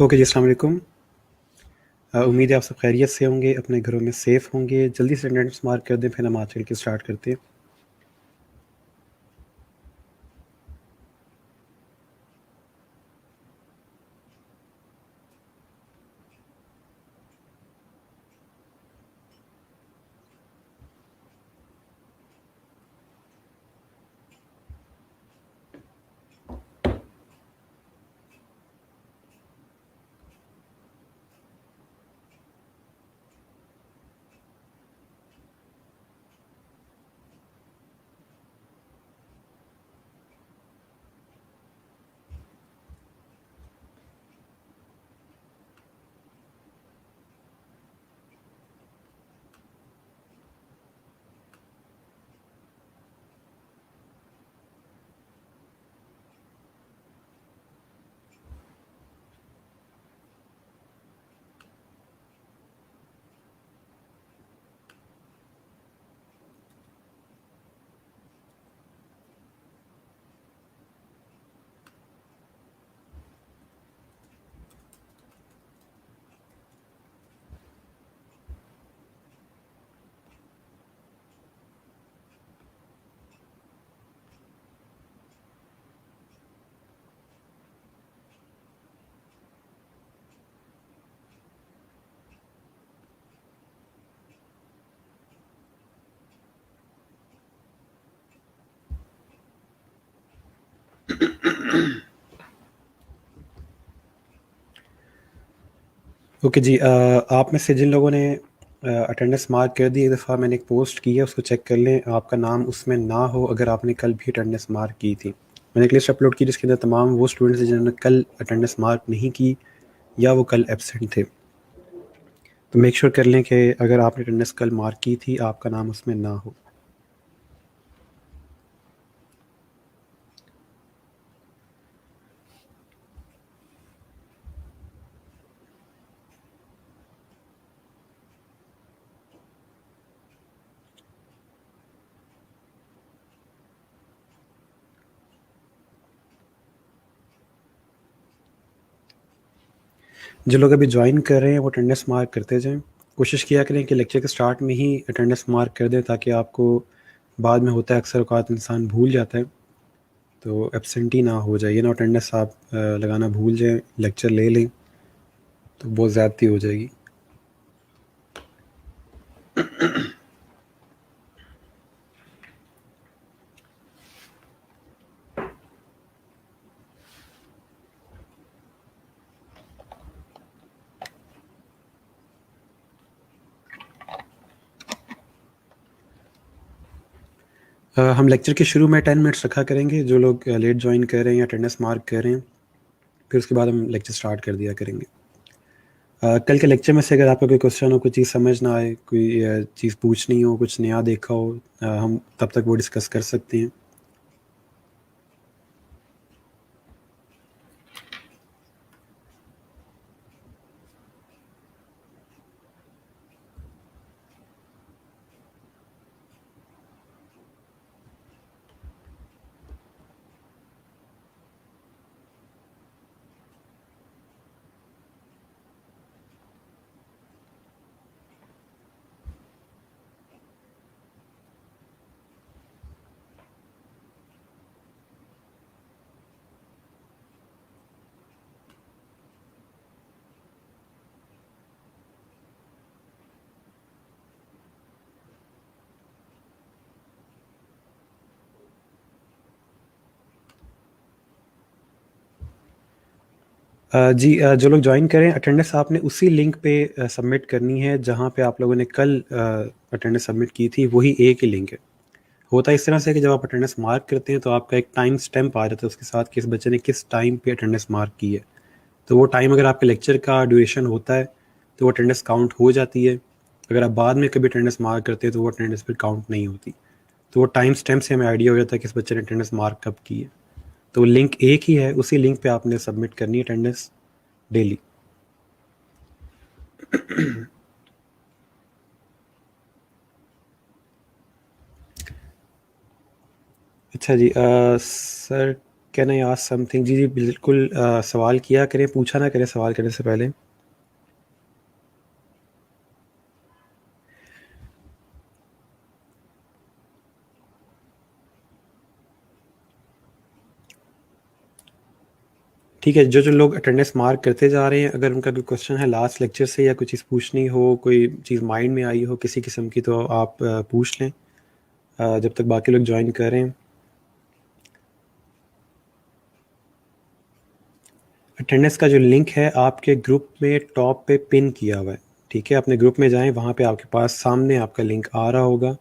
Okay जी, अस्सलाम वालेकुम। उम्मीद है आप सब खैरियत से होंगे, अपने घरों में सेफ़ होंगे। जल्दी से अटेंडेंस मार्क कर दें, फिर हम आज के स्टार्ट करते हैं। ओके जी, आप में से जिन लोगों ने अटेंडेंस मार्क कर दी, एक दफ़ा मैंने एक पोस्ट की है, उसको चेक कर लें। आपका नाम उसमें ना हो अगर आपने कल भी अटेंडेंस मार्क की थी। मैंने एक लिस्ट अपलोड की जिसके अंदर तमाम वो स्टूडेंट्स हैं जिन्होंने कल अटेंडेंस मार्क नहीं की या वो कल एब्सेंट थे। तो मेक श्योर कर लें कि अगर आपने अटेंडेंस कल मार्क की थी, आपका नाम उसमें ना हो। जो लोग अभी ज्वाइन कर रहे हैं वो अटेंडेंस मार्क करते जाएं। कोशिश किया करें कि लेक्चर के स्टार्ट में ही अटेंडेंस मार्क कर दें, ताकि आपको बाद में होता है अक्सर औकात इंसान भूल जाता है, तो एब्सेंटी ना हो जाए। ये ना अटेंडेंस आप लगाना भूल जाएं, लेक्चर ले लें तो बहुत ज़्यादती हो जाएगी। हम लेक्चर के शुरू में 10 मिनट्स रखा करेंगे। जो लोग लेट ज्वाइन कर रहे हैं या अटेंडेंस मार्क कर रहे हैं, फिर उसके बाद हम लेक्चर स्टार्ट कर दिया करेंगे। कल के लेक्चर में से अगर आपका कोई क्वेश्चन हो, कोई चीज़ समझ ना आए, कोई चीज़ पूछनी हो, कुछ नया देखा हो, हम तब तक वो डिस्कस कर सकते हैं। जी, जो लोग ज्वाइन करें अटेंडेंस आपने उसी लिंक पे सबमिट करनी है जहाँ पे आप लोगों ने कल अटेंडेंस सबमिट की थी, वही एक ही लिंक है। होता है इस तरह से कि जब आप अटेंडेंस मार्क करते हैं तो आपका एक टाइम स्टैम्प आ जाता है उसके साथ कि इस बच्चे ने किस टाइम पे अटेंडेंस मार्क की है। तो वो टाइम अगर आपके लेक्चर का ड्यूरेशन होता है तो वो अटेंडेंस काउंट हो जाती है। अगर आप बाद में कभी अटेंडेंस मार्क करते हैं तो वो अटेंडेंस फिर काउंट नहीं होती। तो वो टाइम स्टैम्प से हमें आइडिया हो जाता है कि इस बच्चे ने अटेंडेंस मार्क कब की है। तो लिंक एक ही है, उसी लिंक पे आपने सबमिट करनी है अटेंडेंस डेली। अच्छा जी, sir can I ask something? जी जी बिल्कुल, सवाल किया करें, पूछा ना करें सवाल करने से पहले। ठीक है, जो जो लोग अटेंडेंस मार्क करते जा रहे हैं, अगर उनका कोई क्वेश्चन है लास्ट लेक्चर से या कोई चीज़ पूछनी हो, कोई चीज़ माइंड में आई हो किसी किस्म की, तो आप पूछ लें जब तक बाकी लोग ज्वाइन कर रहे हैं। अटेंडेंस का जो लिंक है आपके ग्रुप में टॉप पे पिन किया हुआ है। ठीक है, अपने ग्रुप में जाएं, वहाँ पे आपके पास सामने आपका लिंक आ रहा होगा।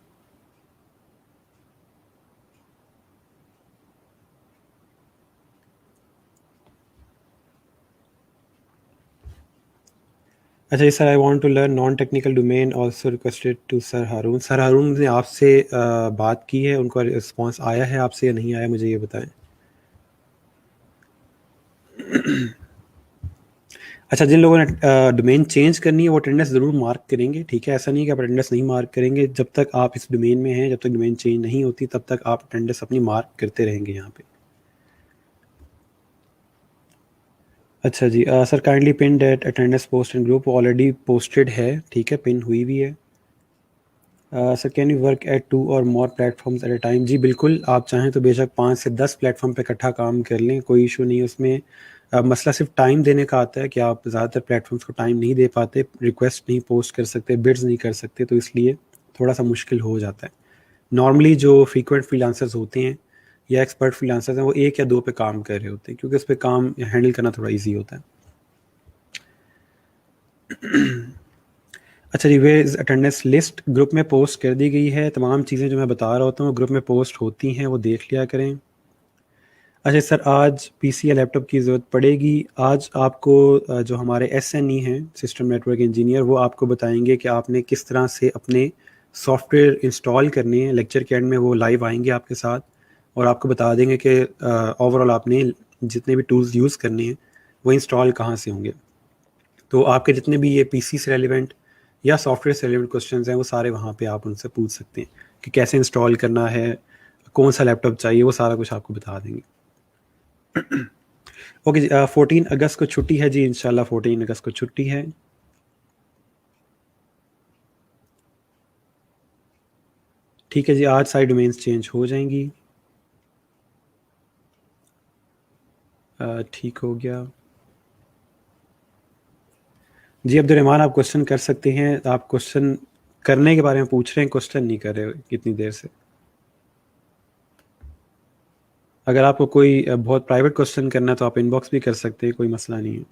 अच्छा जी, sir I want to learn non technical domain, also requested to sir Haroon. Sir Haroon ने आपसे बात की है, उनका रिस्पांस आया है आपसे या नहीं आया, मुझे ये बताएं। अच्छा, जिन लोगों ने डोमेन चेंज करनी है वो अटेंडेंस ज़रूर मार्क करेंगे। ठीक है, ऐसा नहीं है कि आप अटेंडेंस नहीं मार्क करेंगे। जब तक आप इस डोमेन में हैं, जब तक डोमेन चेंज नहीं होती, तब तक आप अटेंडेंस अपनी मार्क करते रहेंगे यहाँ पे। अच्छा जी, sir kindly pin date attendance post in group, already posted है। ठीक है, पिन हुई भी है। Sir can you work at 2 or more platforms at a time? जी बिल्कुल, आप चाहें तो बेशक 5 से 10 प्लेटफॉर्म पे इकट्ठा काम कर लें, कोई इशू नहीं है उसमें। मसला सिर्फ टाइम देने का आता है कि आप ज़्यादातर प्लेटफॉर्म्स को टाइम नहीं दे पाते, रिक्वेस्ट नहीं पोस्ट कर सकते, बिड्स नहीं कर सकते, तो इसलिए थोड़ा सा मुश्किल हो जाता है। नॉर्मली जो फ्रीक्वेंट फ्रीलांसर्स होते हैं या एक्सपर्ट फ्रीलांसर्स हैं, वो 1 या 2 पे काम कर रहे होते हैं, क्योंकि उस पे काम हैंडल करना थोड़ा ईजी होता है। अच्छा जी, वे अटेंडेंस लिस्ट ग्रुप में पोस्ट कर दी गई है। तमाम चीज़ें जो मैं बता रहा होता हूँ ग्रुप में पोस्ट होती हैं, वो देख लिया करें। अच्छा सर, आज पीसी या लैपटॉप की ज़रूरत पड़ेगी? आज आपको जो हमारे एसएनई हैं, सिस्टम नेटवर्क इंजीनियर, वो आपको बताएंगे कि आपने किस तरह से अपने सॉफ्टवेयर इंस्टॉल करने हैं। लेक्चर के एंड में वो लाइव आएंगे आपके साथ और आपको बता देंगे कि ओवरऑल आपने जितने भी टूल्स यूज़ करने हैं वो इंस्टॉल कहाँ से होंगे। तो आपके जितने भी ये पीसी से रेलिवेंट या सॉफ्टवेयर से रेलिवेंट क्वेश्चंस हैं, वो सारे वहाँ पे आप उनसे पूछ सकते हैं कि कैसे इंस्टॉल करना है, कौन सा लैपटॉप चाहिए, वो सारा कुछ आपको बता देंगे। ओके जी, 14 अगस्त को छुट्टी है जी, इंशाल्लाह 14 अगस्त को छुट्टी है। ठीक है जी, आज सारी डोमेन्स चेंज हो जाएंगी। ठीक हो गया जी। अब्दुलरहमान, आप क्वेश्चन कर सकते हैं। आप क्वेश्चन करने के बारे में पूछ रहे हैं, क्वेश्चन नहीं कर रहे हो कितनी देर से। अगर आपको कोई बहुत प्राइवेट क्वेश्चन करना है तो आप इनबॉक्स भी कर सकते हैं, कोई मसला नहीं है।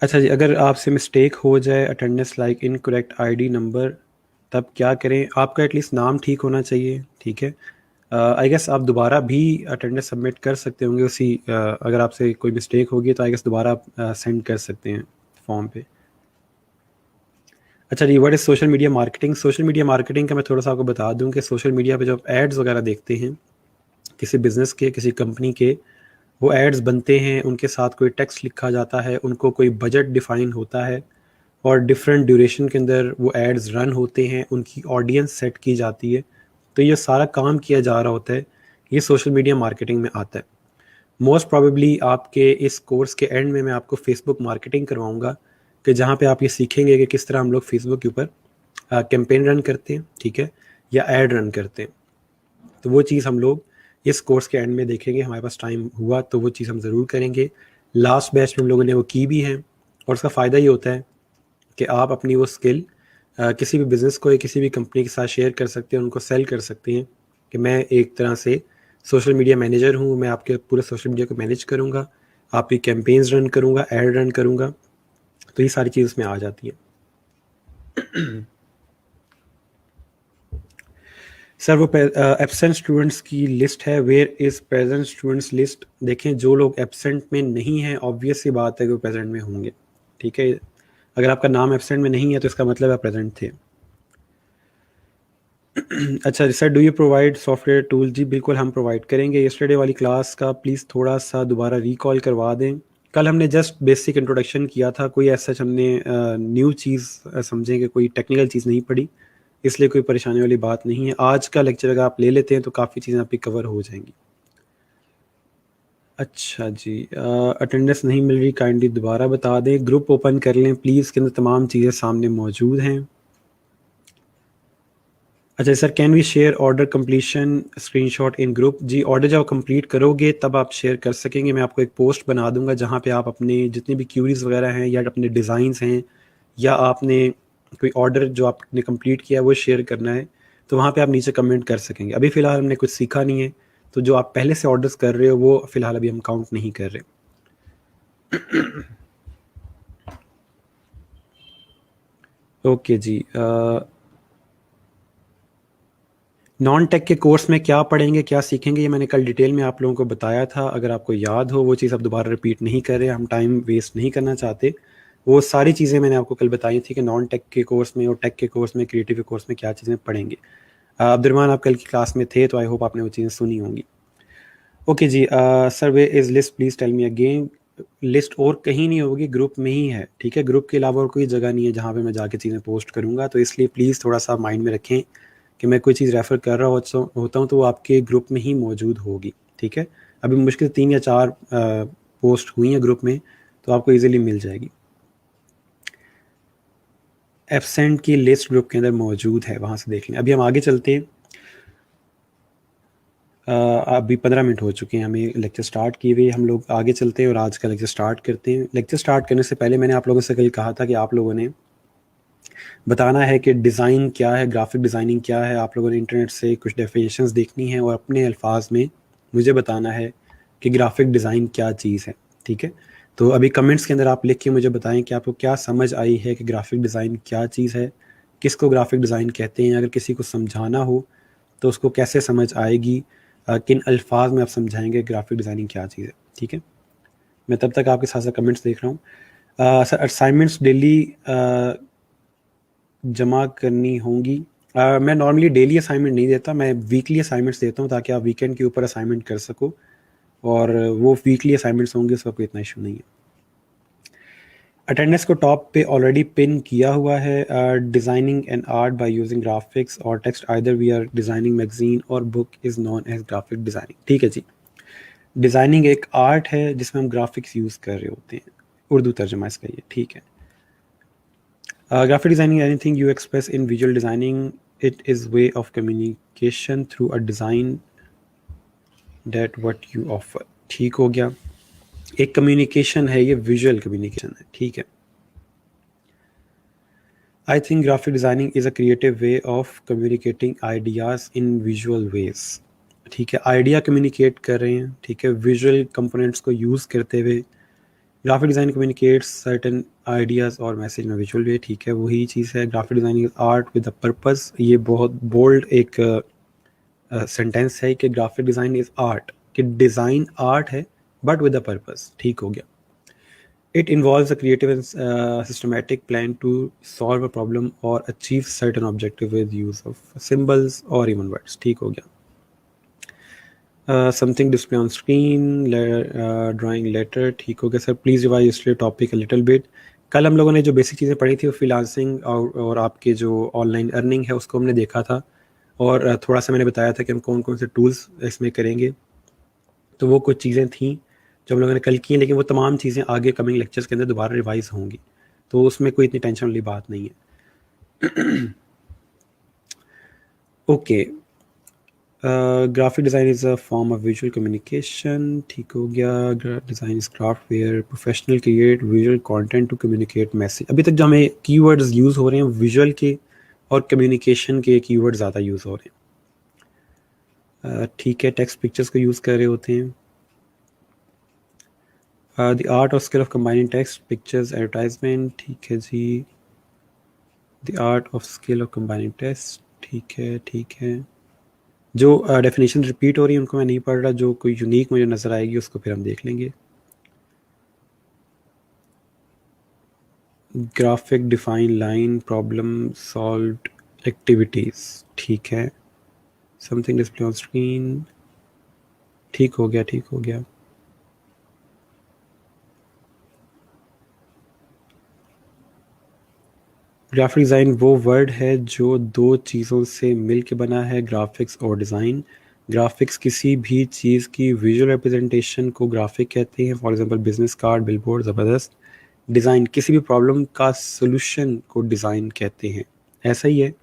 अच्छा जी, अगर आपसे मिस्टेक हो जाए, attendance like incorrect ID number, तब क्या करें? आपका एटलीस्ट नाम ठीक होना चाहिए। ठीक है, आई गेस आप दोबारा भी अटेंडेंस सबमिट कर सकते होंगे उसी अगर आपसे कोई मिस्टेक होगी तो आई गेस दोबारा आप सेंड कर सकते हैं फॉर्म पे। अच्छा जी, what is social media marketing? Social media marketing का मैं थोड़ा सा आपको बता दूं कि सोशल मीडिया पे जब एड्स वगैरह देखते हैं किसी बिज़नेस के, किसी कंपनी के, वो एड्स बनते हैं, उनके साथ कोई टेक्स्ट लिखा जाता है, उनको कोई बजट डिफ़ाइन होता है और डिफरेंट ड्यूरेशन के अंदर वो एड्स रन होते हैं, उनकी ऑडियंस सेट की जाती है। तो ये सारा काम किया जा रहा होता है, ये सोशल मीडिया मार्केटिंग में आता है। मोस्ट प्रोबेबली आपके इस कोर्स के एंड में मैं आपको फेसबुक मार्केटिंग करवाऊंगा, कि जहाँ पे आप ये सीखेंगे कि किस तरह हम लोग फेसबुक के ऊपर कैंपेन रन करते हैं, ठीक है, या एड रन करते हैं। तो वो चीज़ हम लोग इस कोर्स के एंड में देखेंगे, हमारे पास टाइम हुआ तो वो चीज़ हम ज़रूर करेंगे। लास्ट बैच में हम लोगों ने वो की भी है, और उसका फ़ायदा ये होता है कि आप अपनी वो स्किल किसी भी बिज़नेस को या किसी भी कंपनी के साथ शेयर कर सकते हैं, उनको सेल कर सकते हैं कि मैं एक तरह से सोशल मीडिया मैनेजर हूँ, मैं आपके पूरे सोशल मीडिया को मैनेज करूँगा, आपकी कैंपेन्स रन करूँगा, एड रन करूँगा, तो ये सारी चीज़ उसमें आ जाती हैं। सर वो एब्सेंट स्टूडेंट्स की लिस्ट है, where is present students list. देखें, जो लोग एब्सेंट में नहीं हैं, ऑब्वियस सी बात है कि वो प्रेजेंट में होंगे, ठीक है। अगर आपका नाम एब्सेंट में नहीं है तो इसका मतलब आप प्रेजेंट थे। अच्छा sir, do you provide software tool? जी बिल्कुल, हम प्रोवाइड करेंगे। यस्टरडे वाली क्लास का प्लीज़ थोड़ा सा दोबारा रिकॉल करवा दें। कल हमने जस्ट बेसिक इंट्रोडक्शन किया था, कोई ऐसा हमने न्यू चीज़ समझें कि कोई टेक्निकल चीज़ नहीं पढ़ी, इसलिए कोई परेशानी वाली बात नहीं है। आज का लेक्चर अगर आप ले लेते हैं तो काफ़ी चीज़ें आपकी कवर हो जाएंगी। अच्छा जी, अटेंडेंस नहीं मिल रही, काइंडली दोबारा बता दें। ग्रुप ओपन कर लें प्लीज़, इसके अंदर तमाम चीज़ें सामने मौजूद हैं। अच्छा sir, can we share order completion screenshot in group? जी, ऑर्डर जब कंप्लीट करोगे तब आप शेयर कर सकेंगे। मैं आपको एक पोस्ट बना दूंगा जहाँ पे आप अपने जितनी भी क्यूरीज वगैरह हैं या अपने डिज़ाइंस हैं या आपने कोई ऑर्डर जो आपने कंप्लीट किया है वो शेयर करना है, तो वहाँ पे आप नीचे कमेंट कर सकेंगे। अभी फ़िलहाल हमने कुछ सीखा नहीं है, तो जो आप पहले से ऑर्डर्स कर रहे हो वो फ़िलहाल अभी हम काउंट नहीं कर रहे। ओके जी, नॉन टेक के कोर्स में क्या पढ़ेंगे, क्या सीखेंगे, ये मैंने कल डिटेल में आप लोगों को बताया था। अगर आपको याद हो वो चीज़ अब दोबारा रिपीट नहीं कर रहे, हम टाइम वेस्ट नहीं करना चाहते। वो सारी चीज़ें मैंने आपको कल बताई थी कि नॉन टेक के कोर्स में और टेक के कोर्स में, क्रिएटिव के कोर्स में क्या चीज़ें पढ़ेंगे। अब्दुलरहमान, आप कल की क्लास में थे तो आई होप आपने वो चीज़ें सुनी होंगी। ओके जी, sir way is list please tell me again. List और कहीं नहीं होगी, ग्रुप में ही है, ठीक है। ग्रुप के अलावा और कोई जगह नहीं है जहाँ पे मैं जाके चीज़ें पोस्ट करूँगा, तो इसलिए प्लीज़ थोड़ा सा माइंड में रखें कि मैं कोई चीज़ रेफ़र कर रहा होता हूँ तो वो आपके ग्रुप में ही मौजूद होगी, ठीक है। अभी मुश्किल 3 या 4 पोस्ट हुई हैं ग्रुप में, तो आपको ईज़िली मिल जाएगी। एब्सेंट की लिस्ट ग्रुप के अंदर मौजूद है, वहाँ से देख लें। अभी हम आगे चलते हैं। अभी 15 मिनट हो चुके हैं हमें लेक्चर स्टार्ट किए हुए। हम लोग आगे चलते हैं और आज का लेक्चर स्टार्ट करते हैं। लेक्चर स्टार्ट करने से पहले मैंने आप लोगों से कल कहा था कि आप लोगों ने बताना है कि डिज़ाइन क्या है, ग्राफिक डिज़ाइनिंग क्या है। आप लोगों ने इंटरनेट से कुछ डेफिनेशंस देखनी है और अपने अल्फाज में मुझे बताना है कि ग्राफिक डिज़ाइन क्या चीज़ है, ठीक है। तो अभी कमेंट्स के अंदर आप लिख के मुझे बताएं कि आपको क्या समझ आई है कि ग्राफिक डिज़ाइन क्या चीज़ है, किसको ग्राफिक डिज़ाइन कहते हैं। अगर किसी को समझाना हो तो उसको कैसे समझ आएगी, किन अल्फाज में आप समझाएंगे ग्राफिक डिज़ाइनिंग क्या चीज़ है, ठीक है। मैं तब तक आपके साथ साथ कमेंट्स देख रहा हूँ। सर, असाइनमेंट्स डेली जमा करनी होंगी? मैं नॉर्मली डेली असाइनमेंट नहीं देता, मैं वीकली असाइनमेंट्स देता हूँ ताकि आप वीकेंड के ऊपर असाइनमेंट कर सको, और वो वीकली असाइनमेंट्स होंगे, उसका कोई इतना इशू नहीं है। अटेंडेंस को टॉप पे ऑलरेडी पिन किया हुआ है। Designing and art by using graphics or text, either we are designing magazine or book is known as graphic designing, ठीक है जी। डिज़ाइनिंग एक आर्ट है जिसमें हम ग्राफिक्स यूज़ कर रहे होते हैं, उर्दू तर्जमा इसका ये, ठीक है। Graphic designing, anything you express in visual designing, it is way of communication through a design that what you offer. ठीक हो गया, एक कम्युनिकेशन है, ये विजुअल कम्युनिकेशन है, ठीक है। I think graphic designing is a creative way of communicating ideas in visual ways. ठीक है, आइडिया कम्युनिकेट कर रहे हैं, ठीक है, विजुअल कंपोनेंट्स को यूज़ करते हुए। Graphic design communicates certain ideas or message में विजुअल वे, ठीक है, वही चीज़ है। Graphic designing is art with a purpose, ये बहुत बोल्ड एक सेंटेंस है कि ग्राफिक डिज़ाइन इज आर्ट, कि डिज़ाइन आर्ट है बट विद अ पर्पस, ठीक हो गया। It involves a creative and systematic plan to solve a problem or achieve certain objective with use of symbols or even words, ठीक हो गया। Something display on screen, drawing letter, ठीक हो गया sir. Please revise yesterday topic a little bit. कल हम लोगों ने जो बेसिक चीज़ें पढ़ी थी वो फ्रीलांसिंग और आपके जो ऑनलाइन अर्निंग है उसको हमने देखा था, और थोड़ा सा मैंने बताया था कि हम कौन कौन से टूल्स इसमें करेंगे। तो वो कुछ चीज़ें थी जो हम लोगों ने कल की, लेकिन वो तमाम चीज़ें आगे कमिंग लेक्चर्स के अंदर दोबारा रिवाइज होंगी, तो उसमें कोई इतनी टेंशन वाली बात नहीं है। Okay, graphic design is a form of visual communication, ठीक हो गया। Design is craft where professional create visual content to communicate message. अभी तक जो हमें कीवर्ड्स यूज़ हो रहे हैं विजुअल के और कम्युनिकेशन के कीवर्ड ज़्यादा यूज़ हो रहे हैं। ठीक है, टेक्स्ट पिक्चर्स को यूज़ कर रहे होते हैं। The art or skill of combining text pictures advertisement, ठीक है जी। The art of skill of combining text, ठीक है ठीक है। जो डेफिनेशन रिपीट हो रही है उनको मैं नहीं पढ़ रहा, जो कोई यूनिक मुझे नज़र आएगी उसको फिर हम देख लेंगे। Graphic define line problem solved activities, ठीक है। समथिंग डिस्प्ले ऑन स्क्रीन, ठीक हो गया ठीक हो गया। ग्राफिक डिज़ाइन वो वर्ड है जो दो चीज़ों से मिल के बना है, ग्राफिक्स और डिज़ाइन। ग्राफिक्स किसी भी चीज़ की विजुअल रिप्रेजेंटेशन को ग्राफिक कहते हैं, for example business card, billboard, ज़बरदस्त। डिज़ाइन किसी भी प्रॉब्लम का सॉल्यूशन को डिज़ाइन कहते हैं। ऐसा ही है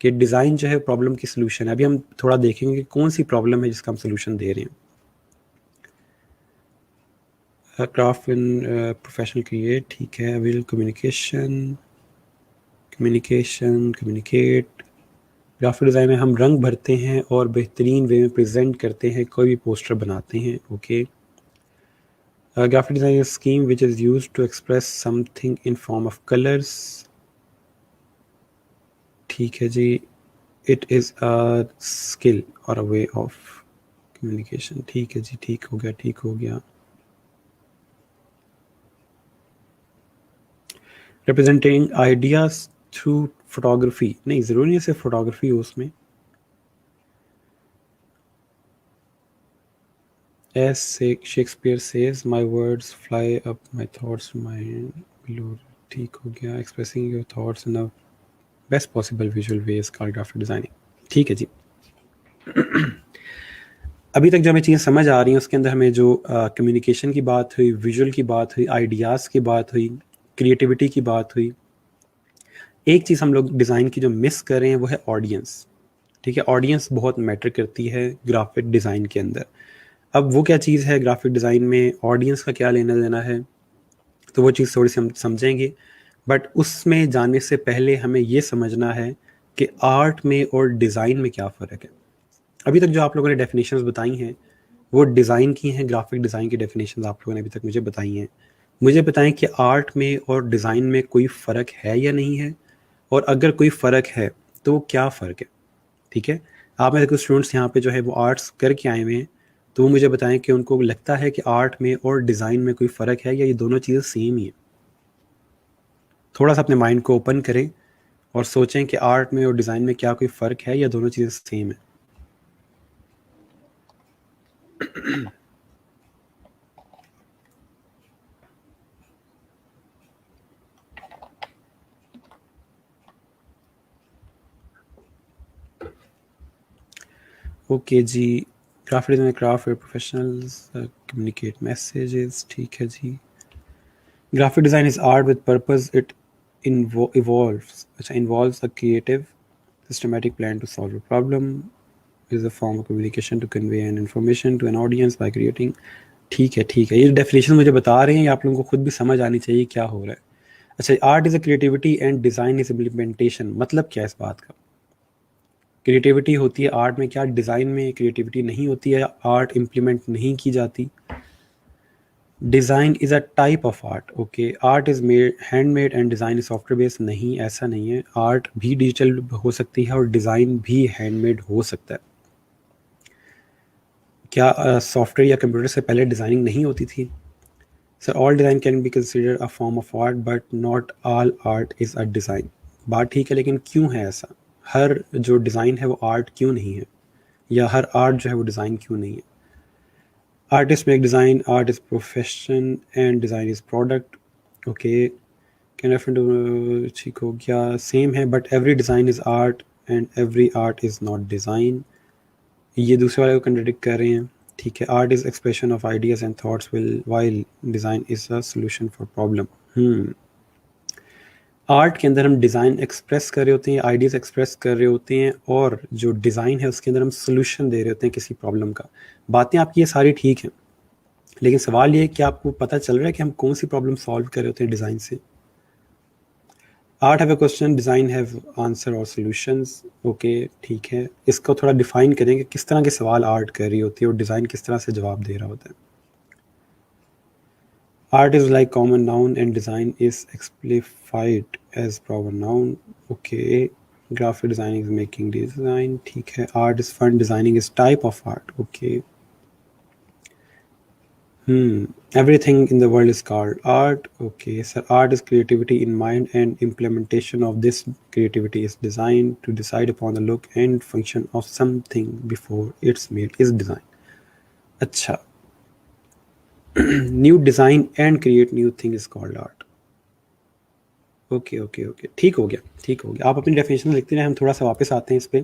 कि डिज़ाइन जो है प्रॉब्लम की सॉल्यूशन है। अभी हम थोड़ा देखेंगे कि कौन सी प्रॉब्लम है जिसका हम सॉल्यूशन दे रहे हैं। क्राफ्ट इन प्रोफेशनल क्रिएट, ठीक है। Visual communication communicate. Graphic design में हम रंग भरते हैं और बेहतरीन वे में प्रेजेंट करते हैं, कोई भी पोस्टर बनाते हैं। Okay, graphic design scheme which is use to express something in form of colours, ठीक है जी। इट इज़ अ स्किल और अ वे ऑफ कम्युनिकेशन, ठीक है जी, ठीक हो गया ठीक हो गया। रिप्रेजेंटिंग आइडियाज थ्रू फोटोग्राफी, नहीं ज़रूरी नहीं सिर्फ फोटोग्राफी हो उसमें। As Shakespeare says, my words fly up, my thoughts remain below, ठीक हो गया। Expressing your thoughts in a best possible visual way is called graphic designing, ठीक है जी। अभी तक जो हमें चीज़ें समझ आ रही हैं उसके अंदर हमें जो कम्युनिकेशन की बात हुई, विजुअल की बात हुई, आइडियाज़ की बात हुई, क्रिएटिविटी की बात हुई। एक चीज़ हम लोग डिज़ाइन की जो मिस कर रहे हैं वो है ऑडियंस, ठीक है। ऑडियंस बहुत मैटर करती है ग्राफिक डिज़ाइन के अंदर। अब वो क्या चीज़ है ग्राफिक डिज़ाइन में, ऑडियंस का क्या लेना देना है, तो वो चीज़ थोड़ी सी हम समझेंगे। बट उसमें जाने से पहले हमें ये समझना है कि आर्ट में और डिज़ाइन में क्या फ़र्क है। अभी तक जो आप लोगों ने डेफिनेशंस बताई हैं वो डिज़ाइन की हैं, ग्राफिक डिज़ाइन की डेफिनेशंस आप लोगों ने अभी तक मुझे बताई हैं। मुझे बताएं कि आर्ट में और डिज़ाइन में कोई फ़र्क है या नहीं है, और अगर कोई फ़र्क है तो वो क्या फ़र्क है, ठीक है। आप में कुछ स्टूडेंट्स यहाँ पे जो है वो आर्ट्स करके आए हुए हैं, तो वो मुझे बताएं कि उनको लगता है कि आर्ट में और डिज़ाइन में कोई फ़र्क है या ये दोनों चीज़ें सेम ही है। थोड़ा सा अपने माइंड को ओपन करें और सोचें कि आर्ट में और डिज़ाइन में क्या कोई फ़र्क है या दोनों चीज़ें सेम है। ओके जी, graphic design craft for professionals communicate messages, ठीक है जी। Graphic design is art with purpose, it involves a creative systematic plan to solve a problem, is a form of communication to convey an information to an audience by creating, ठीक है। ये definition मुझे बता रहे हैं, ये आप लोगों को खुद भी समझ आनी चाहिए क्या हो रहा है। अच्छा, art is a creativity and design is implementation, मतलब क्या है इस बात का। क्रिएटिविटी होती है आर्ट में, क्या डिज़ाइन में क्रिएटिविटी नहीं होती है, आर्ट इम्प्लीमेंट नहीं की जाती। Design is a type of art, okay. Art is made handmade and design is software based, नहीं ऐसा नहीं है। आर्ट भी डिजिटल हो सकती है और डिज़ाइन भी हैंडमेड हो सकता है। क्या सॉफ्टवेयर या कंप्यूटर से पहले डिज़ाइनिंग नहीं होती थी? Sir, all design can be considered a form of art but not all art is a design. बात ठीक है, लेकिन क्यों है ऐसा? हर जो डिज़ाइन है वो आर्ट क्यों नहीं है, या हर आर्ट जो है वो डिज़ाइन क्यों नहीं है? Artist make design, art is profession and design is product, okay. Can refer to, ठीक हो गया। सेम है, but every design is art and every art is not design, ये दूसरे वाले को कंट्रडिक्ट कर रहे हैं, ठीक है। Art is expression of ideas and thoughts will while design is a solution for problem. Art के अंदर हम डिज़ाइन एक्सप्रेस कर रहे होते हैं, आइडियाज़ एक्सप्रेस कर रहे होते हैं, और जो डिज़ाइन है उसके अंदर हम सोल्यूशन दे रहे होते हैं किसी प्रॉब्लम का। बातें आपकी ये सारी ठीक हैं, लेकिन सवाल ये है कि आपको पता चल रहा है कि हम कौन सी प्रॉब्लम सॉल्व कर रहे होते हैं डिज़ाइन से। Art have a question, design have answer और सॉल्यूशंस। ओके, ठीक है, इसको थोड़ा डिफाइन करेंगे किस तरह के सवाल आर्ट कर रही होती है और डिज़ाइन किस तरह से जवाब दे रहा होता है। Art is like common noun and design is exemplified as proper noun. Okay. Graphic designing is making design. ठीक है. Art is fun. Designing is type of art. Okay. Everything in the world is called art. Okay. So art is creativity in mind, and implementation of this creativity is designed to decide upon the look and function of something before it's made is design. अच्छा. New design and create new thing is called art. Okay okay okay, ठीक हो गया, ठीक हो गया। आप अपनी definition लिखते रहे, हम थोड़ा सा वापस आते हैं इस पे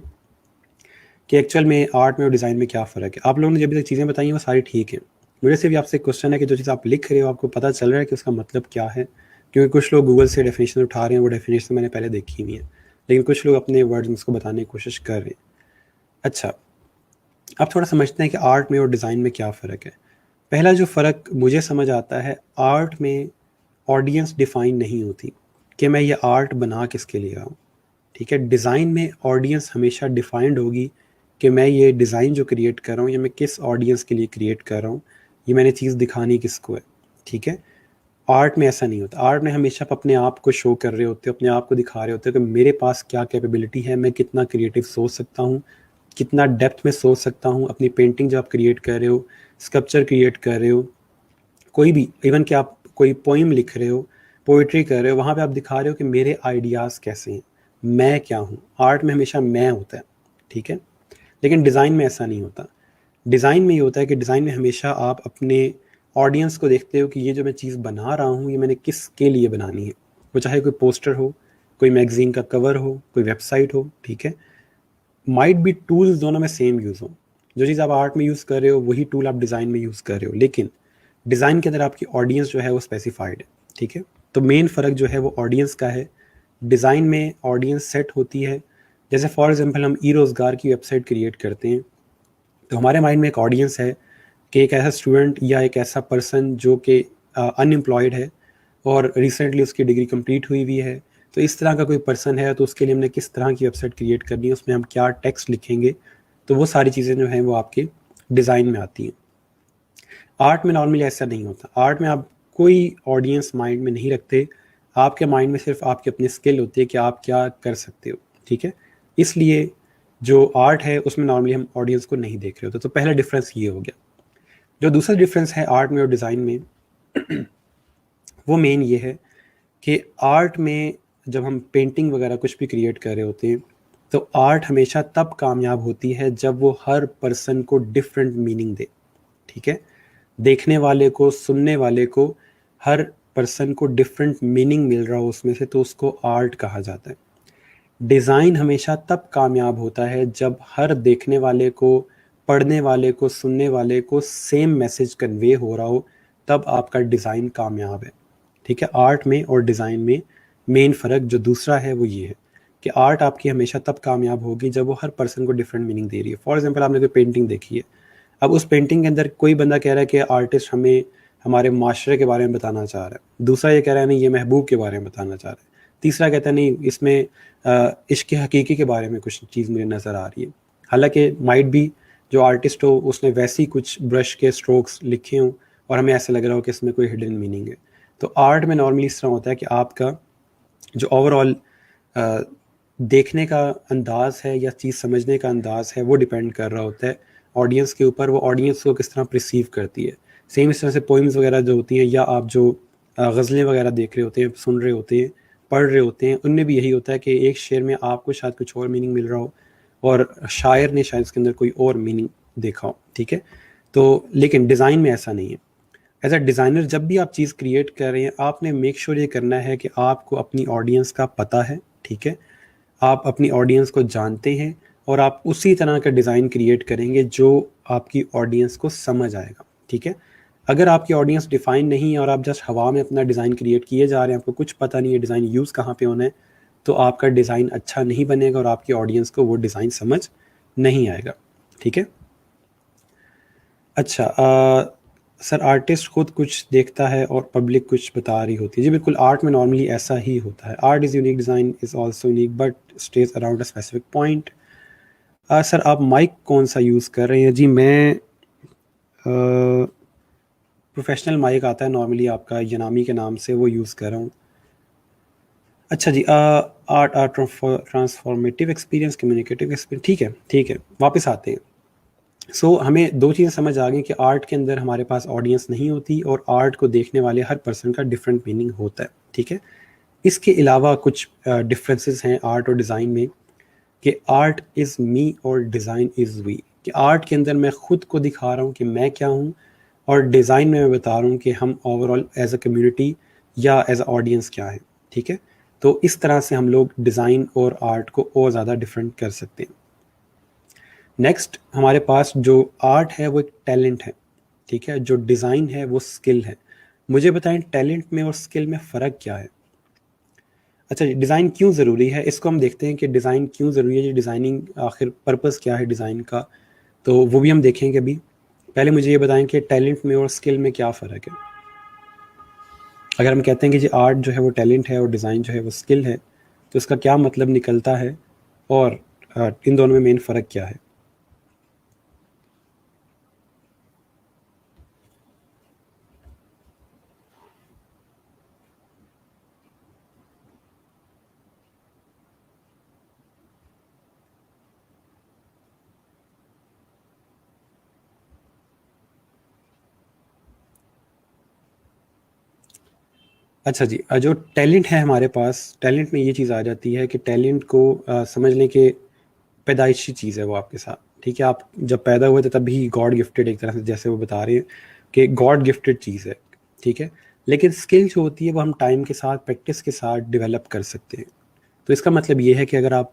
कि एक्चुअल में आर्ट में और डिज़ाइन में क्या फ़र्क है। आप लोगों ने जो अभी तक चीज़ें बताई हैं वो सारी ठीक हैं। मेरे से भी आपसे एक क्वेश्चन है कि जो चीज़ आप लिख रहे हो आपको पता चल रहा है कि उसका मतलब क्या है? क्योंकि कुछ लोग गूगल से डेफिनेशन उठा रहे हैं, वो डेफिनेशन मैंने पहले देखी हुई है, लेकिन कुछ लोग अपने वर्ड्स में उसको बताने की कोशिश कर रहे हैं। अच्छा, अब थोड़ा समझते हैं कि आर्ट में और डिज़ाइन में क्या फ़र्क है। पहला जो फ़र्क मुझे समझ आता है, आर्ट में ऑडियंस डिफ़ाइन नहीं होती कि मैं ये आर्ट बना किसके लिए रहा हूँ। ठीक है, डिज़ाइन में ऑडियंस हमेशा डिफाइंड होगी कि मैं ये डिज़ाइन जो क्रिएट कर रहा हूँ ये मैं किस ऑडियंस के लिए क्रिएट कर रहा हूँ, ये मैंने चीज़ दिखानी किसको है। ठीक है, आर्ट में ऐसा नहीं होता। आर्ट में हमेशा आप अपने आप को शो कर रहे होते हो, अपने आप को दिखा रहे होते हो कि मेरे पास क्या कैपेबिलिटी है, मैं कितना क्रिएटिव सोच सकता हूँ, कितना डेप्थ में सोच सकता हूँ। अपनी पेंटिंग जो आप क्रिएट कर रहे हो, स्कल्पचर क्रिएट कर रहे हो, कोई भी, इवन कि आप कोई पोइम लिख रहे हो, पोइट्री कर रहे हो, वहाँ पे आप दिखा रहे हो कि मेरे आइडियाज़ कैसे हैं, मैं क्या हूँ। आर्ट में हमेशा मैं होता है। ठीक है, लेकिन डिज़ाइन में ऐसा नहीं होता। डिज़ाइन में ये होता है कि डिज़ाइन में हमेशा आप अपने ऑडियंस को देखते हो कि ये जो मैं चीज़ बना रहा हूँ ये मैंने किसके लिए बनानी है। वो चाहे कोई पोस्टर हो, कोई मैगज़ीन का कवर हो, कोई वेबसाइट हो। ठीक है, माइट बी टूल्स दोनों में सेम यूज़ हो। जो चीज़ आप आर्ट में यूज़ कर रहे हो वही टूल आप डिज़ाइन में यूज़ कर रहे हो, लेकिन डिज़ाइन के अंदर आपकी ऑडियंस जो है वो स्पेसिफाइड है। ठीक है, तो मेन फ़र्क जो है वो ऑडियंस का है। डिज़ाइन में ऑडियंस सेट होती है। जैसे फॉर एग्जांपल हम ई रोज़गार की वेबसाइट क्रिएट करते हैं, तो हमारे माइंड में एक ऑडियंस है कि एक ऐसा स्टूडेंट या एक ऐसा पर्सन जो कि अनएम्प्लॉयड है और रिसेंटली उसकी डिग्री कंप्लीट हुई हुई है, तो इस तरह का कोई पर्सन है, तो उसके लिए हमने किस तरह की वेबसाइट क्रिएट करनी है, उसमें हम क्या टेक्स्ट लिखेंगे, तो वो सारी चीज़ें जो हैं वो आपके डिज़ाइन में आती हैं। आर्ट में नॉर्मली ऐसा नहीं होता। आर्ट में आप कोई ऑडियंस माइंड में नहीं रखते, आपके माइंड में सिर्फ आपकी अपनी स्किल होती है कि आप क्या कर सकते हो। ठीक है, इसलिए जो आर्ट है उसमें नॉर्मली हम ऑडियंस को नहीं देख रहे होते। तो पहला डिफरेंस ये हो गया। जो दूसरा डिफरेंस है आर्ट में और डिज़ाइन में, वो मेन ये है कि आर्ट में जब हम पेंटिंग वगैरह कुछ भी क्रिएट कर रहे होते हैं, तो आर्ट हमेशा तब कामयाब होती है जब वो हर पर्सन को डिफरेंट मीनिंग दे। ठीक है, देखने वाले को, सुनने वाले को, हर पर्सन को डिफरेंट मीनिंग मिल रहा हो उसमें से, तो उसको आर्ट कहा जाता है। डिज़ाइन हमेशा तब कामयाब होता है जब हर देखने वाले को, पढ़ने वाले को, सुनने वाले को सेम मैसेज कन्वे हो रहा हो, तब आपका डिज़ाइन कामयाब है। ठीक है, आर्ट में और डिज़ाइन में मेन फ़र्क जो दूसरा है वो ये है कि आर्ट आपकी हमेशा तब कामयाब होगी जब वो हर पर्सन को डिफरेंट मीनिंग दे रही है। फॉर एग्जांपल आपने कोई पेंटिंग देखी है, अब उस पेंटिंग के अंदर कोई बंदा कह रहा है कि आर्टिस्ट हमें हमारे माशरे के बारे में बताना चाह रहा है, दूसरा ये कह रहा है नहीं ये महबूब के बारे में बताना चाह रहा है, तीसरा कहता है नहीं इसमें इश्क हकीकी के बारे में कुछ चीज़ मुझे नज़र आ रही है। हालांकि माइट भी जो आर्टिस्ट हो उसने वैसे ही कुछ ब्रश के स्ट्रोक्स लिखे हों और हमें ऐसा लग रहा हो कि इसमें कोई हिडन मीनिंग है। तो आर्ट में नॉर्मली इस तरह होता है कि आपका जो ओवरऑल देखने का अंदाज़ है या चीज़ समझने का अंदाज़ है वो डिपेंड कर रहा होता है ऑडियंस के ऊपर, वो ऑडियंस को किस तरह परसीव करती है। सेम इस तरह से पोइम्स वगैरह जो होती हैं या आप जो गज़लें वगैरह देख रहे होते हैं, सुन रहे होते हैं, पढ़ रहे होते हैं, उनमें भी यही होता है कि एक शेर में आपको शायद कुछ और मीनिंग मिल रहा हो और शायर ने शायद इसके अंदर कोई और मीनिंग देखा हो। ठीक है, तो लेकिन डिज़ाइन में ऐसा नहीं है। एज अ डिज़ाइनर जब भी आप चीज़ क्रिएट कर रहे हैं आपने मेक श्योर ये करना है कि आपको अपनी ऑडियंस का पता है। ठीक है, आप अपनी ऑडियंस को जानते हैं और आप उसी तरह का डिज़ाइन क्रिएट करेंगे जो आपकी ऑडियंस को समझ आएगा। ठीक है, अगर आपकी ऑडियंस डिफाइन नहीं है और आप जस्ट हवा में अपना डिज़ाइन क्रिएट किए जा रहे हैं, आपको कुछ पता नहीं है डिज़ाइन यूज़ कहाँ पे होना है, तो आपका डिज़ाइन अच्छा नहीं बनेगा और आपकी ऑडियंस को वो डिज़ाइन समझ नहीं आएगा। ठीक है। अच्छा, सर आर्टिस्ट खुद कुछ देखता है और पब्लिक कुछ बता रही होती है। जी बिल्कुल, आर्ट में नॉर्मली ऐसा ही होता है। Art is unique, design is also unique but stage around a specific point. Sir आप माइक कौन सा यूज़ कर रहे हैं? जी मैं प्रोफेशनल माइक आता है नॉर्मली आपका यनामी के नाम से, वो यूज़ कर रहा हूँ। अच्छा जी, art art transformative experience, communicative experience, ठीक है, वापस आते हैं। हमें दो चीज़ें समझ आ गई कि आर्ट के अंदर हमारे पास ऑडियंस नहीं होती और आर्ट को देखने वाले हर पर्सन का डिफरेंट मीनिंग होता है। ठीक है। इसके अलावा कुछ डिफरेंसेस हैं आर्ट और डिज़ाइन में, कि आर्ट इज़ मी और डिज़ाइन इज़ वी। कि आर्ट के अंदर मैं खुद को दिखा रहा हूँ कि मैं क्या हूँ, और डिज़ाइन में मैं बता रहा हूँ कि हम ओवरऑल एज अ कम्युनिटी या एज अ ऑडियंस क्या है। ठीक है। तो इस तरह से हम लोग डिज़ाइन और आर्ट को और ज़्यादा डिफरेंट कर सकते हैं। नेक्स्ट, हमारे पास जो आर्ट है वो एक टैलेंट है। ठीक है। जो डिज़ाइन है वो स्किल है। मुझे बताएं टैलेंट में और स्किल में फ़र्क क्या है? अच्छा जी, डिज़ाइन क्यों ज़रूरी है, इसको हम देखते हैं कि डिज़ाइन क्यों ज़रूरी है जी। डिज़ाइनिंग आखिर पर्पस क्या है डिज़ाइन का, तो वो भी हम देखेंगे अभी। पहले मुझे ये बताएं कि टैलेंट में और स्किल में क्या फ़र्क है। अगर हम कहते हैं कि जी आर्ट जो है वो टैलेंट है और डिज़ाइन जो है वो स्किल है, तो इसका क्या मतलब निकलता है, और इन दोनों में मेन फ़र्क क्या है? अच्छा जी, जो टैलेंट है हमारे पास, टैलेंट में ये चीज़ आ जाती है कि टैलेंट को समझ लें कि पैदाइशी चीज़ है वो आपके साथ। ठीक है। आप जब पैदा हुए थे तब भी गॉड गिफ्टेड, एक तरह से जैसे वो बता रहे हैं कि गॉड गिफ्टेड चीज़ है। ठीक है। लेकिन स्किल जो होती है वो हम टाइम के साथ, प्रैक्टिस के साथ डेवलप कर सकते हैं। तो इसका मतलब ये है कि अगर आप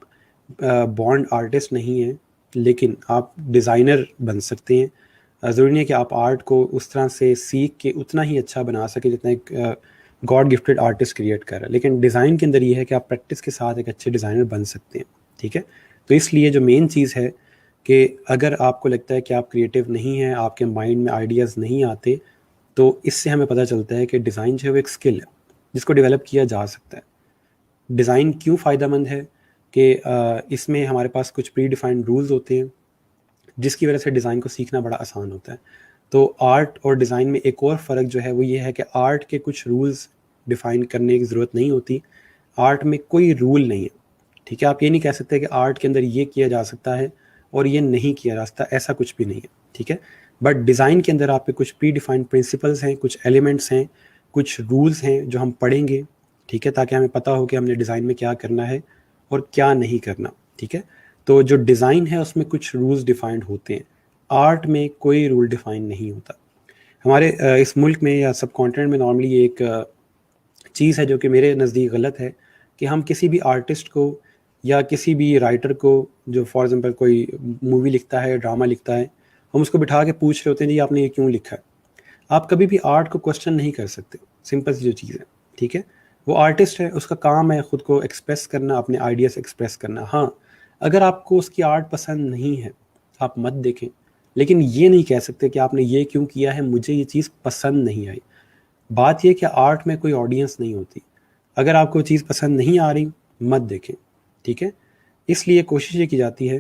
बॉर्न आर्टिस्ट नहीं हैं, लेकिन आप डिज़ाइनर बन सकते हैं। ज़रूरी नहीं है कि आप आर्ट को उस तरह से सीख के उतना ही अच्छा बना सकें जितना एक गॉड गिफ्टेड आर्टिस्ट क्रिएट कर रहा है। लेकिन डिज़ाइन के अंदर ये है कि आप प्रैक्टिस के साथ एक अच्छे डिज़ाइनर बन सकते हैं। ठीक है। तो इसलिए जो मेन चीज़ है कि अगर आपको लगता है कि आप क्रिएटिव नहीं हैं, आपके माइंड में आइडियाज़ नहीं आते, तो इससे हमें पता चलता है कि डिज़ाइन जो है वो एक स्किल है जिसको डेवलप किया जा सकता है। डिज़ाइन क्यों फ़ायदेमंद है कि इसमें हमारे पास कुछ प्री डिफाइंड रूल्स होते हैं जिसकी वजह से डिज़ाइन को सीखना बड़ा आसान होता है। तो आर्ट और डिज़ाइन में एक और फ़र्क जो है वो ये है कि आर्ट के कुछ रूल्स डिफ़ाइन करने की ज़रूरत नहीं होती। आर्ट में कोई रूल नहीं है। ठीक है। आप ये नहीं कह सकते कि आर्ट के अंदर ये किया जा सकता है और ये नहीं किया जा सकता, ऐसा कुछ भी नहीं है। ठीक है। बट डिज़ाइन के अंदर आप पे कुछ प्री डिफाइंड प्रिंसिपल्स हैं, कुछ एलिमेंट्स हैं, कुछ रूल्स हैं जो हम पढ़ेंगे। ठीक है। ताकि हमें पता हो कि हमने डिज़ाइन में क्या करना है और क्या नहीं करना। ठीक है। तो जो डिज़ाइन है उसमें कुछ रूल्स डिफाइंड होते हैं। आर्ट में कोई रूल डिफाइन नहीं होता। हमारे इस मुल्क में या सब कॉन्टिनेंट में नॉर्मली एक चीज़ है जो कि मेरे नज़दीक गलत है, कि हम किसी भी आर्टिस्ट को या किसी भी राइटर को, जो फॉर एग्जांपल कोई मूवी लिखता है, ड्रामा लिखता है, हम उसको बिठा के पूछ रहे होते हैं जी आपने ये क्यों लिखा है। आप कभी भी आर्ट को क्वेश्चन नहीं कर सकते। सिंपल सी जो चीज़ है। ठीक है। वो आर्टिस्ट है, उसका काम है खुद को एक्सप्रेस करना, अपने आइडियाज़ एक्सप्रेस करना। हाँ, अगर आपको उसकी आर्ट पसंद नहीं है, आप मत देखें। लेकिन ये नहीं कह सकते कि आपने ये क्यों किया है, मुझे ये चीज़ पसंद नहीं आई। बात ये कि आर्ट में कोई ऑडियंस नहीं होती। अगर आपको चीज़ पसंद नहीं आ रही, मत देखें। ठीक है। इसलिए कोशिश ये की जाती है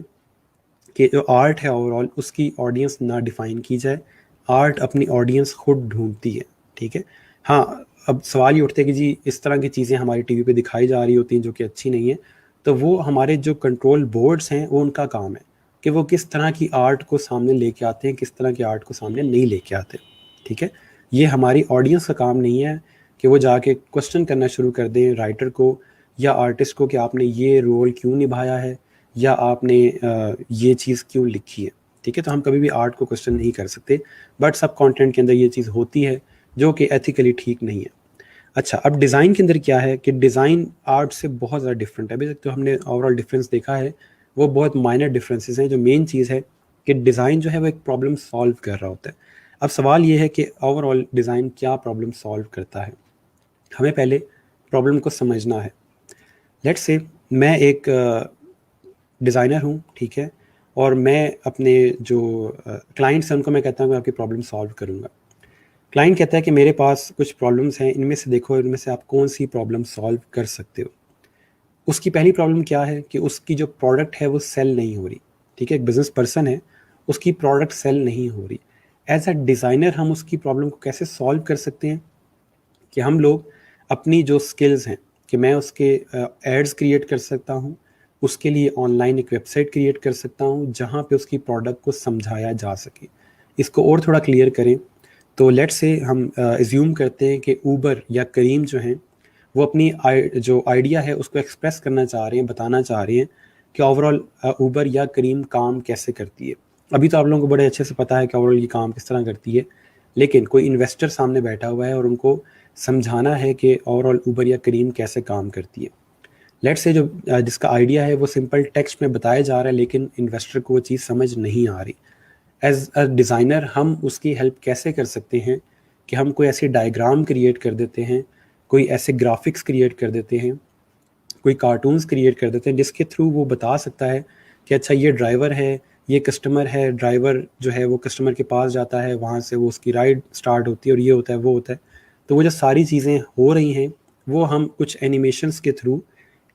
कि जो आर्ट है ओवरऑल उसकी ऑडियंस ना डिफ़ाइन की जाए। आर्ट अपनी ऑडियंस खुद ढूंढती है। ठीक है। हाँ, अब सवाल ये उठते हैं कि जी इस तरह की चीज़ें हमारी टीवी पे दिखाई जा रही होती हैं जो कि अच्छी नहीं है, तो वो हमारे जो कंट्रोल बोर्ड्स हैं वो उनका काम है कि वो किस तरह की आर्ट को सामने लेके आते हैं, किस तरह की आर्ट को सामने नहीं लेके आते। ठीक है। ये हमारी ऑडियंस का काम नहीं है कि वो जाके क्वेश्चन करना शुरू कर दें राइटर को या आर्टिस्ट को कि आपने ये रोल क्यों निभाया है या आपने ये चीज़ क्यों लिखी है। ठीक है। तो हम कभी भी आर्ट को क्वेश्चन नहीं कर सकते, बट सब कंटेंट के अंदर ये चीज़ होती है जो कि एथिकली ठीक नहीं है। अच्छा, अब डिज़ाइन के अंदर क्या है कि डिज़ाइन आर्ट से बहुत ज़्यादा डिफरेंट है। अभी तक तो हमने ओवरऑल डिफरेंस देखा है, वो बहुत माइनर डिफरेंसेस हैं। जो मेन चीज़ है कि डिज़ाइन जो है वो एक प्रॉब्लम सॉल्व कर रहा होता है। अब सवाल ये है कि ओवरऑल डिज़ाइन क्या प्रॉब्लम सॉल्व करता है। हमें पहले प्रॉब्लम को समझना है। लेट्स से मैं एक डिज़ाइनर हूँ, ठीक है, और मैं अपने जो क्लाइंट्स हैं उनको मैं कहता हूँ मैं आपकी प्रॉब्लम सॉल्व करूँगा। क्लाइंट कहता है कि मेरे पास कुछ प्रॉब्लम्स हैं, इनमें से देखो इनमें से आप कौन सी प्रॉब्लम सॉल्व कर सकते हो। उसकी पहली प्रॉब्लम क्या है कि उसकी जो प्रोडक्ट है वो सेल नहीं हो रही, ठीक है, एक बिजनेस पर्सन है, उसकी प्रोडक्ट सेल नहीं हो रही। एज अ डिज़ाइनर हम उसकी प्रॉब्लम को कैसे सॉल्व कर सकते हैं कि हम लोग अपनी जो स्किल्स हैं कि मैं उसके एड्स क्रिएट कर सकता हूँ, उसके लिए ऑनलाइन एक वेबसाइट क्रिएट कर सकता हूँ जहाँ पे उसकी प्रोडक्ट को समझाया जा सके। इसको और थोड़ा क्लियर करें तो लेट्स से हम एज्यूम करते हैं कि ऊबर या करीम जो हैं वो अपनी जो आइडिया है उसको एक्सप्रेस करना चाह रहे हैं, बताना चाह रहे हैं कि ओवरऑल ऊबर या करीम काम कैसे करती है। अभी तो आप लोगों को बड़े अच्छे से पता है कि ओवरऑल ये काम किस तरह करती है, लेकिन कोई इन्वेस्टर सामने बैठा हुआ है और उनको समझाना है कि ओवरऑल ऊबर या करीम कैसे काम करती है। लेट्स से जो जिसका आइडिया है वो सिंपल टेक्स्ट में बताया जा रहा है लेकिन इन्वेस्टर को वो चीज़ समझ नहीं आ रही। एज अ डिज़ाइनर हम उसकी हेल्प कैसे कर सकते हैं कि हम कोई ऐसी डायग्राम क्रिएट कर देते हैं, कोई ऐसे ग्राफिक्स क्रिएट कर देते हैं, कोई कार्टून्स क्रिएट कर देते हैं जिसके थ्रू वो बता सकता है कि अच्छा ये ड्राइवर है, ये कस्टमर है, ड्राइवर जो है वो कस्टमर के पास जाता है, वहाँ से वो उसकी राइड स्टार्ट होती है और ये होता है वो होता है। तो वो जो सारी चीज़ें हो रही हैं वो हम कुछ एनिमेशंस के थ्रू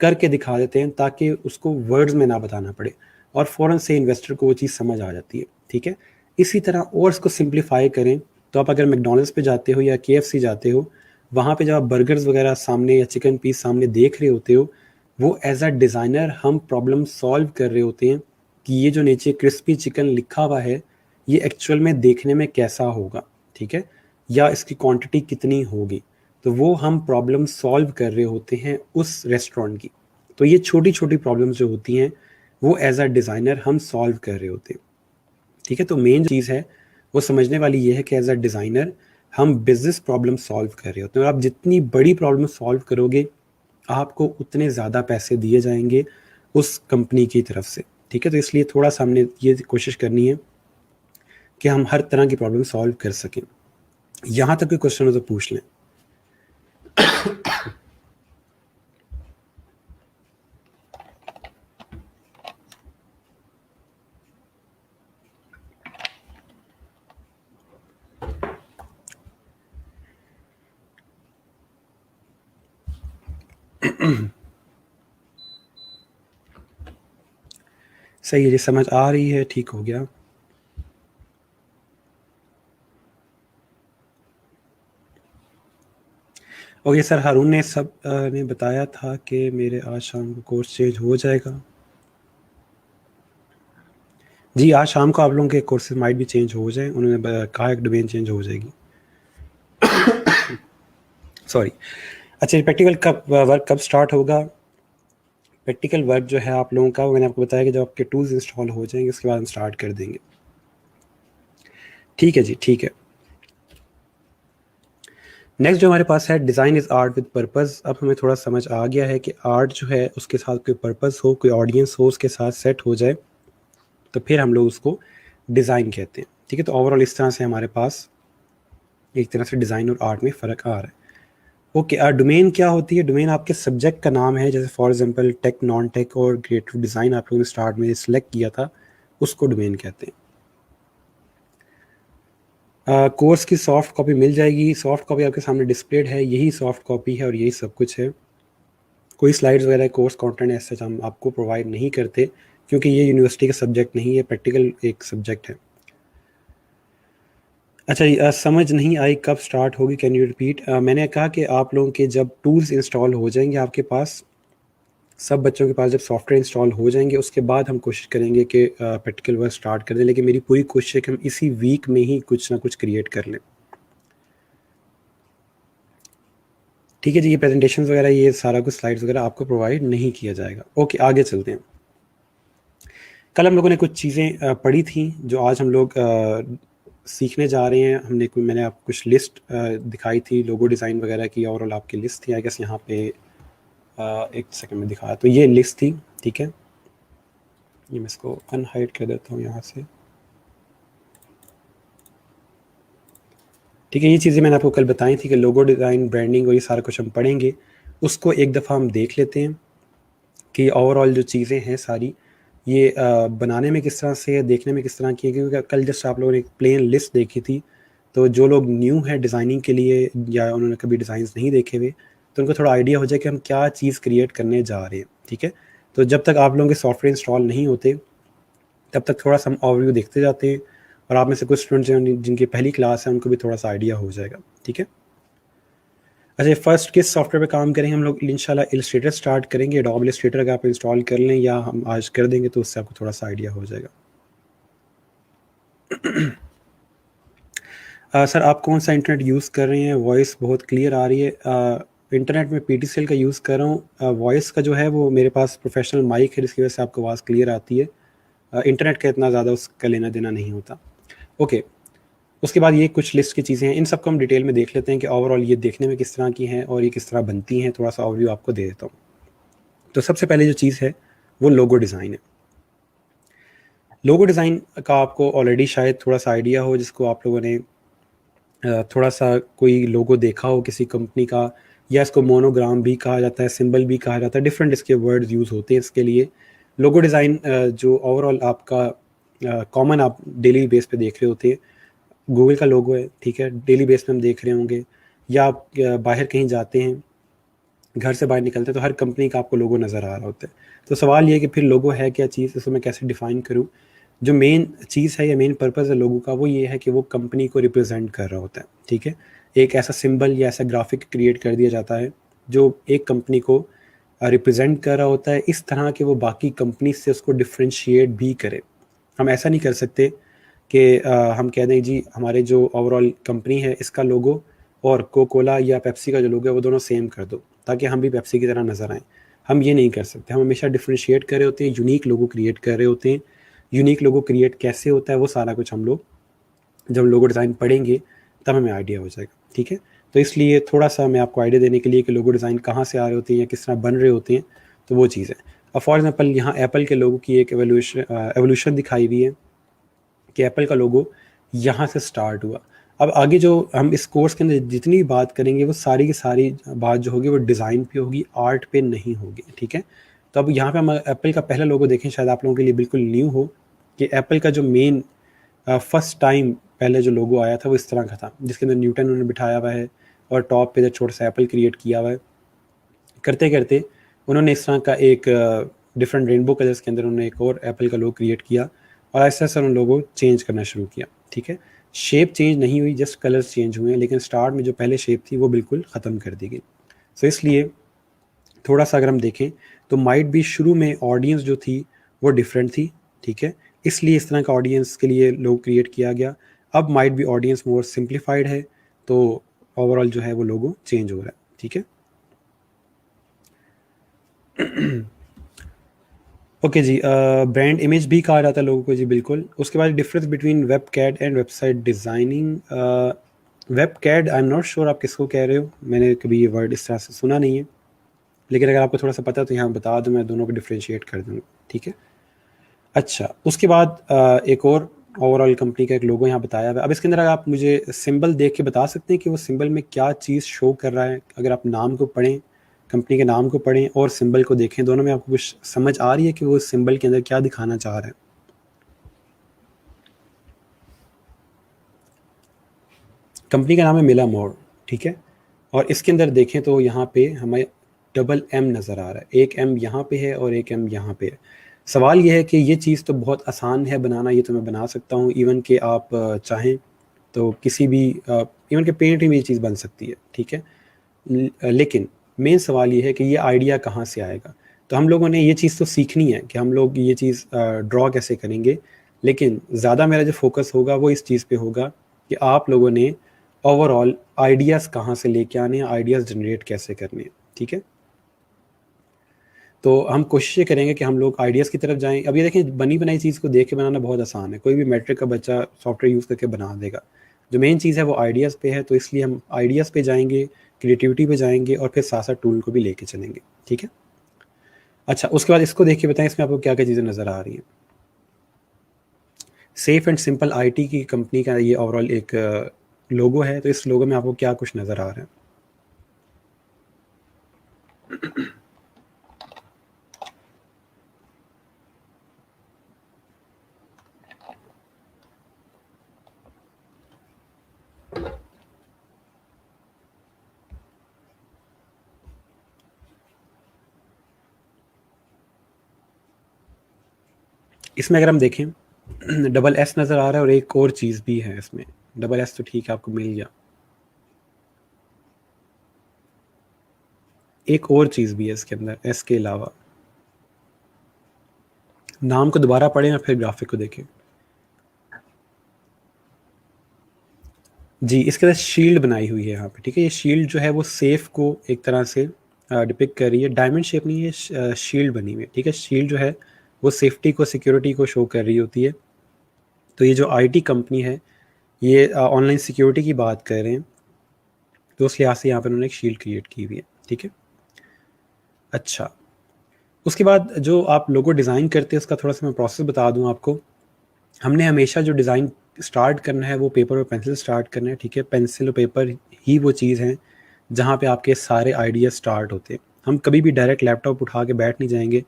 करके दिखा देते हैं ताकि उसको वर्ड्स में ना बताना पड़े और फ़ौरन से इन्वेस्टर को वो चीज़ समझ आ जाती है, ठीक है। इसी तरह और इसको सिंप्लीफाई करें तो आप अगर मैकडॉनल्ड्स पे जाते हो या KFC जाते हो, वहाँ पे जब आप बर्गर्स वगैरह सामने या चिकन पीस सामने देख रहे होते हो, वो एज अ डिज़ाइनर हम प्रॉब्लम सॉल्व कर रहे होते हैं कि ये जो नीचे क्रिस्पी चिकन लिखा हुआ है ये एक्चुअल में देखने में कैसा होगा, ठीक है, या इसकी क्वांटिटी कितनी होगी। तो वो हम प्रॉब्लम सॉल्व कर रहे होते हैं उस रेस्टोरेंट की। तो ये छोटी छोटी प्रॉब्लम्स जो होती हैं वो एज अ डिज़ाइनर हम सॉल्व कर रहे होते हैं, ठीक है। तो मेन चीज़ है वो समझने वाली ये है कि एज अ डिज़ाइनर हम बिजनेस प्रॉब्लम सॉल्व कर रहे होते हैं और आप जितनी बड़ी प्रॉब्लम सॉल्व करोगे आपको उतने ज़्यादा पैसे दिए जाएंगे उस कंपनी की तरफ से, ठीक है। तो इसलिए थोड़ा सा हमने ये कोशिश करनी है कि हम हर तरह की प्रॉब्लम सॉल्व कर सकें। यहाँ तक कोई क्वेश्चन हो तो पूछ लें। सही है जी, समझ आ रही है, ठीक हो गया। ओके सर, हारून ने सब ने बताया था कि मेरे आज शाम को कोर्स चेंज हो जाएगा। जी आज शाम को आप लोगों के कोर्सेज माइट भी चेंज हो जाए, उन्होंने कहा एक डोमेन चेंज हो जाएगी। सॉरी। अच्छा, प्रैक्टिकल कब वर्क कब स्टार्ट होगा? प्रैक्टिकल वर्क जो है आप लोगों का मैंने आपको बताया कि जब आपके टूल्स इंस्टॉल हो जाएंगे उसके बाद हम स्टार्ट कर देंगे। ठीक है जी, ठीक है। नेक्स्ट जो हमारे पास है design is art with purpose. अब हमें थोड़ा समझ आ गया है कि आर्ट जो है उसके साथ कोई पर्पस हो, कोई ऑडियंस हो, उसके साथ सेट हो जाए तो फिर हम लोग उसको डिज़ाइन कहते हैं, ठीक है। तो ओवरऑल इस तरह से हमारे पास एक तरह से डिज़ाइन और आर्ट में फ़र्क आ रहा है। ओके, डोमेन क्या होती है? डोमेन आपके सब्जेक्ट का नाम है, जैसे for example tech, non tech और क्रिएटिव डिज़ाइन आप लोगों ने स्टार्ट में सिलेक्ट किया था, उसको डोमेन कहते हैं। कोर्स की सॉफ्ट कॉपी मिल जाएगी, सॉफ्ट कॉपी आपके सामने डिस्प्लेड है, यही सॉफ्ट कॉपी है और यही सब कुछ है। कोई स्लाइड्स वगैरह कोर्स कंटेंट ऐसे हम आपको प्रोवाइड नहीं करते क्योंकि ये यूनिवर्सिटी का सब्जेक्ट नहीं है, प्रैक्टिकल एक सब्जेक्ट है। अच्छा जी, समझ नहीं आई कब स्टार्ट होगी, कैन यू रिपीट? मैंने कहा कि आप लोगों के जब टूल्स इंस्टॉल हो जाएंगे आपके पास, सब बच्चों के पास जब सॉफ्टवेयर इंस्टॉल हो जाएंगे उसके बाद हम कोशिश करेंगे कि प्रैक्टिकल वर्क स्टार्ट कर दें, लेकिन मेरी पूरी कोशिश है कि हम इसी वीक में ही कुछ ना कुछ क्रिएट कर लें। ठीक है जी, ये प्रेजेंटेशन वगैरह ये सारा कुछ स्लाइड्स वगैरह आपको प्रोवाइड नहीं किया जाएगा। ओके, आगे चलते हैं। कल हम लोगों ने कुछ चीज़ें पढ़ी थी जो आज हम लोग सीखने जा रहे हैं। मैंने आपको कुछ लिस्ट दिखाई थी लोगो डिज़ाइन वगैरह की, ओवरऑल आपकी लिस्ट थी। आई गेस यहाँ पे एक सेकंड में दिखाया, तो ये लिस्ट थी, ठीक है। ये मैं इसको अनहाइड कर देता हूँ यहाँ से। ठीक है, ये चीज़ें मैंने आपको कल बताई थी कि लोगो डिज़ाइन, ब्रांडिंग और ये सारा कुछ हम पढ़ेंगे। उसको एक दफ़ा हम देख लेते हैं कि ओवरऑल जो चीज़ें हैं सारी ये बनाने में किस तरह से है, देखने में किस तरह की है, क्योंकि कल जस्ट आप लोगों ने एक प्लेन लिस्ट देखी थी। तो जो लोग न्यू हैं डिज़ाइनिंग के लिए या उन्होंने कभी डिज़ाइंस नहीं देखे हुए, तो उनको थोड़ा आइडिया हो जाए कि हम क्या चीज़ क्रिएट करने जा रहे हैं। ठीक है, तो जब तक आप लोगों के सॉफ्टवेयर इंस्टॉल नहीं होते तब तक थोड़ा सा हम ओवरव्यू देखते जाते हैं, और आप में से कुछ स्टूडेंट्स जिनकी पहली क्लास है उनको भी थोड़ा सा आइडिया हो जाएगा। ठीक है, अच्छा, फर्स्ट किस सॉफ्टवेयर पे काम करेंगे हम लोग? इंशाल्लाह इलस्ट्रेटर स्टार्ट करेंगे। एडोब इलस्ट्रेटर अगर आप इंस्टॉल कर लें या हम आज कर देंगे तो उससे आपको थोड़ा सा आइडिया हो जाएगा। सर आप कौन सा इंटरनेट यूज़ कर रहे हैं? वॉइस बहुत क्लियर आ रही है। इंटरनेट में पीटीसीएल का यूज़ कर रहा हूँ। वॉइस का जो है वो मेरे पास प्रोफेशनल माइक है जिसकी वजह से आपको आवाज़ क्लियर आती है। इंटरनेट का इतना ज़्यादा उसका लेना देना नहीं होता। ओके, उसके बाद ये कुछ लिस्ट की चीज़ें हैं, इन सबको हम डिटेल में देख लेते हैं कि ओवरऑल ये देखने में किस तरह की हैं और ये किस तरह बनती हैं। थोड़ा सा ओवरव्यू आपको दे देता हूँ। तो सबसे पहले जो चीज़ है वो लोगो डिज़ाइन है। लोगो डिज़ाइन का आपको ऑलरेडी शायद थोड़ा सा आइडिया हो, जिसको आप लोगों ने थोड़ा सा कोई लोगो देखा हो किसी कंपनी का, या इसको मोनोग्राम भी कहा जाता है, सिंबल भी कहा जाता है, डिफरेंट इसके वर्ड्स यूज़ होते हैं इसके लिए। लोगो डिज़ाइन जो ओवरऑल आपका कॉमन आप डेली बेस पे देख रहे होते हैं, गूगल का लोगो है। ठीक है, डेली बेस पे हम देख रहे होंगे, या आप बाहर कहीं जाते हैं, घर से बाहर निकलते हैं तो हर कंपनी का आपको लोगो नज़र आ रहा होता है। तो सवाल ये है कि फिर लोगो है क्या चीज़, इसको मैं कैसे डिफ़ाइन करूँ? जो मेन चीज़ है या मेन पर्पज़ है लोगों का वो ये है कि वो कंपनी को रिप्रेजेंट कर रहा होता है। ठीक है, एक ऐसा सिंबल या ऐसा ग्राफिक क्रिएट कर दिया जाता है जो एक कंपनी को रिप्रेजेंट कर रहा होता है, इस तरह कि वो बाकी कंपनी से उसको डिफ्रेंशिएट भी करे। हम ऐसा नहीं कर सकते कि हम कह दें जी हमारे जो ओवरऑल कंपनी है इसका लोगो और कोकोला या पेप्सी का जो लोगो है वो दोनों सेम कर दो ताकि हम भी पेप्सी की तरह नज़र आएँ। हम ये नहीं कर सकते। हम हमेशा डिफ्रेंशिएट कर रहे होते हैं, यूनिक लोगो क्रिएट कर रहे होते हैं। यूनिक लोगो क्रिएट कैसे होता है वो सारा कुछ हम लोग जब लोगो डिज़ाइन पढ़ेंगे तब हमें आइडिया हो जाएगा। ठीक है, तो इसलिए थोड़ा सा मैं आपको आइडिया देने के लिए कि लोगो डिज़ाइन कहाँ से आ रहे होते हैं या किस तरह बन रहे होते हैं, तो वो चीज़ है। अब फॉर एग्जांपल यहाँ एप्पल के लोगो की एक एवोल्यूशन दिखाई हुई है कि एप्पल का लोगो यहाँ से स्टार्ट हुआ। अब आगे जो हम इस कोर्स के अंदर जितनी भी बात करेंगे वो सारी की सारी बात जो होगी वो डिज़ाइन पे होगी, आर्ट पे नहीं होगी। ठीक है, तो अब यहाँ पे हम एप्पल का पहला लोगो देखें, शायद आप लोगों के लिए बिल्कुल न्यू हो कि एप्पल का जो मेन फर्स्ट टाइम पहले जो लोगो आया था वो इस तरह का था, जिसके अंदर न्यूटन उन्होंने बिठाया हुआ है और टॉप पे जो छोटा सा एप्पल क्रिएट किया हुआ है। करते करते उन्होंने इस तरह का एक डिफरेंट रेनबो कलर्स के अंदर उन्होंने एक और एप्पल का लोगो क्रिएट किया और ऐसा ऐसा उन लोगों चेंज करना शुरू किया। ठीक है, शेप चेंज नहीं हुई, जस्ट कलर्स चेंज हुए हैं, लेकिन स्टार्ट में जो पहले शेप थी वो बिल्कुल ख़त्म कर दी गई। सो इसलिए थोड़ा सा अगर हम देखें तो माइट भी शुरू में ऑडियंस जो थी वो डिफरेंट थी। ठीक है, इसलिए इस तरह का ऑडियंस के लिए लोगो क्रिएट किया गया। अब माइट भी ऑडियंस मोर सिंप्लीफाइड है, तो ओवरऑल जो है वो लोगो चेंज हो रहा है। ठीक है, ओके जी, ब्रांड इमेज भी कहा जाता है लोगों को जी, बिल्कुल। उसके बाद difference between web CAD and website designing. Web CAD I am not sure आप किसको कह रहे हो, मैंने कभी ये वर्ड इस तरह से सुना नहीं है, लेकिन अगर आपको थोड़ा सा पता है तो यहाँ बता दो, मैं दोनों को डिफ्रेंशिएट कर दूँगा। ठीक है, अच्छा, उसके बाद एक और ओवरऑल कंपनी का एक लोगो यहाँ बताया हुआ है। अब इसके अंदर अगर आप मुझे सिंबल देख के बता सकते हैं कि वो सिंबल में क्या चीज़ शो कर रहा है? अगर आप नाम को पढ़ें, कंपनी के नाम को पढ़ें और सिंबल को देखें, दोनों में आपको कुछ समझ आ रही है कि वो सिंबल के अंदर क्या दिखाना चाह रहा है? कंपनी का नाम है मिला मोर। ठीक है, और इसके अंदर देखें तो यहाँ पे हमें डबल एम नज़र आ रहा है, एक एम यहाँ पे है और एक एम यहाँ पे है। सवाल ये है कि ये चीज़ तो बहुत आसान है बनाना, ये तो मैं बना सकता हूँ, इवन कि आप चाहें तो किसी भी इवन के पेंट में ये चीज़ बन सकती है। ठीक है, लेकिन मेन सवाल ये है कि ये आइडिया कहाँ से आएगा? तो हम लोगों ने ये चीज़ तो सीखनी है कि हम लोग ये चीज़ ड्रॉ कैसे करेंगे, लेकिन ज़्यादा मेरा जो फोकस होगा वो इस चीज़ पे होगा कि आप लोगों ने ओवरऑल आइडियाज़ कहाँ से लेके आने हैं, आइडियाज़ जनरेट कैसे करने हैं। ठीक है, तो हम कोशिश ये करेंगे कि हम लोग आइडियाज़ की तरफ जाएँ। अब ये देखिए, बनी बनाई चीज़ को देख के बनाना बहुत आसान है, कोई भी मैट्रिक का बच्चा सॉफ्टवेयर यूज़ करके बना देगा। जो मेन चीज़ है वो आइडियाज़ पे है, तो इसलिए हम आइडियाज़ पे जाएँगे, क्रिएटिविटी पे जाएँगे और फिर साथ-साथ टूल को भी लेके चलेंगे। ठीक है? अच्छा, उसके बाद इसको देख के बताएँ इसमें आपको क्या-क्या चीज़ें नज़र आ रही हैं? सेफ एंड सिंपल आईटी की कंपनी का ये ओवरऑल एक लोगो है, तो इस लोगो में आपको क्या कुछ नज़र आ रहा है? इसमें अगर हम देखें डबल एस नज़र आ रहा है और एक और चीज़ भी है इसमें। डबल एस तो ठीक है, आपको मिल गया। एक और चीज़ भी है इसके अंदर एस के अलावा। नाम को दोबारा पढ़ें और फिर ग्राफिक को देखें। जी, इसके साथ शील्ड बनाई हुई है यहाँ पे, ठीक है। ये शील्ड जो है वो सेफ को एक तरह से डिपिक्ट कर रही है। डायमंड शेप नहीं है, शील्ड बनी हुई है, ठीक है। शील्ड जो है वो सेफ्टी को, सिक्योरिटी को शो कर रही होती है। तो ये जो आईटी कंपनी है, ये ऑनलाइन सिक्योरिटी की बात कर रहे हैं, तो उस लिहाज से यहाँ पर उन्होंने एक शील्ड क्रिएट की हुई है, ठीक है। अच्छा, उसके बाद जो आप लोगो डिज़ाइन करते हैं उसका थोड़ा सा मैं प्रोसेस बता दूँ आपको। हमने हमेशा जो डिज़ाइन स्टार्ट करना है वो पेपर और पेंसिल स्टार्ट करना है, ठीक है। पेंसिल और पेपर ही वो चीज़ हैं जहाँ पे आपके सारे आइडिया स्टार्ट होते हैं। हम कभी भी डायरेक्ट लैपटॉप उठा के बैठ नहीं जाएंगे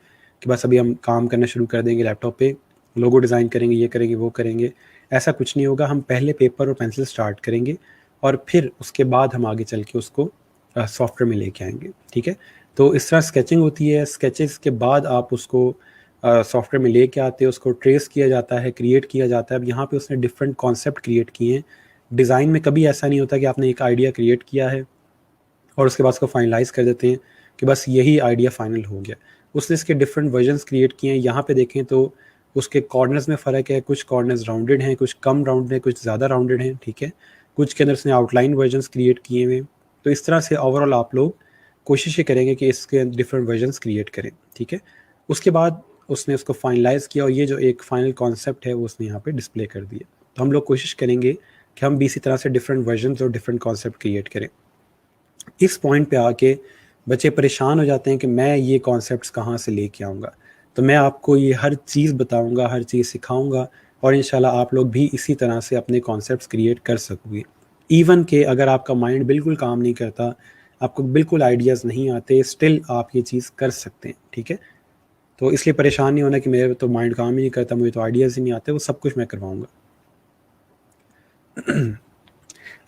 कि बस अभी हम काम करना शुरू कर देंगे लैपटॉप पे, लोगो डिज़ाइन करेंगे, ये करेंगे, वो करेंगे। ऐसा कुछ नहीं होगा। हम पहले पेपर और पेंसिल स्टार्ट करेंगे और फिर उसके बाद हम आगे चल के उसको सॉफ्टवेयर में लेके आएंगे, ठीक है। तो इस तरह स्केचिंग होती है। स्केचेस के बाद आप उसको सॉफ्टवेयर में लेके आते हैं, उसको ट्रेस किया जाता है, क्रिएट किया जाता है। अब यहाँ पे उसने डिफरेंट कॉन्सेप्ट क्रिएट किए हैं। डिज़ाइन में कभी ऐसा नहीं होता कि आपने एक आइडिया क्रिएट किया है और उसके बाद उसको फाइनलाइज कर देते हैं कि बस यही आइडिया फाइनल हो गया। उसने इसके डिफरेंट वर्जन्स क्रिएट किए हैं। यहाँ पे देखें तो उसके कॉर्नर्स में फ़र्क है। कुछ कॉर्नर्स राउंडेड हैं, कुछ कम राउंडेड हैं, कुछ ज़्यादा राउंडेड हैं, ठीक है। कुछ के अंदर उसने आउटलाइन वर्जन्स क्रिएट किए हुए हैं। तो इस तरह से ओवरऑल आप लोग कोशिश ये करेंगे कि इसके डिफरेंट वर्जन्स क्रिएट करें, ठीक है। उसके बाद उसने उसको फाइनलाइज किया और ये जो एक फाइनल कॉन्सेप्ट है वो उसने यहाँ पे डिस्प्ले कर दिया। तो हम लोग कोशिश करेंगे कि हम भी इसी तरह से डिफरेंट वर्जन्स और डिफरेंट कॉन्सेप्ट क्रिएट करें। इस पॉइंट पे आके बच्चे परेशान हो जाते हैं कि मैं ये कॉन्सेप्ट्स कहाँ से लेके आऊँगा। तो मैं आपको ये हर चीज़ बताऊँगा, हर चीज़ सिखाऊँगा और इंशाल्लाह आप लोग भी इसी तरह से अपने कॉन्सेप्ट्स क्रिएट कर सकोगे। इवन कि अगर आपका माइंड बिल्कुल काम नहीं करता, आपको बिल्कुल आइडियाज़ नहीं आते, स्टिल आप ये चीज़ कर सकते हैं, ठीक है। तो इसलिए परेशान नहीं होना कि मेरे तो माइंड काम ही नहीं करता, मुझे तो आइडियाज़ ही नहीं आते, वो सब कुछ मैं करवाऊँगा।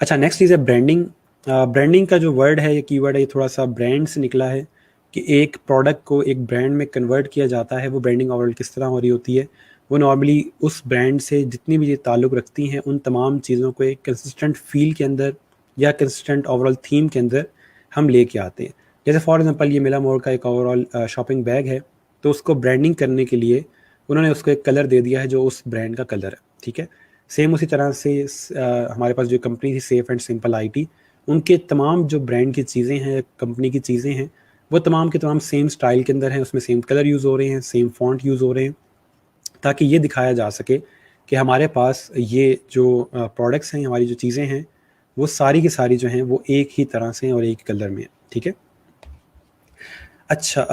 अच्छा, नेक्स्ट चीज़ है ब्रांडिंग। ब्रांडिंग का जो वर्ड है, ये कीवर्ड है, ये थोड़ा सा ब्रांड से निकला है कि एक प्रोडक्ट को एक ब्रांड में कन्वर्ट किया जाता है। वो ब्रांडिंग ओवरऑल किस तरह हो रही होती है, वो नॉर्मली उस ब्रांड से जितनी भी ये ताल्लुक़ रखती हैं उन तमाम चीज़ों को एक कंसिस्टेंट फ़ील के अंदर या कंसिस्टेंट ओवरऑल थीम के अंदर हम लेके आते हैं। जैसे फॉर एग्जांपल ये मिला मोर का एक ओवरऑल शॉपिंग बैग है, तो उसको ब्रांडिंग करने के लिए उन्होंने उसको एक कलर दे दिया है जो उस ब्रांड का कलर है, ठीक है। सेम उसी तरह से हमारे पास जो कंपनी थी सेफ एंड सिंपल आईटी, उनके तमाम जो ब्रांड की चीज़ें हैं, कंपनी की चीज़ें हैं, वो तमाम के तमाम सेम स्टाइल के अंदर हैं, उसमें सेम कलर यूज़ हो रहे हैं, सेम फ़ॉन्ट यूज़ हो रहे हैं, ताकि ये दिखाया जा सके कि हमारे पास ये जो प्रोडक्ट्स हैं, हमारी जो चीज़ें हैं, वो सारी की सारी जो हैं वो एक ही तरह से हैं और एक ही कलर में हैं, ठीक है। अच्छा,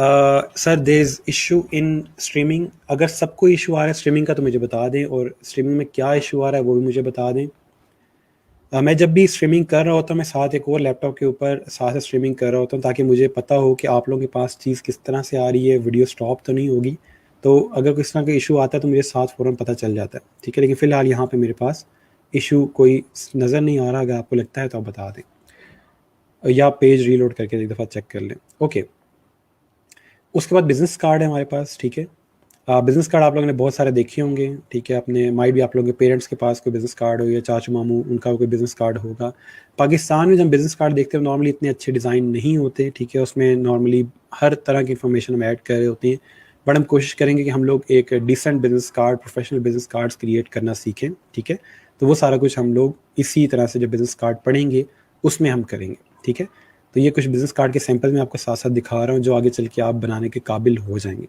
sir there is issue in streaming. अगर सबको इशू आ रहा है स्ट्रीमिंग का तो मुझे बता दें, और स्ट्रीमिंग में क्या इशू आ रहा है वो भी मुझे बता दें। मैं जब भी स्ट्रीमिंग कर रहा होता हूँ, मैं साथ एक और लैपटॉप के ऊपर साथ स्ट्रीमिंग कर रहा होता हूँ, ताकि मुझे पता हो कि आप लोगों के पास चीज़ किस तरह से आ रही है, वीडियो स्टॉप तो नहीं होगी। तो अगर किस तरह का इशू आता है तो मुझे साथ फ़ौरन पता चल जाता है, ठीक है। लेकिन फ़िलहाल यहाँ पे मेरे पास इशू कोई नज़र नहीं आ रहा। अगर आपको लगता है तो आप बता दें, या पेज रीलोड करके एक दफ़ा चेक कर लें। ओके, उसके बाद बिज़नेस कार्ड है हमारे पास, ठीक है। बिज़नेस कार्ड आप लोगों ने बहुत सारे देखे होंगे, ठीक है। अपने माइट भी आप लोगों के पेरेंट्स के पास कोई बिज़नेस कार्ड हो, या चाचू मामू उनका कोई बिज़नेस कार्ड होगा। पाकिस्तान में जब बिज़नेस कार्ड देखते हैं नॉर्मली इतने अच्छे डिज़ाइन नहीं होते, ठीक है। उसमें नॉर्मली हर तरह की इन्फॉर्मेशन हम ऐड कर रहे होते हैं, बट हम कोशिश करेंगे कि हम लोग एक decent business card, professional business cards create करना सीखें, ठीक है। तो वो सारा कुछ हम लोग इसी तरह से जब बिज़नेस कार्ड पढ़ेंगे उसमें हम करेंगे, ठीक है। तो ये कुछ बिज़नेस कार्ड के सैंपल मैं आपको साथ साथ दिखा रहा हूँ जो आगे चल के आप बनाने के काबिल हो जाएंगे।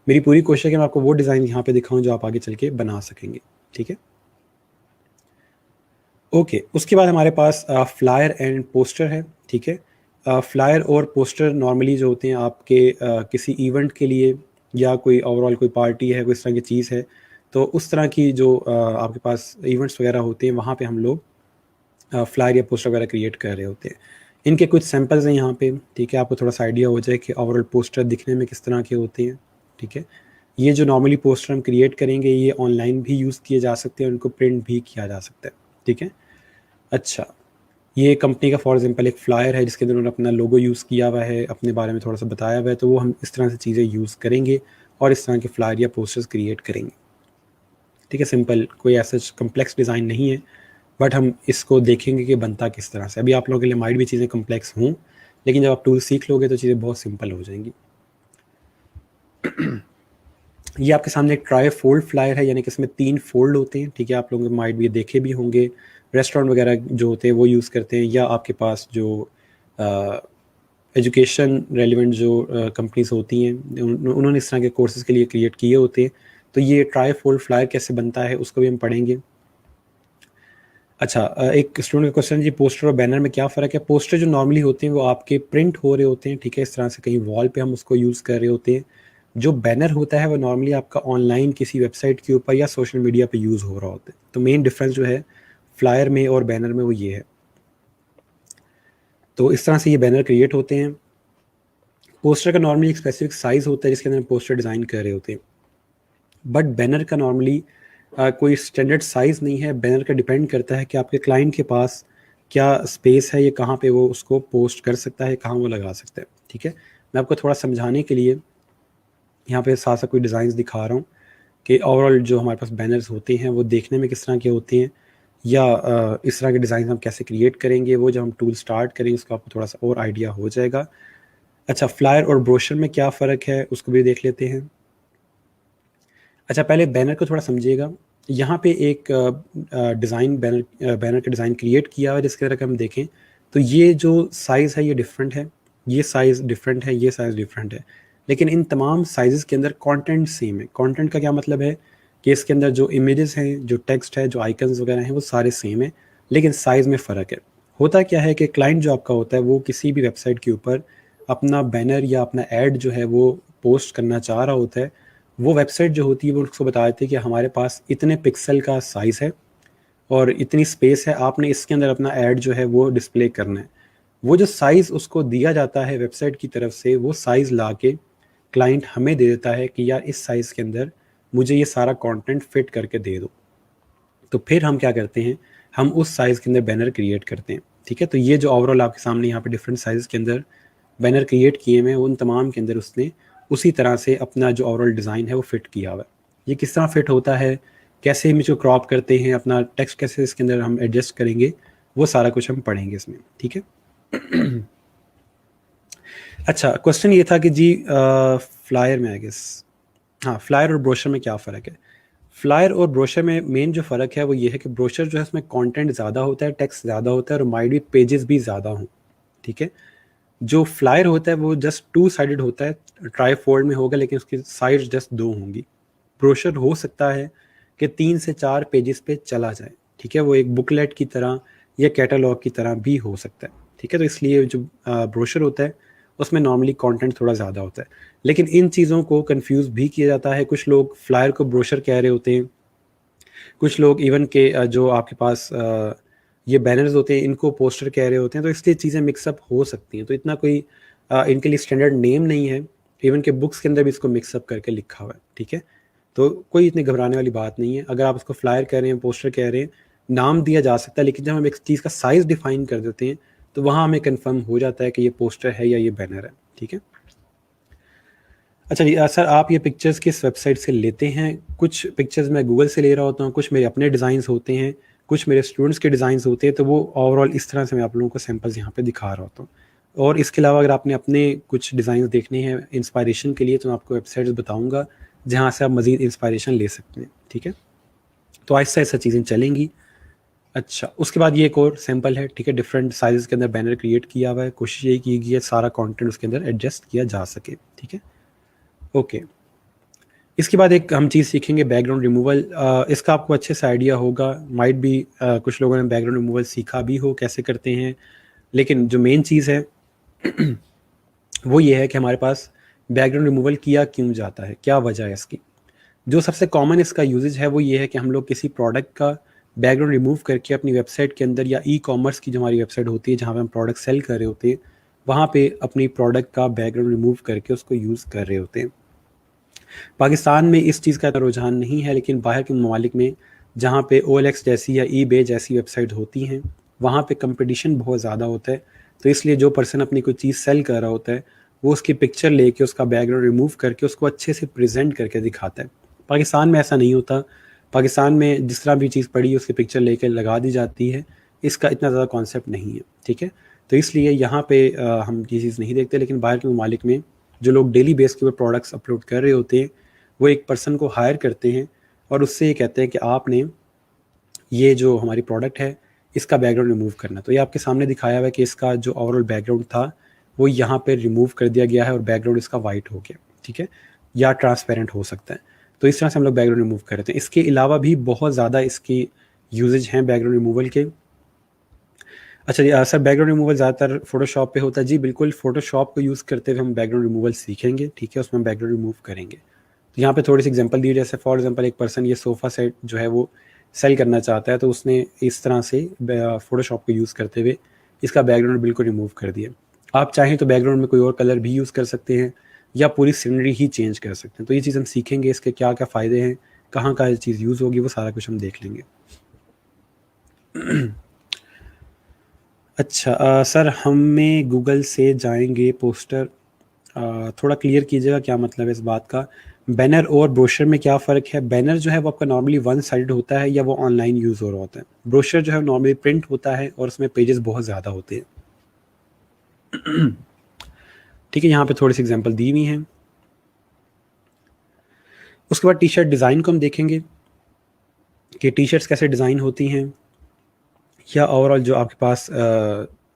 मेरी पूरी कोशिश है कि मैं आपको वो डिज़ाइन यहाँ पे दिखाऊं जो आप आगे चल के बना सकेंगे, ठीक है। ओके, उसके बाद हमारे पास फ्लायर एंड पोस्टर है, ठीक है। फ्लायर और पोस्टर नॉर्मली जो होते हैं आपके किसी इवेंट के लिए, या कोई ओवरऑल कोई पार्टी है, कोई इस तरह की चीज़ है, तो उस तरह की जो आपके पास इवेंट्स वगैरह होते हैं वहाँ पे हम लोग फ्लायर या पोस्टर वगैरह क्रिएट कर रहे होते हैं। इनके कुछ सैम्पल्स हैं यहाँ पे, ठीक है, आपको थोड़ा सा आइडिया हो जाए कि ओवरऑल पोस्टर दिखने में किस तरह के होते हैं, ठीक है। ये जो नॉर्मली पोस्टर हम क्रिएट करेंगे ये ऑनलाइन भी यूज़ किए जा सकते हैं, उनको प्रिंट भी किया जा सकता है, ठीक है। अच्छा, ये कंपनी का फॉर एग्जांपल एक फ्लायर है जिसके अंदर उन्होंने अपना लोगो यूज़ किया हुआ है, अपने बारे में थोड़ा सा बताया हुआ है, तो वो हम इस तरह से चीज़ें यूज़ करेंगे और इस तरह के फ्लायर या पोस्टर्स क्रिएट करेंगे, ठीक है। सिंपल, कोई ऐसा कम्प्लेक्स डिज़ाइन नहीं है, बट हम इसको देखेंगे कि बनता किस तरह से। अभी आप लोगों के लिए माइट भी चीज़ें कम्प्लेक्स हों, लेकिन जब आप टूल सीख लोगे तो चीज़ें बहुत सिंपल हो जाएंगी। ये आपके सामने एक ट्राई फोल्ड फ्लायर है, यानी कि इसमें 3 फोल्ड होते हैं, ठीक है। आप लोगों माइट भी देखे भी होंगे, रेस्टोरेंट वगैरह जो होते हैं वो यूज़ करते हैं, या आपके पास जो एजुकेशन रेलिवेंट जो कंपनीज होती हैं उन्होंने इस तरह के कोर्सेज के लिए क्रिएट किए होते हैं। तो ये ट्राई फोल्ड फ्लायर कैसे बनता है उसको भी हम पढ़ेंगे। अच्छा, एक स्टूडेंट का क्वेश्चन, जी पोस्टर और बैनर में क्या फ़र्क है? पोस्टर जो नॉर्मली होते हैं वो आपके प्रिंट हो रहे होते हैं, ठीक है, इस तरह से कहीं वॉल पे हम उसको यूज़ कर रहे होते हैं। जो बैनर होता है वो नॉर्मली आपका ऑनलाइन किसी वेबसाइट के ऊपर या सोशल मीडिया पे यूज़ हो रहा होता है। तो मेन डिफरेंस जो है फ्लायर में और बैनर में वो ये है। तो इस तरह से ये बैनर क्रिएट होते हैं। पोस्टर का नॉर्मली एक स्पेसिफिक साइज़ होता है जिसके अंदर पोस्टर डिज़ाइन कर रहे होते हैं, बट बैनर का नॉर्मली कोई स्टैंडर्ड साइज़ नहीं है। बैनर का डिपेंड करता है कि आपके क्लाइंट के पास क्या स्पेस है, ये कहाँ पे वो उसको पोस्ट कर सकता है, कहाँ वो लगा सकता है, ठीक है। मैं आपको थोड़ा समझाने के लिए यहाँ पे साथ साथ कोई डिज़ाइंस दिखा रहा हूँ कि ओवरऑल जो हमारे पास बैनर्स होते हैं वो देखने में किस तरह के होते हैं, या इस तरह के डिज़ाइन हम कैसे क्रिएट करेंगे, वो जब हम टूल स्टार्ट करेंगे उसका आपको थोड़ा सा और आइडिया हो जाएगा। अच्छा, फ्लायर और ब्रोशर में क्या फ़र्क है उसको भी देख लेते हैं। अच्छा, पहले बैनर को थोड़ा समझिएगा। यहाँ पे एक डिज़ाइन बैनर का डिज़ाइन क्रिएट किया हुआ है जिसके अगर हम देखें तो ये जो साइज़ है ये डिफरेंट है, ये साइज़ डिफरेंट है, ये साइज़ डिफरेंट है, लेकिन इन तमाम साइज़ के अंदर कंटेंट सेम है। कंटेंट का क्या मतलब है कि इसके अंदर जो इमेजेस हैं, जो टेक्स्ट है, जो आइकन्स वगैरह हैं वो सारे सेम है, लेकिन साइज़ में फ़र्क है। होता क्या है कि क्लाइंट जो आपका होता है वो किसी भी वेबसाइट के ऊपर अपना बैनर या अपना ऐड जो है वो पोस्ट करना चाह रहा होता है। वो वेबसाइट जो होती है वो उसको बता देती है कि हमारे पास इतने पिक्सल का साइज़ है और इतनी स्पेस है, आपने इसके अंदर अपना ऐड जो है वो डिस्प्ले करना है। वो जो साइज़ उसको दिया जाता है वेबसाइट की तरफ से, वो साइज़ ला के क्लाइंट हमें दे देता है कि यार इस साइज़ के अंदर मुझे ये सारा कंटेंट फिट करके दे दो। तो फिर हम क्या करते हैं, हम उस साइज़ के अंदर बैनर क्रिएट करते हैं, ठीक है। तो ये जो ओवरऑल आपके सामने यहाँ पे डिफरेंट साइज़ के अंदर बैनर क्रिएट किए हुए हैं, उन तमाम के अंदर उसने उसी तरह से अपना जो ओवरऑल डिज़ाइन है वो फिट किया हुआ है। ये किस तरह फिट होता है, कैसे हम इसको क्रॉप करते हैं, अपना टेक्स्ट कैसे इसके अंदर हम एडजस्ट करेंगे, वो सारा कुछ हम पढ़ेंगे इसमें, ठीक है। अच्छा, क्वेश्चन ये था कि जी फ्लायर में आई गेस, हाँ, फ्लायर और ब्रोशर में क्या फ़र्क है? फ्लायर और ब्रोशर में मेन जो फ़र्क है वो ये है कि ब्रोशर जो है उसमें कंटेंट ज़्यादा होता है, टेक्स्ट ज़्यादा होता है और माइट भी पेजेस भी ज़्यादा हों, ठीक है। जो फ्लायर होता है वो जस्ट टू साइडेड होता है, ट्राईफोल्ड में होगा लेकिन उसकी साइड्स जस्ट 2 होंगी। ब्रोशर हो सकता है कि 3 से 4 पेजेस पे चला जाए, ठीक है। वो एक बुकलेट की तरह या कैटलॉग की तरह भी हो सकता है, ठीक है। तो इसलिए जो ब्रोशर होता है उसमें नॉर्मली कंटेंट थोड़ा ज़्यादा होता है, लेकिन इन चीज़ों को कंफ्यूज भी किया जाता है। कुछ लोग फ्लायर को ब्रोशर कह रहे होते हैं, कुछ लोग इवन के जो आपके पास ये बैनर्स होते हैं इनको पोस्टर कह रहे होते हैं, तो इसलिए चीज़ें मिक्सअप हो सकती हैं। तो इतना कोई इनके लिए स्टैंडर्ड नेम नहीं है, इवन के बुक्स के अंदर भी इसको मिक्सअप करके लिखा हुआ है, ठीक है। तो कोई इतनी घबराने वाली बात नहीं है। अगर आप उसको फ्लायर कह रहे हैं, पोस्टर कह रहे हैं, नाम दिया जा सकता है, लेकिन जब हम एक चीज़ का साइज़ डिफाइन कर देते हैं तो वहाँ हमें कन्फर्म हो जाता है कि ये पोस्टर है या ये बैनर है, ठीक है। अच्छा जी, सर आप ये पिक्चर्स किस वेबसाइट से लेते हैं? कुछ पिक्चर्स मैं गूगल से ले रहा होता हूँ, कुछ मेरे अपने डिज़ाइंस होते हैं, कुछ मेरे स्टूडेंट्स के डिज़ाइंस होते हैं, तो वो ओवरऑल इस तरह से मैं आप लोगों को सैंपल्स यहाँ पे दिखा रहा होता हूँ। और इसके अलावा अगर आपने अपने कुछ डिज़ाइंस देखने हैं इंस्पायरेशन के लिए तो मैं आपको वेबसाइट्स बताऊँगा जहाँ से आप मज़ीद इंस्पायरेशन ले सकते हैं, ठीक है। तो आहिस्ता-आहिस्ता चीज़ें चलेंगी। अच्छा, उसके बाद ये एक और सैंपल है, ठीक है, डिफरेंट साइज़ के अंदर बैनर क्रिएट किया हुआ है। कोशिश यही की गई है सारा कंटेंट उसके अंदर एडजस्ट किया जा सके, ठीक है। ओके। इसके बाद एक हम चीज़ सीखेंगे बैकग्राउंड रिमूवल। इसका आपको अच्छे से आइडिया होगा, माइट भी कुछ लोगों ने बैकग्राउंड रिमूवल सीखा भी हो कैसे करते हैं, लेकिन जो मेन चीज़ है वो ये है कि हमारे पास बैकग्राउंड रिमूवल किया क्यों जाता है, क्या वजह है इसकी। जो सबसे कॉमन इसका यूजेज है वो ये है कि हम लोग किसी प्रोडक्ट का बैकग्राउंड रिमूव करके अपनी वेबसाइट के अंदर या ई कॉमर्स की जो हमारी वेबसाइट होती है जहाँ पे हम प्रोडक्ट सेल कर रहे होते हैं, वहाँ पे अपनी प्रोडक्ट का बैकग्राउंड रिमूव करके उसको यूज़ कर रहे होते हैं। पाकिस्तान में इस चीज़ का रुझान नहीं है, लेकिन बाहर के ममालिक में जहाँ पे OLX जैसी या eBay जैसी वेबसाइट होती हैं, वहाँ पे कंपटीशन बहुत ज़्यादा होता है। तो इसलिए जो पर्सन अपनी कोई चीज़ सेल कर रहा होता है, वो उसकी पिक्चर लेके उसका बैकग्राउंड रिमूव करके उसको अच्छे से प्रेजेंट करके दिखाता है। पाकिस्तान में ऐसा नहीं होता। पाकिस्तान में जिस तरह भी चीज़ पड़ी उसकी पिक्चर लेके लगा दी जाती है। इसका इतना ज़्यादा कॉन्सेप्ट नहीं है, ठीक है। तो इसलिए यहाँ पे हम ये चीज़ नहीं देखते, लेकिन बाहर के ममालिक में जो लोग डेली बेस के ऊपर प्रोडक्ट्स अपलोड कर रहे होते हैं, वो एक पर्सन को हायर करते हैं और उससे ये कहते हैं कि आपने ये जो हमारी प्रोडक्ट है इसका बैकग्राउंड रिमूव करना। तो ये आपके सामने दिखाया हुआ है कि इसका जो ओवरऑल बैकग्राउंड था वो यहाँ पे रिमूव कर दिया गया है और बैकग्राउंड इसका वाइट हो गया, ठीक है, या ट्रांसपेरेंट हो सकता है। तो इस तरह से हम लोग बैकग्राउंड रिमूव कर रहे हैं। इसके अलावा भी बहुत ज़्यादा इसकी यूजेज हैं बैकग्राउंड रिमूवल के। अच्छा जी, सर बैकग्राउंड रिमूवल ज़्यादातर फोटोशॉप पे होता है। जी बिल्कुल, फोटोशॉप को यूज़ करते हुए हम बैकग्राउंड रिमूवल सीखेंगे, ठीक है, उसमें हम बैकग्राउंड रिमूव करेंगे। तो यहाँ पे थोड़ी सी एग्जांपल दी, जैसे फॉर एग्जांपल एक पर्सन ये सोफ़ा सेट जो है वो सेल करना चाहता है, तो उसने इस तरह से फोटोशॉप को यूज़ करते हुए इसका बैकग्राउंड बिल्कुल रिमूव कर दिया। आप चाहें तो बैकग्राउंड में कोई और कलर भी यूज़ कर सकते हैं या पूरी सीनरी ही चेंज कर सकते हैं। तो ये चीज़ हम सीखेंगे, इसके क्या क्या फ़ायदे हैं, कहाँ कहाँ ये चीज़ यूज़ होगी, वो सारा कुछ हम देख लेंगे। अच्छा सर, हमें गूगल से जाएंगे पोस्टर, थोड़ा क्लियर कीजिएगा क्या मतलब है इस बात का। बैनर और ब्रोशर में क्या फ़र्क है? बैनर जो है वो आपका नॉर्मली वन साइड होता है या वो ऑनलाइन यूज़ हो रहा होता है। ब्रोशर जो है नॉर्मली प्रिंट होता है और उसमें पेजेस बहुत ज़्यादा होते हैं। ठीक है, यहाँ पे थोड़ी सी एग्जांपल दी हुई हैं। उसके बाद टी शर्ट डिज़ाइन को हम देखेंगे कि टी शर्ट्स कैसे डिज़ाइन होती हैं, या ओवरऑल जो आपके पास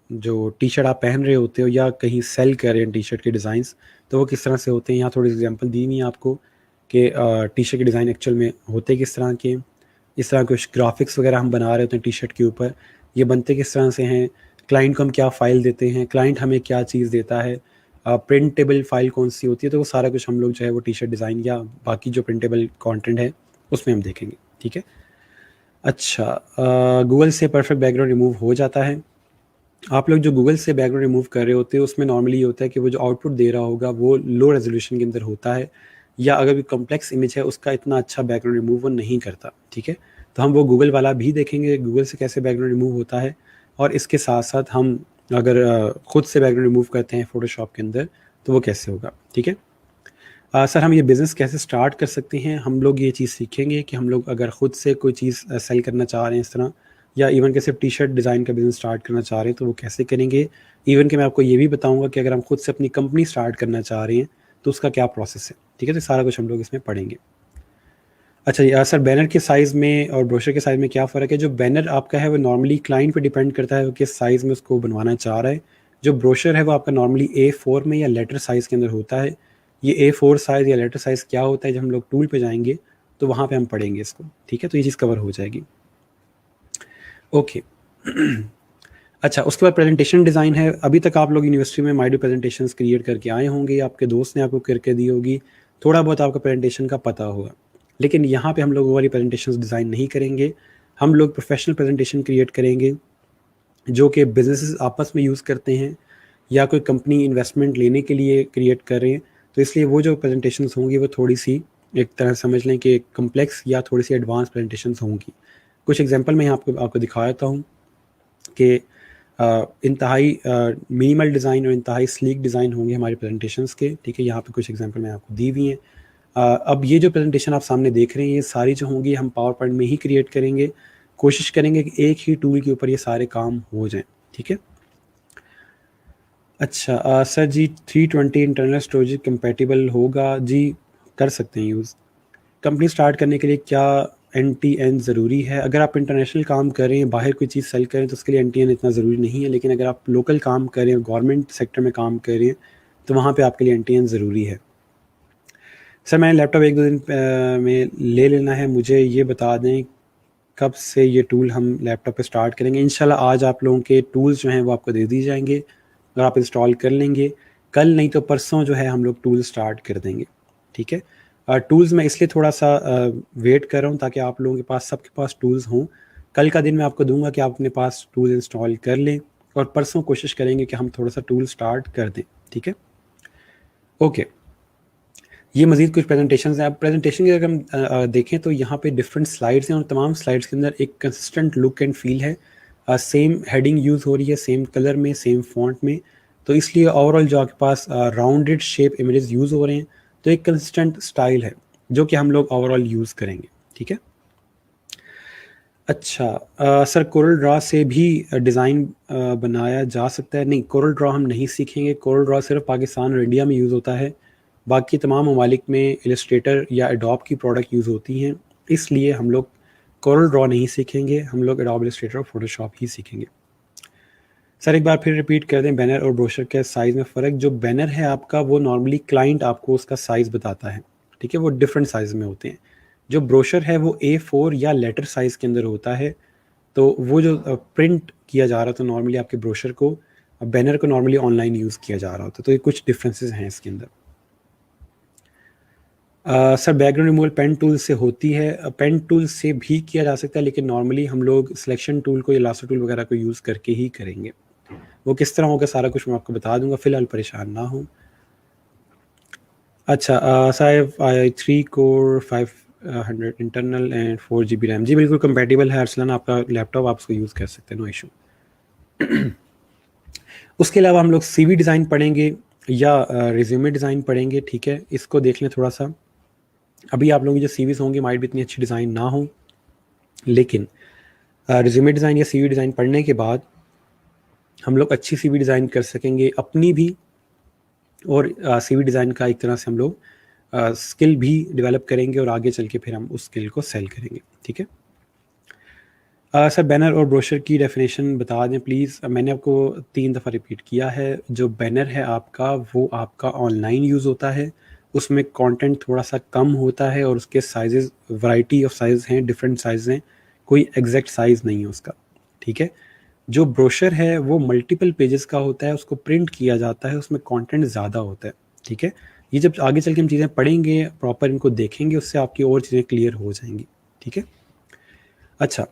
जो टी शर्ट आप पहन रहे होते हो या कहीं सेल कर रहे हैं टी शर्ट के डिज़ाइंस, तो वो किस तरह से होते हैं। यहाँ थोड़ी सी एग्जांपल दी हुई है आपको कि टी शर्ट के डिज़ाइन एक्चुअल में होते किस तरह के। इस तरह कुछ ग्राफिक्स वगैरह हम बना रहे होते हैं टी शर्ट के ऊपर, ये बनते किस तरह से हैं, क्लाइंट को हम क्या फ़ाइल देते हैं, क्लाइंट हमें क्या चीज़ देता है, प्रिंटेबल फ़ाइल कौन सी होती है। तो वो सारा कुछ हम लोग जो है वो टी शर्ट डिज़ाइन या बाकी जो प्रिंटेबल कॉन्टेंट है उसमें हम देखेंगे, ठीक है। अच्छा, गूगल से परफेक्ट बैकग्राउंड रिमूव हो जाता है। आप लोग जो गूगल से बैकग्राउंड रिमूव कर रहे होते हैं उसमें नॉर्मली ये होता है कि वो जो आउटपुट दे रहा होगा वो लो रेजोल्यूशन के अंदर होता है, या अगर भी कॉम्प्लेक्स इमेज है उसका इतना अच्छा बैकग्राउंड रिमूव वो नहीं करता, ठीक है। तो हम वो गूगल वाला भी देखेंगे, गूगल से कैसे बैकग्राउंड रिमूव होता है। और इसके साथ साथ हम अगर खुद से बैकग्राउंड रिमूव करते हैं फ़ोटोशॉप के अंदर तो वो कैसे होगा, ठीक है। सर हम ये बिज़नेस कैसे स्टार्ट कर सकते हैं, हम लोग ये चीज़ सीखेंगे कि हम लोग अगर ख़ुद से कोई चीज़ सेल करना चाह रहे हैं इस तरह, या इवन के सिर्फ टी शर्ट डिज़ाइन का बिज़नेस स्टार्ट करना चाह रहे हैं तो वो कैसे करेंगे। इवन कि मैं आपको ये भी बताऊंगा कि अगर हम खुद से अपनी कंपनी स्टार्ट करना चाह रहे हैं तो उसका क्या प्रोसेस है, ठीक है। तो सारा कुछ हम लोग इसमें पढ़ेंगे। अच्छा जी, सर बैनर के साइज़ में और ब्रोशर के साइज़ में क्या फ़र्क है? जो बैनर आपका है वो नॉर्मली क्लाइंट पे डिपेंड करता है वो किस साइज़ में उसको बनवाना चाह रहा है। जो ब्रोशर है वो आपका नॉर्मली A4 में या लेटर साइज़ के अंदर होता है। ये A4 साइज़ या लेटर साइज़ क्या होता है, जब हम लोग टूल पे जाएंगे तो वहाँ पे हम पढ़ेंगे इसको, ठीक है। तो ये चीज़ कवर हो जाएगी, ओके। अच्छा, उसके बाद प्रेजेंटेशन डिज़ाइन है। अभी तक आप लोग यूनिवर्सिटी में माइडो प्रेजेंटेशंस क्रिएट करके आए होंगे, आपके दोस्त ने आपको करके दी होगी, थोड़ा बहुत आपका प्रेजेंटेशन का पता होगा। लेकिन यहाँ पे हम लोग वो वाली प्रेजेंटेशंस डिज़ाइन नहीं करेंगे। हम लोग प्रोफेशनल प्रेजेंटेशन क्रिएट करेंगे जो कि बिजनेसेस आपस में यूज़ करते हैं या कोई कंपनी इन्वेस्टमेंट लेने के लिए क्रिएट कर रहे हैं। तो इसलिए वो जो प्रेजेंटेशंस होंगी वो थोड़ी सी एक तरह समझ लें कि कम्प्लेक्स या थोड़ी सी एडवांस प्रेजेंटेशंस होंगी। कुछ एग्जांपल मैं यहाँ आपको दिखा देता हूँ कि इंतहाई मिनिमल डिज़ाइन और इंतहाई स्लीक डिज़ाइन होंगे हमारे प्रेजेंटेशंस के, ठीक है। यहाँ पे कुछ एग्जांपल मैं आपको दी हुई हैं। अब ये जो प्रेजेंटेशन आप सामने देख रहे हैं ये सारी जो होंगी हम पावर पॉइंट में ही क्रिएट करेंगे। कोशिश करेंगे कि एक ही टूल के ऊपर ये सारे काम हो जाएं, ठीक है। अच्छा सर जी, 320 इंटरनल स्टोरेज कंपेटिबल होगा? जी कर सकते हैं यूज़। कंपनी स्टार्ट करने के लिए क्या NTN ज़रूरी है? अगर आप इंटरनेशनल काम कर रहे हैं, बाहर कोई चीज़ सेल करें तो उसके लिए NTN इतना ज़रूरी नहीं है। लेकिन अगर आप लोकल काम कर रहे हैं, गवर्नमेंट सेक्टर में काम कर रहे हैं तो वहाँ पे आपके लिए NTN ज़रूरी है। सर मैंने लैपटॉप 1-2 दिन में ले लेना है, मुझे ये बता दें कब से ये टूल हम लैपटॉप पे स्टार्ट करेंगे। इंशाल्लाह आज आप लोगों के टूल्स जो हैं वो आपको दे दी जाएंगे और आप इंस्टॉल कर लेंगे। कल नहीं तो परसों जो है हम लोग टूल स्टार्ट कर देंगे, ठीक है। टूल्स मैं इसलिए थोड़ा सा वेट कर रहा हूँ ताकि आप लोगों के पास सबके पास टूल्स हों, कल का दिन मैं आपको दूंगा कि आप अपने पास टूल इंस्टॉल कर लें, और परसों कोशिश करेंगे कि हम थोड़ा सा टूल स्टार्ट कर दें, ठीक है? ओके, ये मज़ीद कुछ प्रेजेंटेशंस हैं। अब प्रेजेंटेशन की अगर हम देखें तो यहाँ पे डिफरेंट स्लाइड्स हैं, और तमाम स्लाइड्स के अंदर एक कंसिस्टेंट लुक एंड फील है। सेम हेडिंग यूज़ हो रही है, सेम कलर में, सेम फॉन्ट में, तो इसलिए ओवरऑल जो आपके पास राउंडेड शेप इमेजेस यूज़ हो रहे हैं, तो एक कंसिस्टेंट स्टाइल है जो कि हम लोग ओवरऑल यूज़ करेंगे, ठीक है? अच्छा, सर कोरल ड्रॉ से भी डिज़ाइन बनाया जा सकता है? नहीं, कोरल ड्रॉ हम नहीं सीखेंगे। कोरल ड्रॉ सिर्फ पाकिस्तान और इंडिया में यूज़ होता है। बाकी तमाम ममालिक में इलस्ट्रेटर या एडोब की प्रोडक्ट यूज़ होती हैं, इसलिए हम लोग कोरल ड्रॉ नहीं सीखेंगे, हम लोग एडोब इलस्ट्रेटर और फोटोशॉप ही सीखेंगे। सर एक बार फिर रिपीट कर दें, बैनर और ब्रोशर के साइज़ में फ़र्क। जो बैनर है आपका, वो नॉर्मली क्लाइंट आपको उसका साइज़ बताता है, ठीक है? वो डिफरेंट साइज़ में होते हैं। जो ब्रोशर है वो A4 या लेटर साइज़ के अंदर होता है। तो वो जो प्रिंट किया जा रहा था नॉर्मली आपके ब्रोशर को, बैनर को नॉर्मली ऑनलाइन यूज़ किया जा रहा होता है, तो ये कुछ डिफरेंसेस हैं इसके अंदर। Sir background removal pen tool से होती है? पेन टूल से भी किया जा सकता है, लेकिन नॉर्मली हम लोग सिलेक्शन टूल को या लासो टूल वगैरह को यूज़ करके ही करेंगे। वो किस तरह होगा सारा कुछ मैं आपको बता दूंगा, फिलहाल परेशान ना हो। अच्छा, sir I 3 core 500 internal and 4 GB RAM, जी बिल्कुल कंपेटेबल है अरसलान, आपका लैपटॉप आप उसको यूज़ कर सकते हैं, नो इशू। उसके अलावा हम लोग CV डिज़ाइन पढ़ेंगे या रिज्यूमे डिज़ाइन पढ़ेंगे, ठीक है? इसको देख लें थोड़ा सा। अभी आप लोगों की जो CVs होंगी माइट भी इतनी अच्छी डिज़ाइन ना हो, लेकिन रिज्यूमे डिज़ाइन या CV डिज़ाइन पढ़ने के बाद हम लोग अच्छी CV डिज़ाइन कर सकेंगे अपनी भी, और CV डिज़ाइन का एक तरह से हम लोग स्किल भी डेवलप करेंगे, और आगे चल के फिर हम उस स्किल को सेल करेंगे, ठीक है? सर बैनर और ब्रोशर की डेफिनेशन बता दें प्लीज़। मैंने आपको 3 दफ़ा रिपीट किया है। जो बैनर है आपका, वो आपका ऑनलाइन यूज़ होता है, उसमें कंटेंट थोड़ा सा कम होता है, और उसके साइजेस, वैरायटी ऑफ साइज़ हैं, डिफरेंट साइज़ हैं, कोई एग्जैक्ट साइज़ नहीं है उसका, ठीक है? जो ब्रोशर है वो मल्टीपल पेजेस का होता है, उसको प्रिंट किया जाता है, उसमें कंटेंट ज़्यादा होता है, ठीक है? ये जब आगे चल के हम चीज़ें पढ़ेंगे, प्रॉपर इनको देखेंगे, उससे आपकी और चीज़ें क्लियर हो जाएंगी, ठीक है? अच्छा,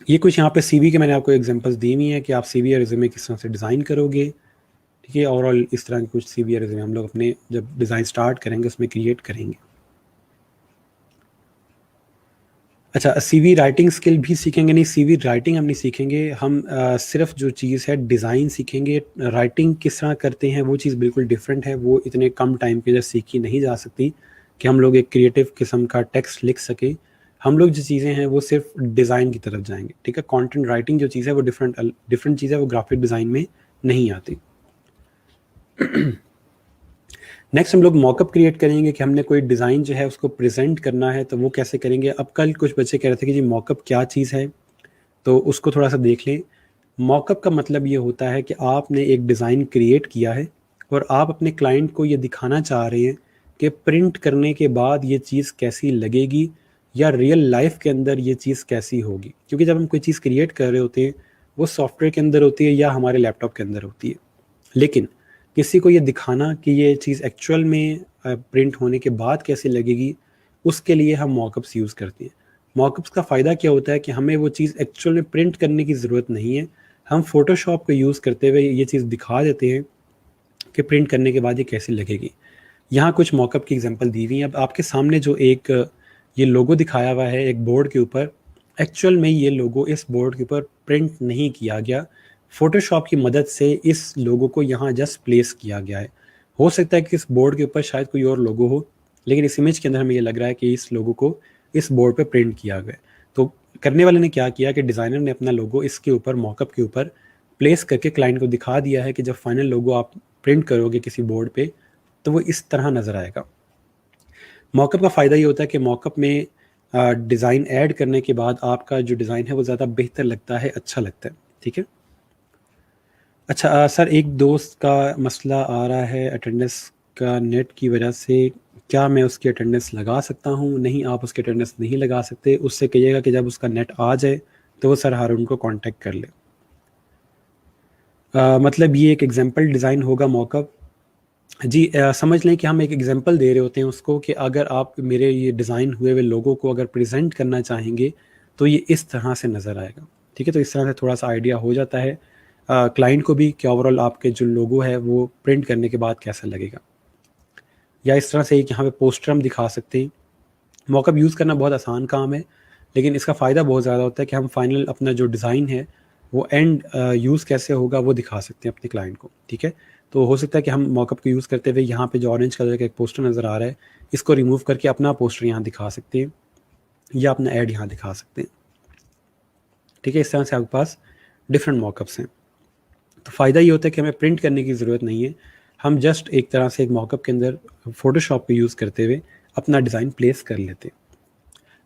ये कुछ यहाँ पे CV के मैंने आपको एग्जांपल्स दी हुई हैं कि आप CV या रिज्यूमे किस तरह से डिज़ाइन करोगे, ठीक है? ओवरऑल इस तरह के कुछ CV या रिज्यूमे हम लोग अपने जब डिज़ाइन स्टार्ट करेंगे उसमें क्रिएट करेंगे। अच्छा, CV राइटिंग स्किल भी सीखेंगे? नहीं, CV राइटिंग हम नहीं सीखेंगे, हम सिर्फ जो चीज़ है डिज़ाइन सीखेंगे। राइटिंग किस तरह करते हैं वो चीज़ बिल्कुल डिफरेंट है, वो इतने कम टाइम के अंदर सीखी नहीं जा सकती कि हम लोग एक क्रिएटिव किस्म का टेक्स्ट लिख सकें। हम लोग जो चीज़ें हैं वो सिर्फ डिज़ाइन की तरफ जाएंगे, ठीक है? कंटेंट राइटिंग जो चीज़ है वो डिफरेंट चीज़ है, वो ग्राफिक डिज़ाइन में नहीं आती। नेक्स्ट हम लोग मॉकअप क्रिएट करेंगे कि हमने कोई डिज़ाइन जो है उसको प्रेजेंट करना है, तो वो कैसे करेंगे। अब कल कुछ बच्चे कह रहे थे कि जी मॉकअप क्या चीज़ है, तो उसको थोड़ा सा देख लें। मॉकअप का मतलब ये होता है कि आपने एक डिज़ाइन क्रिएट किया है, और आप अपने क्लाइंट को ये दिखाना चाह रहे हैं कि प्रिंट करने के बाद ये चीज़ कैसी लगेगी, या रियल लाइफ के अंदर ये चीज़ कैसी होगी। क्योंकि जब हम कोई चीज़ क्रिएट कर रहे होते हैं, वो सॉफ्टवेयर के अंदर होती है या हमारे लैपटॉप के अंदर होती है, लेकिन किसी को ये दिखाना कि ये चीज़ एक्चुअल में प्रिंट होने के बाद कैसी लगेगी, उसके लिए हम मॉकअप्स यूज़ करते हैं। मॉकअप्स का फ़ायदा क्या होता है कि हमें वो चीज़ एक्चुअल में प्रिंट करने की ज़रूरत नहीं है, हम फ़ोटोशॉप को यूज़ करते हुए ये चीज़ दिखा देते हैं कि प्रिंट करने के बाद ये कैसी लगेगी। यहाँ कुछ मॉकअप की एग्जांपल दी हुई है। अब आपके सामने जो एक ये लोगो दिखाया हुआ है एक बोर्ड के ऊपर, एक्चुअल में ये लोगो इस बोर्ड के ऊपर प्रिंट नहीं किया गया, फ़ोटोशॉप की मदद से इस लोगो को यहाँ जस्ट प्लेस किया गया है। हो सकता है कि इस बोर्ड के ऊपर शायद कोई और लोगो हो, लेकिन इस इमेज के अंदर हमें ये लग रहा है कि इस लोगो को इस बोर्ड पे प्रिंट किया गया है। तो करने वाले ने क्या किया कि डिज़ाइनर ने अपना लोगो इसके ऊपर, मॉकअप के ऊपर प्लेस करके क्लाइंट को दिखा दिया है कि जब फाइनल लोगो आप प्रिंट करोगे किसी बोर्ड पे, तो वो इस तरह नज़र आएगा। मॉकअप का फ़ायदा ये होता है कि मॉकअप में डिज़ाइन ऐड करने के बाद आपका जो डिज़ाइन है वो ज़्यादा बेहतर लगता है, अच्छा लगता है, ठीक है? अच्छा, सर एक दोस्त का मसला आ रहा है अटेंडेंस का नेट की वजह से, क्या मैं उसकी अटेंडेंस लगा सकता हूँ? नहीं, आप उसकी अटेंडेंस नहीं लगा सकते। उससे कहिएगा कि जब उसका नेट आ जाए तो वो सर हारून को कांटेक्ट कर ले। मतलब ये एक एग्जांपल डिज़ाइन होगा मॉकअप। जी, समझ लें कि हम एक एग्जांपल दे रहे होते हैं उसको कि अगर आप मेरे ये डिज़ाइन हुए हुए लोगों को अगर प्रेजेंट करना चाहेंगे, तो ये इस तरह से नज़र आएगा, ठीक है। तो इस तरह से थोड़ा सा आइडिया हो जाता है क्लाइंट को भी कि ओवरऑल आपके जो लोगो है वो प्रिंट करने के बाद कैसा लगेगा। या इस तरह से एक यहाँ पे पोस्टर हम दिखा सकते हैं। मॉकअप यूज़ करना बहुत आसान काम है, लेकिन इसका फ़ायदा बहुत ज़्यादा होता है कि हम फाइनल अपना जो डिज़ाइन है वो एंड यूज़ कैसे होगा वो दिखा सकते हैं अपने क्लाइंट को, ठीक है। तो हो सकता है कि हम मॉकअप को यूज़ करते हुए यहाँ पे जो ऑरेंज कलर का एक पोस्टर नज़र आ रहा है, इसको रिमूव करके अपना पोस्टर यहाँ दिखा सकते हैं या अपना ऐड यहाँ दिखा सकते हैं, ठीक है। इस तरह से आपके पास डिफरेंट मॉकअप्स हैं। तो फ़ायदा ये होता है कि हमें प्रिंट करने की ज़रूरत नहीं है, हम जस्ट एक तरह से एक मॉकअप के अंदर फ़ोटोशॉप को यूज़ करते हुए अपना डिज़ाइन प्लेस कर लेते हैं।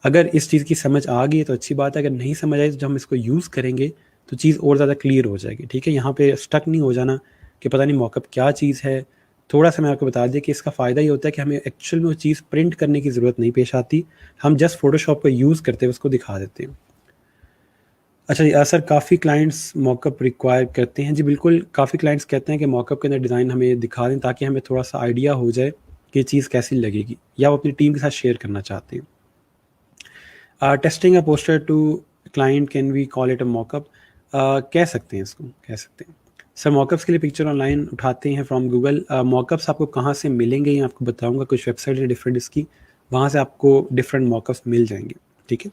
अगर इस चीज़ की समझ आ गई तो अच्छी बात है, अगर नहीं समझ आई तो जब हम इसको यूज़ करेंगे तो चीज़ और ज़्यादा क्लियर हो जाएगी, ठीक है। यहाँ पे स्टक नहीं हो जाना कि पता नहीं मॉकअप क्या चीज़ है। थोड़ा सा मैं आपको बता दें कि इसका फ़ायदा ये होता है कि हमें एक्चुअल में वो चीज़ प्रिंट करने की ज़रूरत नहीं पेश आती, हम जस्ट फ़ोटोशॉप को यूज़ करते हुए उसको दिखा देते हैं। अच्छा जी, सर काफ़ी क्लाइंट्स मॉकअप रिक्वायर करते हैं। जी बिल्कुल, काफ़ी क्लाइंट्स कहते हैं कि मॉकअप के अंदर डिज़ाइन हमें दिखा दें ताकि हमें थोड़ा सा आइडिया हो जाए कि ये चीज़ कैसी लगेगी, या वो अपनी टीम के साथ शेयर करना चाहते हैं। Testing a poster to client, can we call it a mockup? कह सकते हैं, इसको कह सकते हैं। सर मॉकअप्स के लिए पिक्चर ऑनलाइन उठाते हैं फ्रॉम गूगल। मॉकअप्स आपको कहाँ से मिलेंगे ये आपको बताऊंगा, कुछ वेबसाइट है डिफरेंट इसकी, वहाँ से आपको डिफरेंट मॉकअप्स मिल जाएंगे, ठीक है।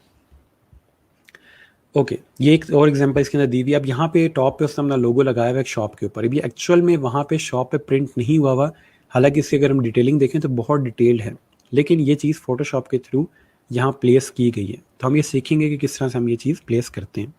ओके, ये एक और एग्जांपल इसके अंदर दी हुई है। अब यहाँ पे टॉप पे उसने अपना लोगो लगाया हुआ है एक शॉप के ऊपर। अभी एक्चुअल में वहाँ पे शॉप पे प्रिंट नहीं हुआ हुआ, हालांकि इसकी अगर हम डिटेलिंग देखें तो बहुत डिटेल्ड है, लेकिन ये चीज़ फोटोशॉप के थ्रू यहाँ प्लेस की गई है। तो हम ये सीखेंगे कि किस तरह से हम ये चीज़ प्लेस करते हैं।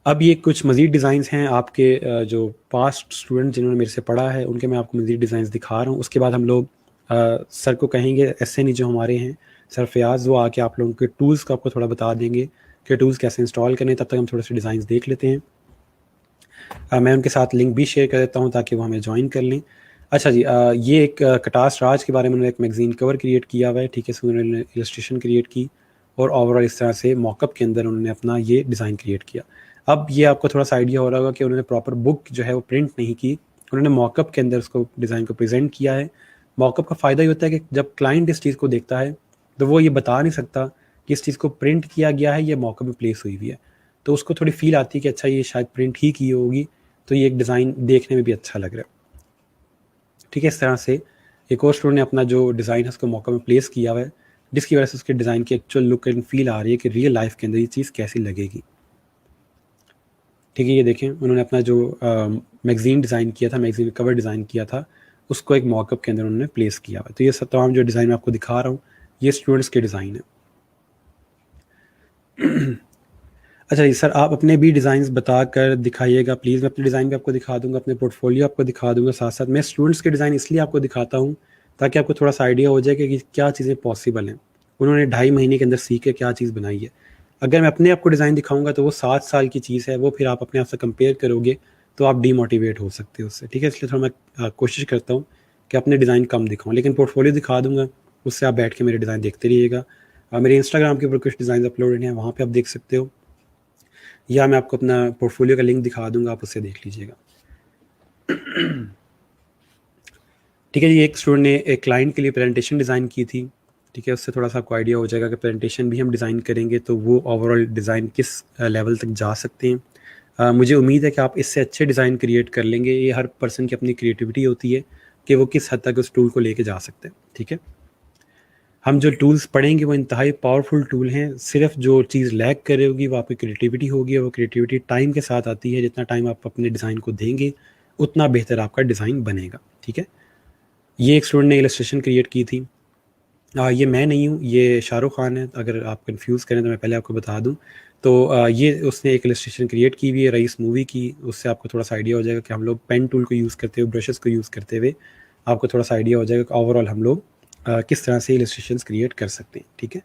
अब ये कुछ मज़ीद डिज़ाइंस हैं आपके जो पास्ट स्टूडेंट जिन्होंने मेरे से पढ़ा है उनके मैं आपको मज़ीद डिज़ाइंस दिखा रहा हूँ। उसके बाद हम लोग सर को कहेंगे, SNE जो हमारे हैं सर फयाज़, वो आके आप लोगों के टूल्स का आपको थोड़ा बता देंगे कि टूल्स कैसे इंस्टॉल करने। तब तक हम थोड़े से डिज़ाइंस देख लेते हैं। मैं उनके साथ लिंक भी शेयर कर देता हूँ ताकि वो हमें ज्वाइन कर लें। अच्छा जी, ये एक कटास राज के बारे में उन्होंने एक मैगज़ीन कवर क्रिएट किया हुआ है, ठीक है। इसमें उन्होंने इलस्ट्रेशन क्रिएट की और ओवरऑल इस तरह से मॉकअप के अंदर उन्होंने अपना ये डिज़ाइन क्रिएट किया। अब ये आपको थोड़ा सा आइडिया हो रहा होगा कि उन्होंने प्रॉपर बुक जो है वो प्रिंट नहीं की, उन्होंने मॉकअप के अंदर उसको डिज़ाइन को प्रेजेंट किया है। मॉकअप का फ़ायदा ये होता है कि जब क्लाइंट इस चीज़ को देखता है तो वो ये बता नहीं सकता कि इस चीज़ को प्रिंट किया गया है या मॉकअप में प्लेस हुई हुई है, तो उसको थोड़ी फील आती है कि अच्छा ये शायद प्रिंट ही की होगी, तो ये एक डिज़ाइन देखने में भी अच्छा लग रहा है, ठीक है। इस तरह से एक और स्टूडेंट ने अपना जो डिज़ाइन है उसको मौका में प्लेस किया हुआ है, जिसकी वजह से उसके डिज़ाइन की एक्चुअल लुक एंड फील आ रही है कि रियल लाइफ के अंदर ये चीज़ कैसी लगेगी, ठीक है। ये देखें, उन्होंने अपना जो मैगज़ीन डिज़ाइन किया था, मैगज़ीन कवर डिज़ाइन किया था, उसको एक मॉकअप के अंदर उन्होंने प्लेस किया हुआ है। तो ये सब तमाम जो डिज़ाइन मैं आपको दिखा रहा हूँ ये स्टूडेंट्स के डिज़ाइन है। अच्छा जी सर, आप अपने भी डिज़ाइंस बताकर दिखाइएगा प्लीज़। मैं अपने डिज़ाइन भी आपको दिखा दूँगा, अपने पोर्टफोलियो आपको दिखा दूँगा साथ साथ। मैं स्टूडेंट्स के डिज़ाइन इसलिए आपको दिखाता हूँ ताकि आपको थोड़ा सा आइडिया हो जाए कि क्या चीज़ें पॉसिबल हैं। उन्होंने 2.5 महीने के अंदर सीख के क्या चीज़ बनाई है। अगर मैं अपने आप को डिज़ाइन दिखाऊँगा तो वो 7 साल की चीज़ है, वो फिर आप अपने आप से कंपेयर करोगे तो आप डीमोटिवेट हो सकते हो उससे, ठीक है। इसलिए थोड़ा मैं कोशिश करता हूँ कि अपने डिज़ाइन कम दिखाऊँ, लेकिन पोर्टफोलियो दिखा दूँगा, उससे आप बैठ के मेरे डिज़ाइन देखते रहिएगा। मेरे इंस्टाग्राम के ऊपर कुछ डिज़ाइन अपलोडेड हैं, वहाँ पर आप देख सकते हो, या मैं आपको अपना पोर्टफोलियो का लिंक दिखा दूंगा, आप उससे देख लीजिएगा। ठीक है जी, एक स्टूडेंट ने एक क्लाइंट के लिए प्रेजेंटेशन डिज़ाइन की थी, ठीक है। उससे थोड़ा सा आपको आइडिया हो जाएगा कि प्रेजेंटेशन भी हम डिज़ाइन करेंगे तो वो ओवरऑल डिज़ाइन किस लेवल तक जा सकते हैं। मुझे उम्मीद है कि आप इससे अच्छे डिज़ाइन क्रिएट कर लेंगे। ये हर पर्सन की अपनी क्रिएटिविटी होती है कि वो किस हद तक उस टूल को लेके जा सकते हैं, ठीक है। हम जो टूल्स पढ़ेंगे वो इंतहाई पावरफुल टूल हैं। सिर्फ जो चीज़ लैग कर रही होगी वो आपकी क्रिएटिविटी होगी, और वो क्रिएटिविटी टाइम के साथ आती है। जितना टाइम आप अपने डिज़ाइन को देंगे उतना बेहतर आपका डिज़ाइन बनेगा, ठीक है। ये एक स्टूडेंट ने इलस्ट्रेशन क्रिएट की थी। ये मैं नहीं हूँ, ये शाहरुख खान है। अगर आप कंफ्यूज करें तो मैं पहले आपको बता दूँ, तो ये उसने एक इलस्ट्रेशन क्रिएट की हुई है रईस मूवी की। उससे आपको थोड़ा सा आइडिया हो जाएगा कि हम लोग पेन टूल को यूज़ करते हुए, ब्रशेस को यूज़ करते हुए आपको थोड़ा सा आइडिया हो जाएगा कि ओवरऑल हम लोग किस तरह से इलस्ट्रेशंस क्रिएट कर सकते हैं, ठीक है।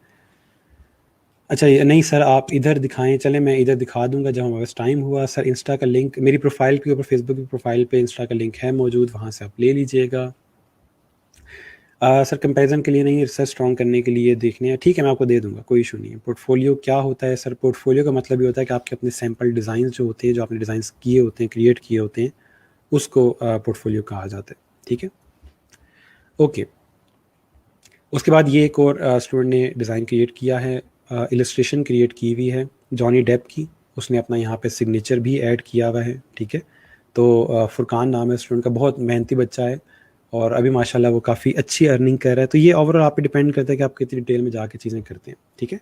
अच्छा ये नहीं सर, आप इधर दिखाएं, चलें मैं इधर दिखा दूंगा जब हमारे पास टाइम हुआ। सर इंस्टा का लिंक मेरी प्रोफाइल के ऊपर, फेसबुक की प्रोफाइल पे इंस्टा का लिंक है मौजूद, वहाँ से आप ले लीजिएगा। सर कंपैरिजन के लिए नहीं, रिसर्च स्ट्रॉन्ग करने के लिए देखने हैं, ठीक है। मैं आपको दे दूंगा, कोई इशू नहीं है। पोर्टफोलियो क्या होता है सर? पोर्टफोलियो का मतलब ये होता है कि आपके अपने सैम्पल डिज़ाइन जो होते हैं, जो आपने डिज़ाइन किए होते हैं, क्रिएट किए होते हैं, उसको पोर्टफोलियो कहा जाता है, ठीक है। ओके, उसके बाद ये एक और स्टूडेंट ने डिज़ाइन क्रिएट किया है, इलस्ट्रेशन क्रिएट की हुई है जॉनी डेप की, उसने अपना यहाँ पे सिग्नेचर भी ऐड किया हुआ है, ठीक है। तो फुरकान नाम है स्टूडेंट का, बहुत मेहनती बच्चा है और अभी माशाल्लाह वो काफ़ी अच्छी अर्निंग कर रहा है। तो ये ओवरऑल आप पे डिपेंड करता है कि आप कितनी डिटेल में जाके चीज़ें करते हैं, ठीक है।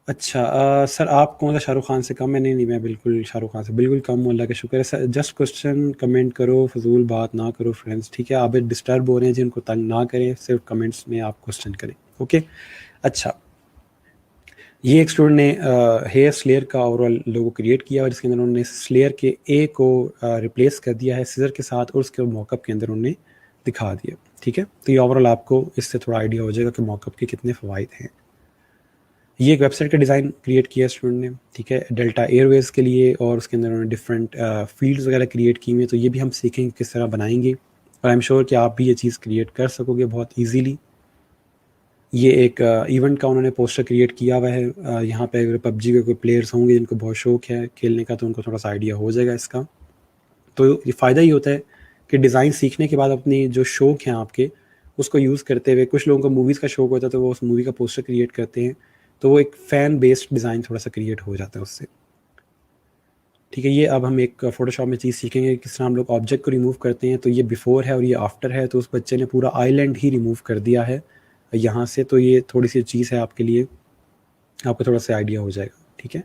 अच्छा सर आप कौन सा शाहरुख खान से कम है? नहीं नहीं, मैं बिल्कुल शाहरुख खान से बिल्कुल कम हूँ, अल्लाह का शुक्र है सर। जस्ट क्वेश्चन कमेंट करो, फजूल बात ना करो फ्रेंड्स, ठीक है। आप डिस्टर्ब हो रहे हैं, जिनको तंग ना करें, सिर्फ कमेंट्स में आप क्वेश्चन करें, ओके। अच्छा, ये एक स्टूडेंट ने हेयर स्लेयर का ओवरऑल लोगो क्रिएट किया और जिसके अंदर उन्होंने स्लेयर के ए को रिप्लेस कर दिया है सीजर के साथ और उसके मॉकअप के अंदर उन्होंने दिखा दिया, ठीक है। तो ये ओवरऑल आपको इससे थोड़ा आइडिया हो जाएगा कि मॉकअप के कितने फ़वाइद हैं। ये एक वेबसाइट का डिज़ाइन क्रिएट किया स्टूडेंट ने, ठीक है, डेल्टा एयरवेज़ के लिए, और उसके अंदर उन्होंने डिफरेंट फील्ड्स वगैरह क्रिएट की हुई हैं। तो ये भी हम सीखेंगे किस तरह बनाएंगे और आई एम श्योर कि आप भी ये चीज़ क्रिएट कर सकोगे बहुत ईजीली। ये एक इवेंट का उन्होंने पोस्टर क्रिएट किया हुआ है। यहाँ पे अगर पबजी के कोई प्लेयर्स होंगे जिनको बहुत शौक है खेलने का, तो उनको थोड़ा सा आइडिया हो जाएगा इसका। तो ये फ़ायदा ये होता है कि डिज़ाइन सीखने के बाद अपनी जो शौक हैं आपके, उसको यूज़ करते हुए, कुछ लोगों को मूवीज़ का शौक होता है तो वो उस मूवी का पोस्टर क्रिएट करते हैं, तो वो एक फ़ैन बेस्ड डिज़ाइन थोड़ा सा क्रिएट हो जाता है उससे, ठीक है। ये अब हम एक फ़ोटोशॉप में चीज़ सीखेंगे किस तरह हम लोग ऑब्जेक्ट को रिमूव करते हैं। तो ये बिफ़ोर है और ये आफ्टर है। तो उस बच्चे ने पूरा आइलैंड ही रिमूव कर दिया है यहाँ से। तो ये थोड़ी सी चीज़ है आपके लिए, आपको थोड़ा सा आइडिया हो जाएगा, ठीक है।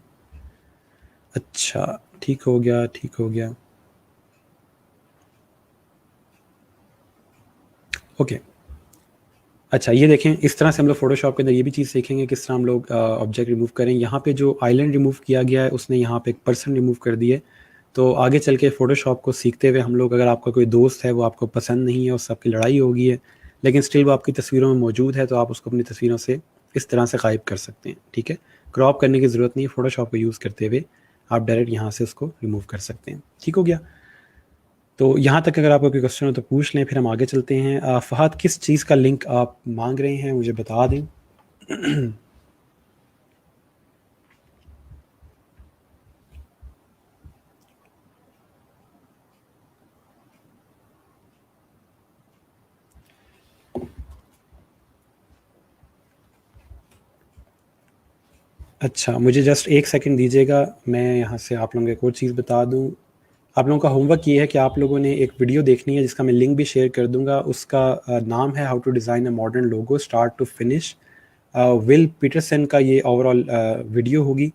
अच्छा, ठीक हो गया, ठीक हो गया, ओके। अच्छा, ये देखें, इस तरह से हम लोग फ़ोटोशॉप के अंदर ये भी चीज़ सीखेंगे किस तरह हम लोग ऑब्जेक्ट रिमूव करें। यहाँ पे जो आइलैंड रिमूव किया गया है उसने यहाँ पे एक पर्सन रिमूव कर दिया है। तो आगे चल के फ़ोटोशॉप को सीखते हुए हम लोग, अगर आपका कोई दोस्त है वो आपको पसंद नहीं है, उससे आपकी लड़ाई हो गई है, लेकिन स्टिल वो आपकी तस्वीरों में मौजूद है, तो आप उसको अपनी तस्वीरों से इस तरह से गायब कर सकते हैं, ठीक है। क्रॉप करने की ज़रूरत नहीं है, फ़ोटोशॉप को यूज़ करते हुए आप डायरेक्ट यहाँ से उसको रिमूव कर सकते हैं, ठीक हो गया। तो यहाँ तक अगर आपको कोई क्वेश्चन हो तो पूछ लें, फिर हम आगे चलते हैं। फ़हद, किस चीज़ का लिंक आप मांग रहे हैं, मुझे बता दें। अच्छा, मुझे जस्ट एक सेकंड दीजिएगा, मैं यहाँ से आप लोगों को एक और चीज़ बता दूँ। आप लोगों का होमवर्क ये है कि आप लोगों ने एक वीडियो देखनी है जिसका मैं लिंक भी शेयर कर दूँगा। उसका नाम है how to design a modern logo start to finish. Will Peterson का ये ओवरऑल वीडियो होगी,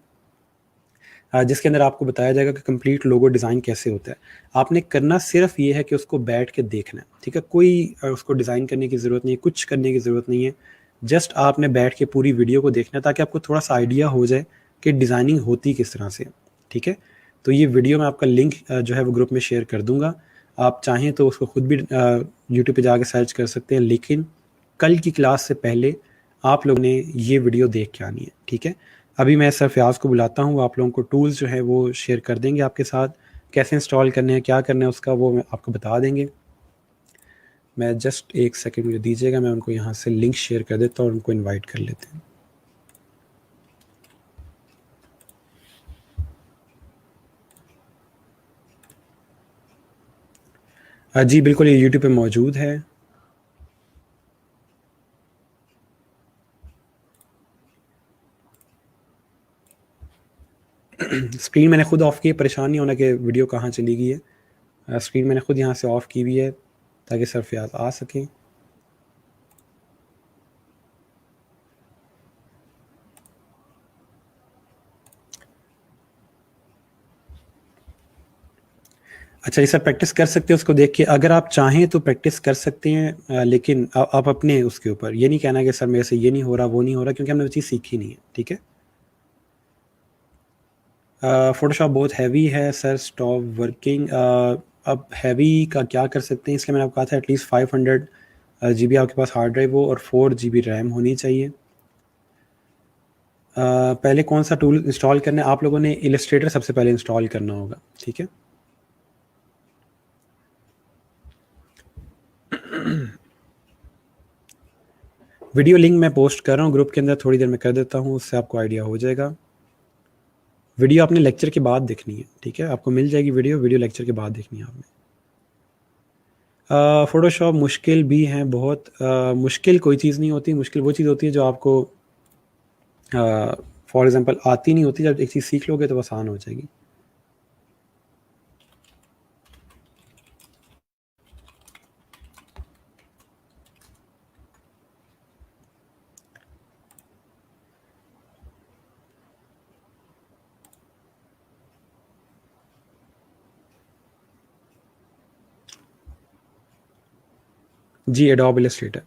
जिसके अंदर आपको बताया जाएगा कि कंप्लीट लोगो डिज़ाइन कैसे होता है। आपने करना सिर्फ ये है कि उसको बैठ के देखना है, ठीक है। कोई उसको डिज़ाइन करने की ज़रूरत नहीं है, कुछ करने की ज़रूरत नहीं है। जस्ट आपने बैठ के पूरी वीडियो को देखना है ताकि आपको थोड़ा सा आइडिया हो जाए कि डिज़ाइनिंग होती किस तरह से, ठीक है। तो ये वीडियो मैं आपका लिंक जो है वो ग्रुप में शेयर कर दूँगा। आप चाहें तो उसको खुद भी यूट्यूब पे जाके सर्च कर सकते हैं, लेकिन कल की क्लास से पहले आप लोगों ने ये वीडियो देख के आनी है, ठीक है। अभी मैं सर फयाज़ को बुलाता हूँ, आप लोगों को टूल्स जो है वो शेयर कर देंगे आपके साथ, कैसे इंस्टॉल करने हैं, क्या करना है उसका, वो मैं आपको बता देंगे। मैं जस्ट एक सेकंड मुझे दीजिएगा, मैं उनको यहाँ से लिंक शेयर कर देता हूँ और उनको इनवाइट कर लेते हैं। जी बिल्कुल, ये यूट्यूब पे मौजूद है। स्क्रीन मैंने खुद ऑफ़ की है, परेशान नहीं होना कि वीडियो कहाँ चली गई है। स्क्रीन मैंने खुद यहाँ से ऑफ़ की हुई है ताकि सर फयाज़ आ सकें। अच्छा, ये सब प्रैक्टिस कर सकते हैं उसको देख के, अगर आप चाहें तो प्रैक्टिस कर सकते हैं, लेकिन आप अपने उसके ऊपर ये नहीं कहना कि सर मेरे से ये नहीं हो रहा, वो नहीं हो रहा, क्योंकि हमने वो चीज़ सीखी नहीं है, ठीक है। फ़ोटोशॉप बहुत हैवी है सर, स्टॉप वर्किंग। अब हैवी का क्या कर सकते हैं, इसलिए मैंने आपको कहा था एटलीस्ट 500 GB आपके पास हार्ड ड्राइव हो और 4 GB रैम होनी चाहिए। पहले कौन सा टूल इंस्टॉल करना है, आप लोगों ने इलस्ट्रेटर सबसे पहले इंस्टॉल करना होगा, ठीक है। वीडियो लिंक मैं पोस्ट कर रहा हूँ ग्रुप के अंदर, थोड़ी देर में कर देता हूँ, उससे आपको आइडिया हो जाएगा। वीडियो आपने लेक्चर के बाद देखनी है, ठीक है, आपको मिल जाएगी वीडियो लेक्चर के बाद देखनी है आपने। फ़ोटोशॉप मुश्किल भी हैं बहुत। मुश्किल कोई चीज़ नहीं होती, मुश्किल वो चीज़ होती है जो आपको फॉर एग्ज़ाम्पल आती नहीं होती। जब एक चीज़ सीख लोगे तो वो आसान हो जाएगी। जी, Adobe Illustrator.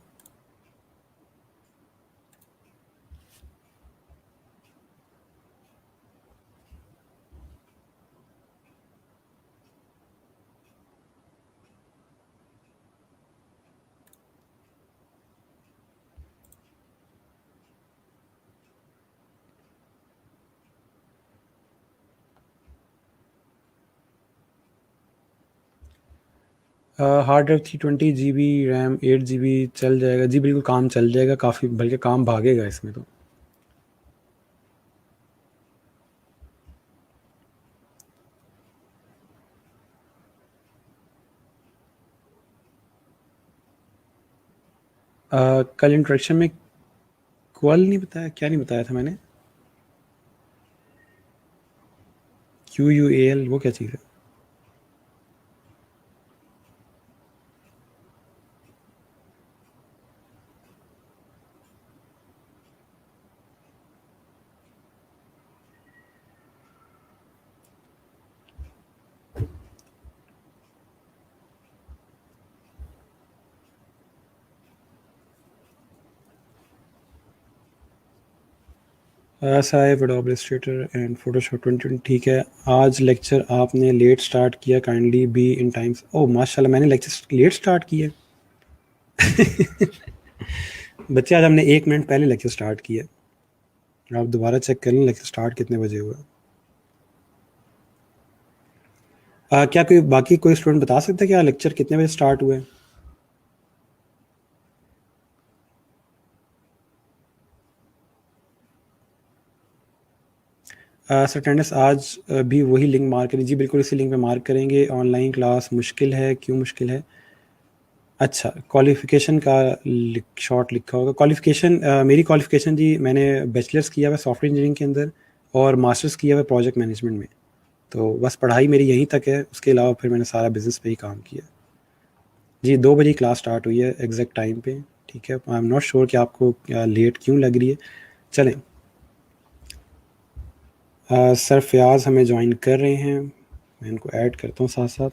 Hard drive 320 GB RAM 8 GB चल जाएगा जी, बिल्कुल काम चल जाएगा, काफ़ी बल्कि काम भागेगा इसमें तो। कल इंट्रोडक्शन में क्वल नहीं बताया, क्या नहीं बताया था मैंने? QUAL वो क्या चीज़ है? Sahib adobe Illustrator and Photoshop 2020 ठीक है। आज लेक्चर आपने लेट स्टार्ट किया, काइंडली बी इन टाइम्स। ओह माशाल्लाह, मैंने लेक्चर लेट स्टार्ट किया। बच्चे आज हमने 1 मिनट पहले लेक्चर स्टार्ट किया। आप दोबारा चेक कर लें लेक्चर स्टार्ट कितने बजे हुआ। क्या कोई बाकी कोई स्टूडेंट बता सकता है क्या लेक्चर कितने बजे स्टार्ट हुए? सर अटेंडेंस आज भी वही लिंक मार्क करें जी, बिल्कुल इसी लिंक पे मार्क करेंगे। ऑनलाइन क्लास मुश्किल है, क्यों मुश्किल है? अच्छा, क्वालिफ़िकेशन का शॉर्ट लिखा होगा। क्वालिफ़िकेशन मेरी क्वालिफ़िकेशन जी, मैंने बैचलर्स किया हुआ सॉफ्टवेयर इंजीनियरिंग के अंदर और मास्टर्स किया हुआ प्रोजेक्ट मैनेजमेंट में। तो बस पढ़ाई मेरी यहीं तक है, उसके अलावा फिर मैंने सारा बिज़नेस पे ही काम किया। जी, 2 बजे क्लास स्टार्ट हुई है एग्जैक्ट टाइम पे। ठीक है, आई एम नॉट श्योर कि आपको लेट क्यों लग रही है। चलें, सर फयाज़ हमें ज्वाइन कर रहे हैं, मैं इनको ऐड करता हूँ साथ साथ।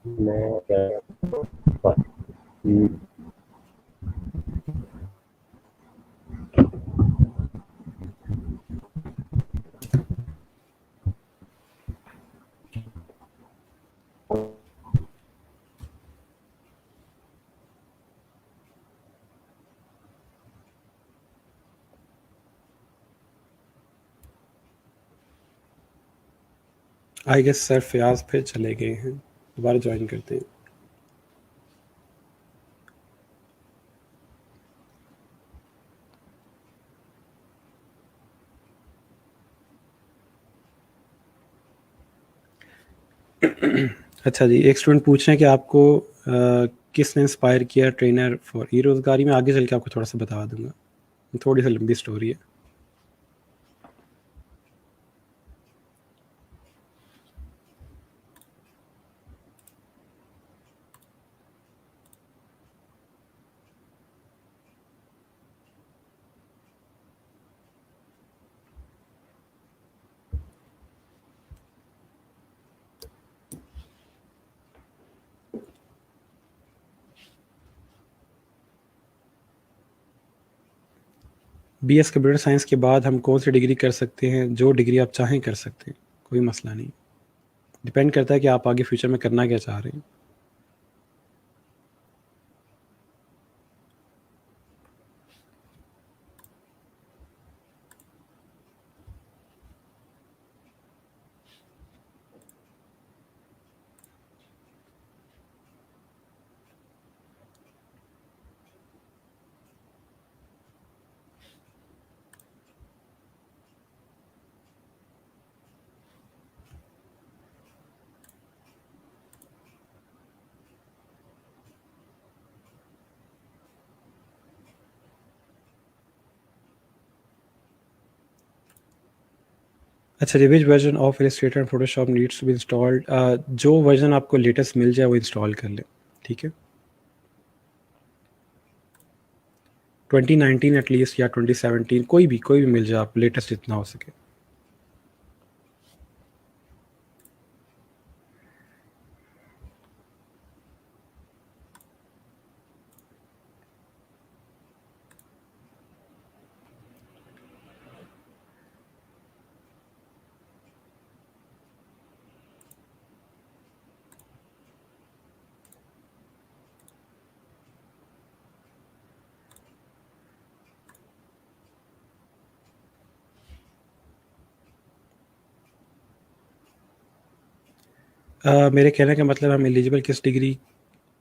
मैं क्या आई गेस सर फयाज़ फिर चले गए हैं, दोबारा ज्वाइन करते हैं। अच्छा जी, एक स्टूडेंट पूछ रहे हैं कि आपको किसने इंस्पायर किया ट्रेनर फॉर ई रोज़गारी में? आगे चल के आपको थोड़ा सा बता दूंगा, थोड़ी सी लंबी स्टोरी है। बीएस कंप्यूटर साइंस के बाद हम कौन सी डिग्री कर सकते हैं? जो डिग्री आप चाहें कर सकते हैं, कोई मसला नहीं। डिपेंड करता है कि आप आगे फ्यूचर में करना क्या चाह रहे हैं। अच्छा जी, which version of Illustrator and Photoshop needs to be installed? जो वर्जन आपको लेटेस्ट मिल जाए वो इंस्टॉल कर लें, ठीक है। 2019 एटलीस्ट या 2017, कोई भी मिल जाए, आप लेटेस्ट जितना हो सके। मेरे कहने का मतलब हम एलिजिबल किस डिग्री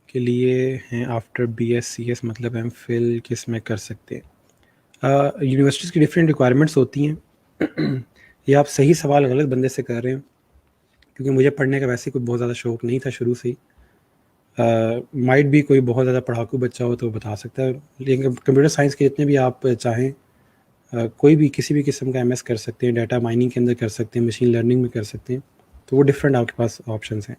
के लिए हैं आफ्टर BScs, मतलब एमफिल किस में कर सकते हैं? यूनिवर्सिटीज़ की डिफरेंट रिक्वायरमेंट्स होती हैं। ये आप सही सवाल गलत बंदे से कर रहे हैं, क्योंकि मुझे पढ़ने का वैसे कोई बहुत ज़्यादा शौक नहीं था शुरू से ही। माइट भी कोई बहुत ज़्यादा पढ़ाकू बच्चा हो तो बता सकता है, लेकिन कंप्यूटर साइंस के जितने भी आप चाहें, कोई भी किसी भी किस्म का एमएस कर सकते हैं, डाटा माइनिंग के अंदर कर सकते हैं, मशीन लर्निंग में कर सकते हैं, तो वो डिफरेंट आपके पास ऑप्शंस हैं।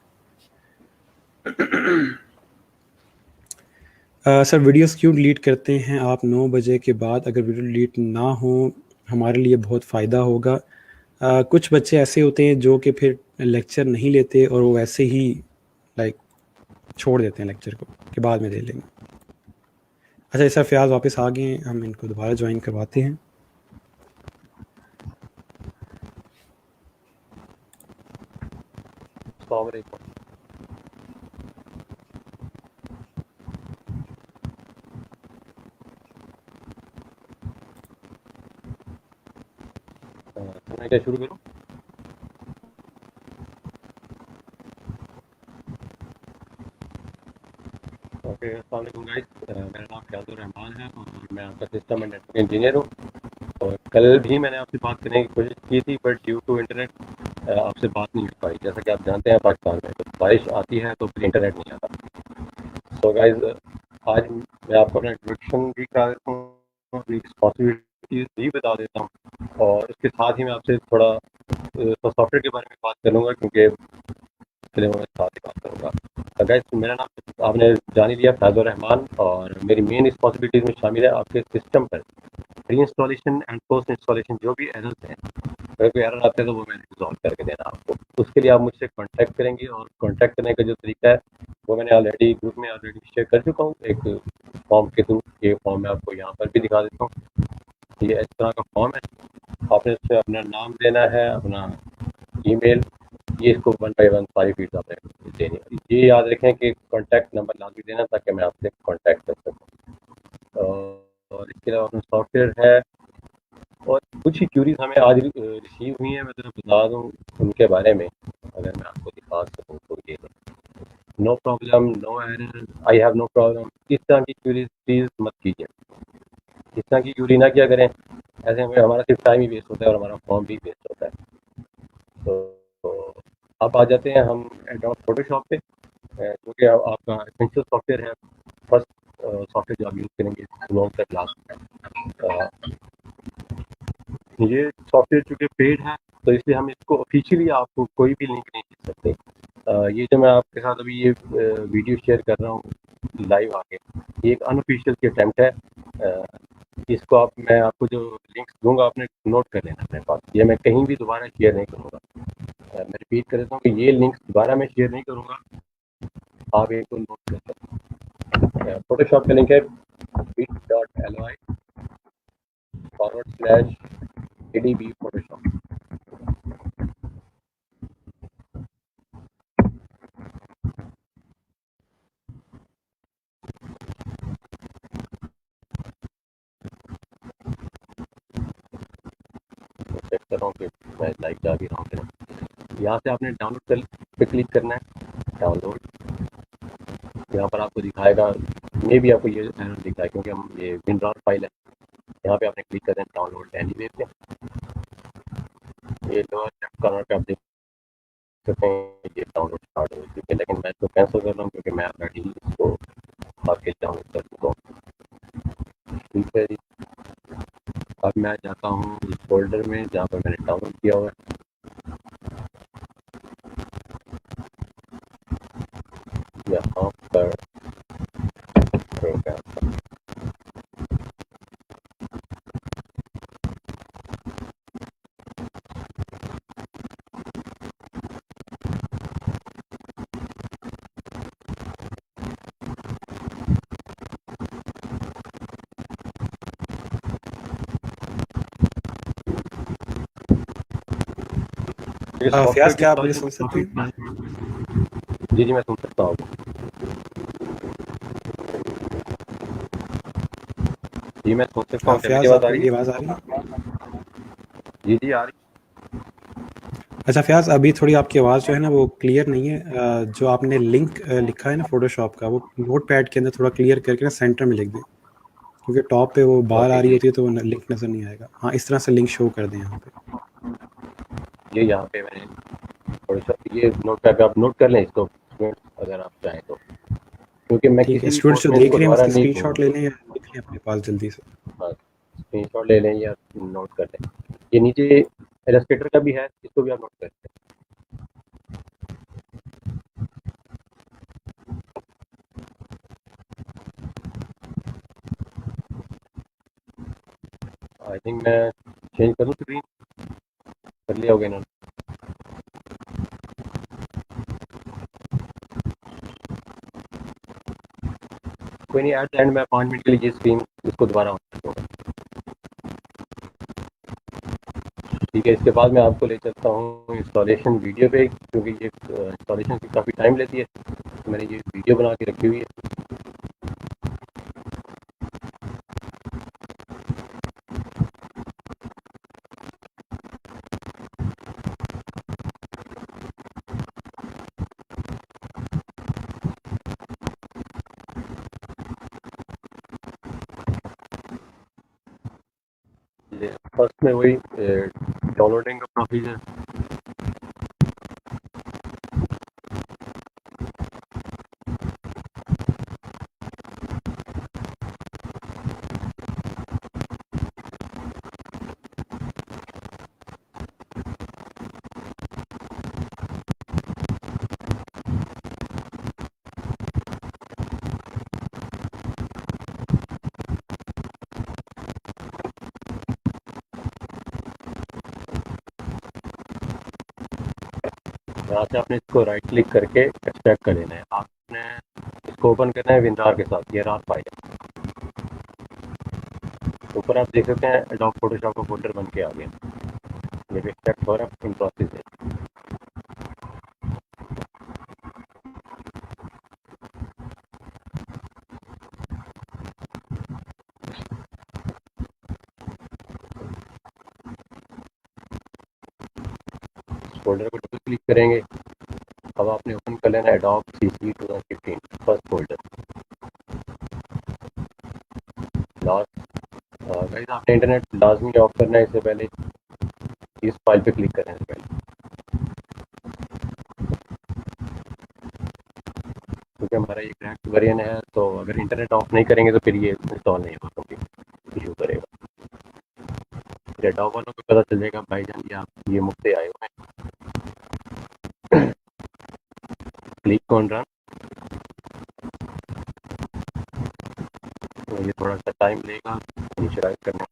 सर वीडियोस क्यों डिलीट करते हैं आप 9 बजे के बाद? अगर वीडियो डिलीट ना हो हमारे लिए बहुत फ़ायदा होगा। कुछ बच्चे ऐसे होते हैं जो कि फिर लेक्चर नहीं लेते और वो वैसे ही लाइक छोड़ देते हैं लेक्चर को कि बाद में दे लेंगे। अच्छा, सर फयाज वापस आ गए हैं, हम इनको दोबारा ज्वाइन करवाते हैं। अस्सलाम वालेकुम। मैं क्या शुरू करूँ? ओके, अस्सलाम वालेकुम गाइस। मेरा नाम फयाजुर रहमान है और मैं आपका सिस्टम एंड नेटवर्क इंजीनियर हूँ। और कल भी मैंने आपसे बात करने की कोशिश की थी, बट ड्यू टू इंटरनेट आपसे बात नहीं हो पाई। जैसा कि आप जानते हैं, पाकिस्तान में तो बारिश आती है तो फिर इंटरनेट नहीं आता। सो गाइस, आज मैं आपको अपना इंट्रोडक्शन भी करा देता हूँ, अपनी रिस्पॉन्सिबिलिटीज भी बता देता हूँ, और उसके साथ ही मैं आपसे थोड़ा सॉफ्टवेयर के बारे में बात करूँगा, क्योंकि चलिए मैं साथ ही बात करूँगा। गाइस, मेरा नाम आपने जान ही लिया, फैज़ुर रहमान, और मेरी मेन रिस्पॉन्सिबिलिटीज़ में शामिल है आपके सिस्टम पर री इंस्टॉलेशन एंड पोस्ट इंस्टॉलेशन जो भी एरर्स हैं, अगर कोई एरर आते हैं तो वो मैंने रिजॉल्व करके देना आपको। उसके लिए आप मुझसे कॉन्टैक्ट करेंगे, और कॉन्टैक्ट करने का जो तरीका है वो मैंने ऑलरेडी ग्रुप में ऑलरेडी शेयर कर चुका हूँ एक फॉर्म के थ्रू। ये फॉर्म मैं आपको यहाँ पर भी दिखा देता हूँ। ये इस तरह का फॉर्म है, आपने इसमें अपना नाम देना है, अपना ईमेल, ये इसको 1 बाय 1 सारी फील्ड्स आपने देनी है। ये याद रखें कि कॉन्टैक्ट नंबर लाजमी देना, ताकि मैं आपसे कॉन्टैक्ट कर सकूँ। और इसके अलावा अपना सॉफ्टवेयर है, और कुछ ही क्यूरीज हमें आज रिसीव हुई हैं, मैं ज़रा बता दूँ उनके बारे में, अगर मैं आपको दिखा सकूँ तो। ये no problem, no error, I have no problem, इस तरह की क्यूरीज प्लीज़ मत कीजिए। इस तरह की क्यूरी ना किया करें, ऐसे में हमारा सिर्फ टाइम ही वेस्ट होता है और हमारा फॉर्म भी वेस्ट होता है। तो अब आ जाते हैं हम एडोब फोटोशॉप पे, जो कि आपका एसेंशियल सॉफ्टवेयर है, फर्स्ट सॉफ्टवेयर जो आप यूज़ करेंगे लॉन्ग तक लास्ट। ये सॉफ्टवेयर चूँकि पेड है, तो इसलिए हम इसको ऑफिशियली आपको कोई भी लिंक नहीं दे सकते। ये जो मैं आपके साथ अभी ये वीडियो शेयर कर रहा हूँ लाइव आके, ये एक अनऑफिशियल की अटेम्प्ट है। इसको मैं आपको जो लिंक्स दूंगा आपने नोट कर लेना अपने पास, ये मैं कहीं भी दोबारा शेयर नहीं करूँगा। मैं रिपीट कर देता हूँ कि ये लिंक्स दोबारा मैं शेयर नहीं करूँगा, आप इनको नोट कर सकते हैं। फोटोशॉप का लिंक है bit.ly /ADB Photoshop। चेक कर रहा हूँ कि मैं लाइव जा भी रहा हूँ कि नहीं। यहाँ से आपने डाउनलोड कर पे क्लिक करना है, डाउनलोड। यहाँ पर आपको दिखाएगा, मे भी आपको ये एरर दिखाए क्योंकि हम ये WinRAR फाइल है। यहाँ पे आपने क्लिक करना है डाउनलोड एनीवे पे। ये लोअर लेफ्ट कॉर्नर पे आप देख सकते हैं ये डाउनलोड स्टार्ट हो चुकी है, लेकिन मैं इसको कैंसिल कर रहा हूँ क्योंकि मैं ऑलरेडी इसको आपके डाउनलोड कर चुका हूँ। ठीक है जी, अब मैं जाता हूँ इस फोल्डर में जहाँ पर मैंने डाउनलोड किया हुआ है। यहाँ पर प्रोग्राम फयाज, क्या आप मुझे इंस्टॉलेशन सुन सकते हैं? जी जी मैं सुन सकता हूँ। जी मैं सुन सकता हूँ, क्या मेरी फयाज, आवाज़ आ आपको रही मेरी है? आवाज़ आ रही है? जी जी आ रही अच्छा फयाज, अभी थोड़ी आपकी आवाज़ जो है ना वो क्लियर नहीं है। जो आपने लिंक लिखा है ना फोटोशॉप का, वो नोट पैड के अंदर थोड़ा क्लियर करके ना सेंटर में लिख दें, क्योंकि टॉप पे वो है। बार आ ओके रही जी, होती है तो वो लिंक नज़र नहीं आएगा। हाँ, इस तरह से लिंक शो कर दें यहाँ पे। ये यहाँ पे मैंने थोड़ा सा ये नोट करके आप नोट कर लें इसको, अगर आप चाहें तो, क्योंकि मैं ठीक है, किसी भी स्टूडेंट्स कोर्स जो में देख इसको रहे हैं दोबारा उसकी नहीं स्क्रीनशॉट ले कहूँगा। लें या लिख लें अपने पास जल्दी से। हाँ, स्क्रीनशॉट ले लें या नोट कर लें। ये नीचे इलस्ट्रेटर का भी है, इसको भी आप नोट कर लें। आई थिंक मैं चेंज करूँ स्क्रीन, कर लिया होगा इन्होंने। कोई नहीं, एट द एंड मैं 5 मिनट के लिए ये स्क्रीन इसको दोबारा ऑन कर दूँगा। ठीक है, इसके बाद मैं आपको ले चलता हूँ इंस्टॉलेशन वीडियो पे, क्योंकि ये इंस्टॉलेशन की काफ़ी टाइम लेती है, तो मैंने ये वीडियो बना के रखी हुई है। फर्स्ट में वही डाउनलोडिंग का प्रोसीजर। यहाँ से आपने इसको राइट क्लिक करके एक्सट्रैक्ट कर लेना है। आपने इसको ओपन करना है WinRAR के साथ, ये रार फाइल है। ऊपर आप देख सकते हैं एडोब फोटोशॉप का फोल्डर बन के आ गया, ये भी एक्सट्रैक्ट हो रहा है, इन प्रोसेस है। इस फोल्डर को डबल क्लिक करेंगे। अब आपने ओपन कर लेना है adobe CC 2015 first folder. Last guys, आपने इंटरनेट लाजमी ऑफ करना है, इससे पहले इस फाइल पे क्लिक करने से पहले, क्योंकि हमारा ये क्रैक्ड वेरिएंट है, तो अगर इंटरनेट ऑफ नहीं करेंगे तो फिर ये इंस्टॉल नहीं होगा, क्योंकि इशू करेगा। फिर एडोब वालों को पता चल जाएगा भाईजान ये आप ये मुफ्त से आए हुए हैं। Click on run. तो ये थोड़ा सा टाइम लेगा इनिशियलाइज करने में।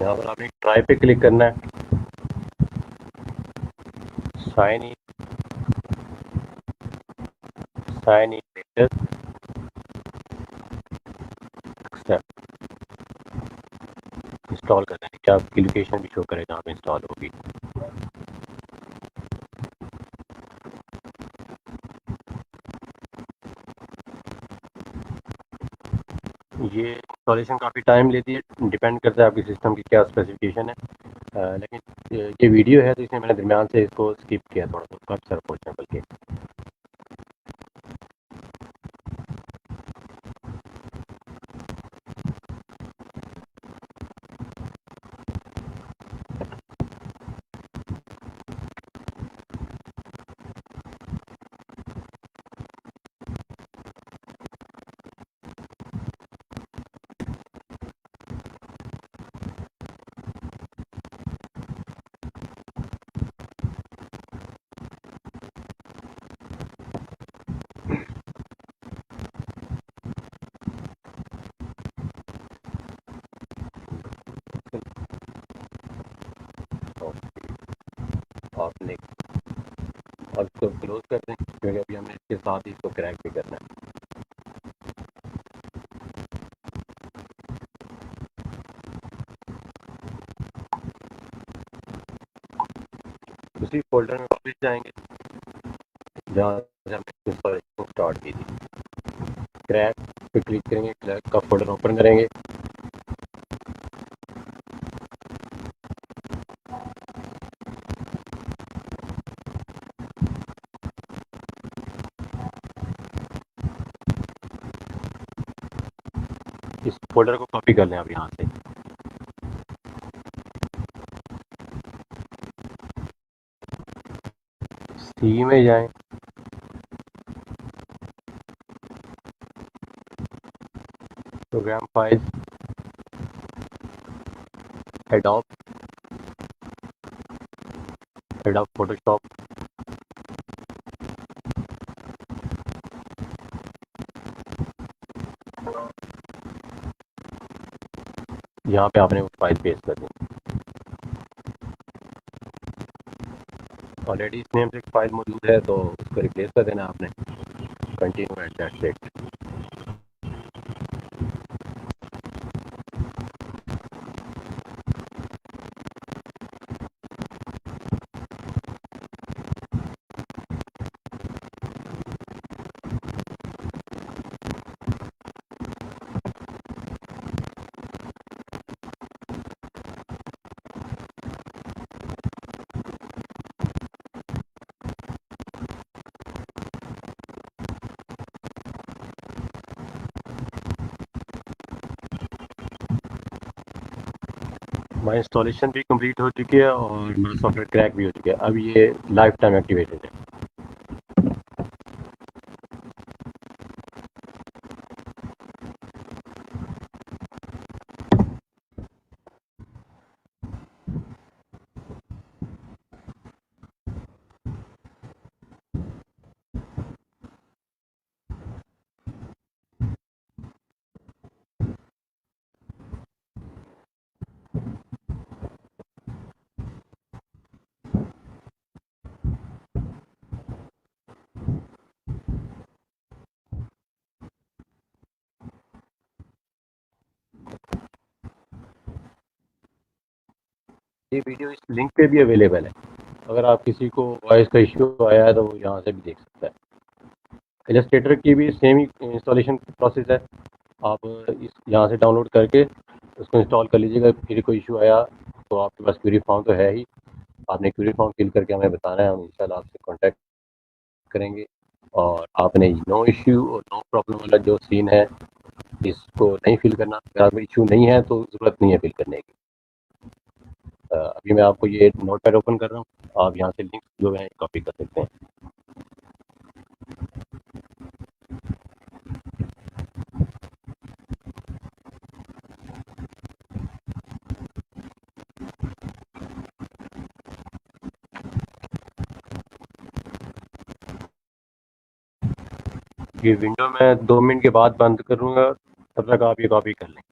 यहाँ पर आपने ट्राई पे क्लिक करना है, sign in letter accept, install कर देंगे कि आपकी लोकेशन भी शो करे जहाँ पे इंस्टॉल होगी। ये इंस्टॉलेशन काफ़ी टाइम लेती है, डिपेंड करता है आपकी सिस्टम की क्या स्पेसिफिकेशन है। लेकिन ये वीडियो है तो इसमें मैंने दरमियान से इसको स्किप किया, थोड़ा सा कम सर पहुँचना बल्कि। तो आपने अब इसको क्लोज कर दें क्योंकि अभी हमने इसके साथ ही इसको क्रैक भी करना है। उसी फोल्डर में वापस जाएंगे जहाँ से हमने इंस्टॉलेशन स्टार्ट की थी, क्रैक पे क्लिक करेंगे, क्रैक का फोल्डर ओपन करेंगे। इस फोल्डर को कॉपी कर लें आप यहाँ से, सी में जाएं, प्रोग्राम फाइल, एडोब फोटोशॉप, यहाँ पे आपने वो फाइल पेस्ट कर दी। ऑलरेडी इस नेम से एक फाइल मौजूद है तो उसको रिप्लेस कर देना आपने, कंटिन्यू एट दैट्स इट। हमारी इंस्टॉलेशन भी कंप्लीट हो चुकी है और मेरा सॉफ्टवेयर क्रैक भी हो चुका है। अब ये लाइफ टाइम एक्टिवेटेड है। ये वीडियो इस लिंक पे भी अवेलेबल है, अगर आप किसी को वॉइस का इश्यू आया है तो वो यहाँ से भी देख सकता है। इलस्ट्रेटर की भी सेम ही इंस्टॉलेशन प्रोसेस है, आप इस यहाँ से डाउनलोड करके उसको इंस्टॉल कर लीजिएगा। फिर कोई इशू आया तो आपके पास क्वेरी फॉर्म तो है ही, आपने क्वेरी फॉर्म फिल करके हमें बताना है, हम इंशाल्लाह आपसे कांटेक्ट करेंगे। और आपने नो इश्यू और नो प्रॉब्लम वाला जो सीन है इसको नहीं फिल करना। अगर आपको इशू नहीं है तो ज़रूरत नहीं है फिल करने की। अभी मैं आपको ये नोटपैड ओपन कर रहा हूँ, आप यहाँ से लिंक जो है कॉपी कर सकते हैं। ये विंडो मैं 2 मिनट के बाद बंद करूँगा, तब तक आप ये कॉपी कर लें।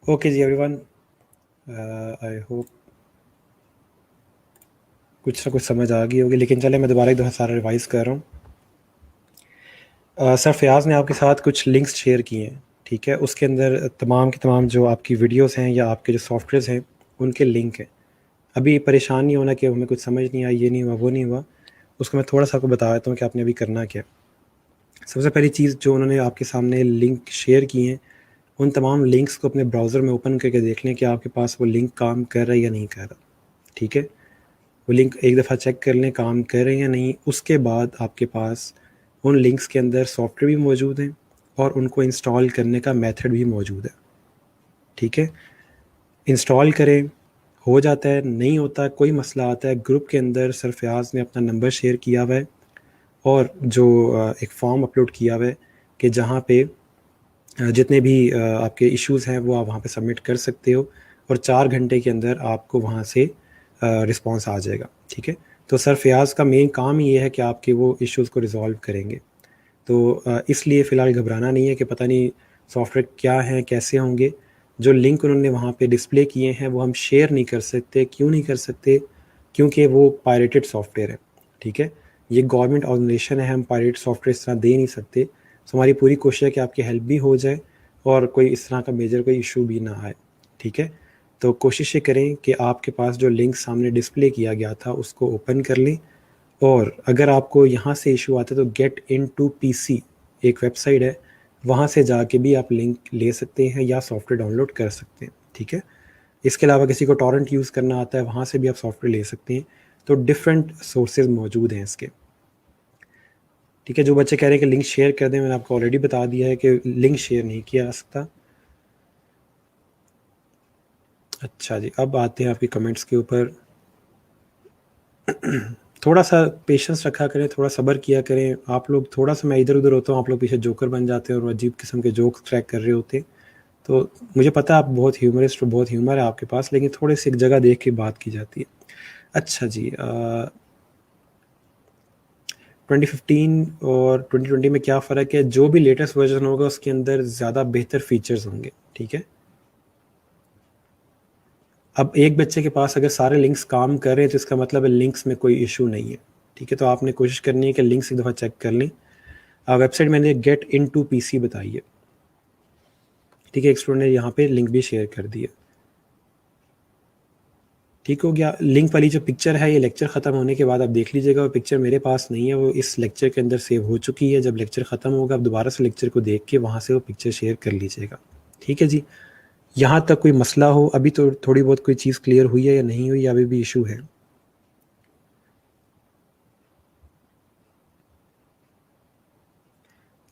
ओके जी एवरीवन, आई होप कुछ ना कुछ समझ आ गई होगी, लेकिन चले मैं दोबारा एक दफ़ा सारा रिवाइज़ कर रहा हूँ। सर फयाज़ ने आपके साथ कुछ लिंक्स शेयर किए हैं, ठीक है? उसके अंदर तमाम के तमाम जो आपकी वीडियोस हैं या आपके जो सॉफ्टवेयर्स हैं, उनके लिंक हैं। अभी परेशान नहीं होना कि हमें कुछ समझ नहीं आई, ये नहीं हुआ, वो नहीं हुआ। उसको मैं थोड़ा-सा आपको बता देता हूँ कि आपने अभी करना क्या है। सबसे पहली चीज़ जो उन्होंने आपके सामने लिंक शेयर किए हैं, उन तमाम लिंक्स को अपने ब्राउज़र में ओपन करके देख लें कि आपके पास वो लिंक काम कर रहा है या नहीं कर रहा, ठीक है? वो लिंक एक दफ़ा चेक कर लें काम कर रहे हैं या नहीं। उसके बाद आपके पास उन लिंक्स के अंदर सॉफ्टवेयर भी मौजूद हैं और उनको इंस्टॉल करने का मेथड भी मौजूद है, ठीक है? इंस्टॉल करें, हो जाता है, नहीं होता, कोई मसला आता है, ग्रुप के अंदर सर फयाज़ ने अपना नंबर शेयर किया हुआ है और जो एक फॉर्म अपलोड किया हुआ है कि जहाँ पे जितने भी आपके इश्यूज़ हैं वो आप वहाँ पे सबमिट कर सकते हो और 4 घंटे के अंदर आपको वहाँ से रिस्पॉन्स आ जाएगा, ठीक है? तो सर फयाज़ का मेन काम ही ये है कि आपके वो इश्यूज़ को रिज़ॉल्व करेंगे। तो इसलिए फ़िलहाल घबराना नहीं है कि पता नहीं सॉफ्टवेयर क्या हैं, कैसे होंगे। जो लिंक उन्होंने वहाँ पे डिस्प्ले किए हैं वो हम शेयर नहीं कर सकते। क्यों नहीं कर सकते? क्योंकि वो पायरेटेड सॉफ्टवेयर है, ठीक है? ये गवर्नमेंट ऑर्गेनाइजेशन है, हम पायरेटेड सॉफ्टवेयर इस तरह दे नहीं सकते। सो हमारी पूरी कोशिश है कि आपकी हेल्प भी हो जाए और कोई इस तरह का मेजर कोई इशू भी ना आए, ठीक है? तो कोशिश ये करें कि आपके पास जो लिंक सामने डिस्प्ले किया गया था उसको ओपन कर लें और अगर आपको यहाँ से इशू आता है तो गेट इन टू पीसी एक वेबसाइट है, वहाँ से जाके भी आप लिंक ले सकते हैं या सॉफ्टवेयर डाउनलोड कर सकते हैं, ठीक है? इसके अलावा किसी को टॉरेंट यूज़ करना आता है, वहाँ से भी आप सॉफ्टवेयर ले सकते हैं। तो डिफरेंट सोर्सेज मौजूद हैं इसके, ठीक है? जो बच्चे कह रहे हैं कि लिंक शेयर कर दें, मैंने आपको ऑलरेडी बता दिया है कि लिंक शेयर नहीं किया जा सकता। अच्छा जी, अब आते हैं आपके कमेंट्स के ऊपर। थोड़ा-सा पेशेंस रखा करें, थोड़ा सब्र किया करें। आप लोग थोड़ा-सा मैं इधर-उधर होता हूँ, आप लोग पीछे जोकर बन जाते हैं और अजीब किस्म के जोक्स क्रैक कर रहे होते हैं। तो मुझे पता है आप बहुत ह्यूमरिस्ट हो, बहुत ह्यूमर है आपके पास, लेकिन थोड़ी-सी एक जगह देख के बात की जाती है। अच्छा जी, 2015 और 2020 में क्या फ़र्क है? जो भी लेटेस्ट वर्ज़न होगा उसके अंदर ज़्यादा बेहतर फीचर्स होंगे, ठीक है? अब एक बच्चे के पास अगर सारे लिंक्स काम कर रहे हैं तो इसका मतलब है लिंक्स में कोई इशू नहीं है, ठीक है? तो आपने कोशिश करनी है कि लिंक्स एक दफ़ा चेक कर लें। वेबसाइट मैंने गेट इनटू पीसी बताई है, ठीक है? एक स्टूडेंट ने यहाँ पे लिंक भी शेयर कर दिया। ठीक हो गया। लिंक वाली जो पिक्चर है ये लेक्चर ख़त्म होने के बाद आप देख लीजिएगा। वो पिक्चर मेरे पास नहीं है, वो इस लेक्चर के अंदर सेव हो चुकी है। जब लेक्चर ख़त्म होगा आप दोबारा से लेक्चर को देख के वहाँ से वो पिक्चर शेयर कर लीजिएगा, ठीक है जी? यहाँ तक कोई मसला हो, अभी तो थोड़ी बहुत कोई चीज़ क्लियर हुई है या नहीं हुई, या अभी भी इशू है?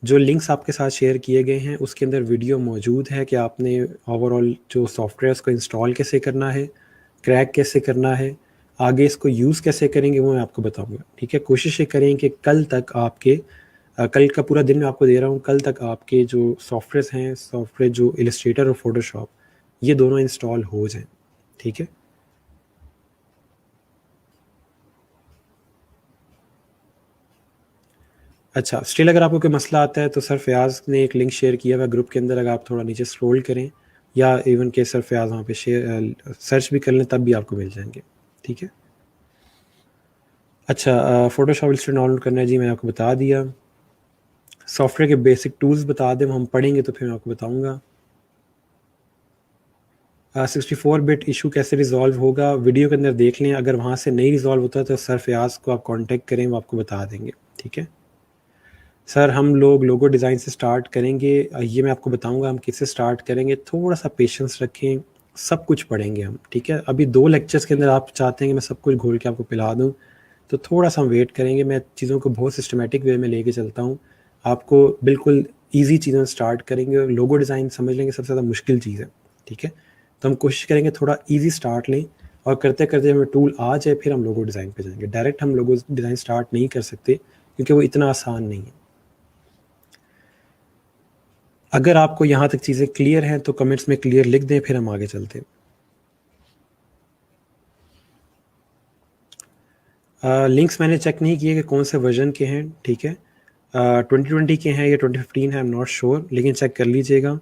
जो लिंक्स आपके साथ शेयर किए गए हैं उसके अंदर वीडियो मौजूद है कि आपने ओवरऑल जो सॉफ्टवेयर उसको इंस्टॉल कैसे करना है, क्रैक कैसे करना है, आगे इसको यूज़ कैसे करेंगे वो मैं आपको बताऊंगा, ठीक है? कोशिश ये करें कि कल तक आपके कल का पूरा दिन मैं आपको दे रहा हूँ, कल तक आपके जो सॉफ्टवेयर हैं, सॉफ्टवेयर जो इलस्ट्रेटर और फोटोशॉप, ये दोनों इंस्टॉल हो जाएं, ठीक है? अच्छा, स्टिल अगर आपको कोई मसला आता है तो सर फयाज़ ने एक लिंक शेयर किया हुआ है ग्रुप के अंदर, अगर आप थोड़ा नीचे स्क्रॉल करें या इवन के सर फयाज़ वहाँ पे सर्च भी कर लें तब भी आपको मिल जाएंगे, ठीक है? अच्छा, फ़ोटोशॉप इंस्टॉल डाउनलोड करना है जी, मैंने आपको बता दिया। सॉफ्टवेयर के बेसिक टूल्स बता दें, हम पढ़ेंगे तो फिर मैं आपको बताऊँगा। 64 बिट इशू कैसे रिज़ॉल्व होगा, वीडियो के अंदर देख लें। अगर वहाँ से नहीं रिज़ॉल्व होता तो सर फयाज़ को आप कॉन्टैक्ट करें, वो आपको बता देंगे, ठीक है? सर हम लोग लोगो डिज़ाइन से स्टार्ट करेंगे, ये मैं आपको बताऊंगा हम किससे स्टार्ट करेंगे। थोड़ा सा पेशेंस रखें, सब कुछ पढ़ेंगे हम, ठीक है? अभी 2 लेक्चर्स के अंदर आप चाहते हैं कि मैं सब कुछ घोल के आपको पिला दूं, तो थोड़ा सा हम वेट करेंगे। मैं चीज़ों को बहुत सिस्टमेटिक वे में लेके चलता हूँ, आपको बिल्कुल ईजी चीज़ें स्टार्ट करेंगे और लोगो डिज़ाइन समझ लेंगे सबसे ज़्यादा मुश्किल चीज़ है, ठीक है? तो हम कोशिश करेंगे थोड़ा ईजी स्टार्ट लें और करते करते हमें टूल आ जाए फिर हम लोगो डिज़ाइन पे जाएंगे। डायरेक्ट हम लोगो डिज़ाइन स्टार्ट नहीं कर सकते क्योंकि वो इतना आसान नहीं है। अगर आपको यहाँ तक चीज़ें क्लियर हैं तो कमेंट्स में क्लियर लिख दें, फिर हम आगे चलते हैं। लिंक्स मैंने चेक नहीं किए कि कौन से वर्जन के हैं, ठीक है? 2020 के हैं या 2015 है, आई एम नॉट श्योर, लेकिन चेक कर लीजिएगा।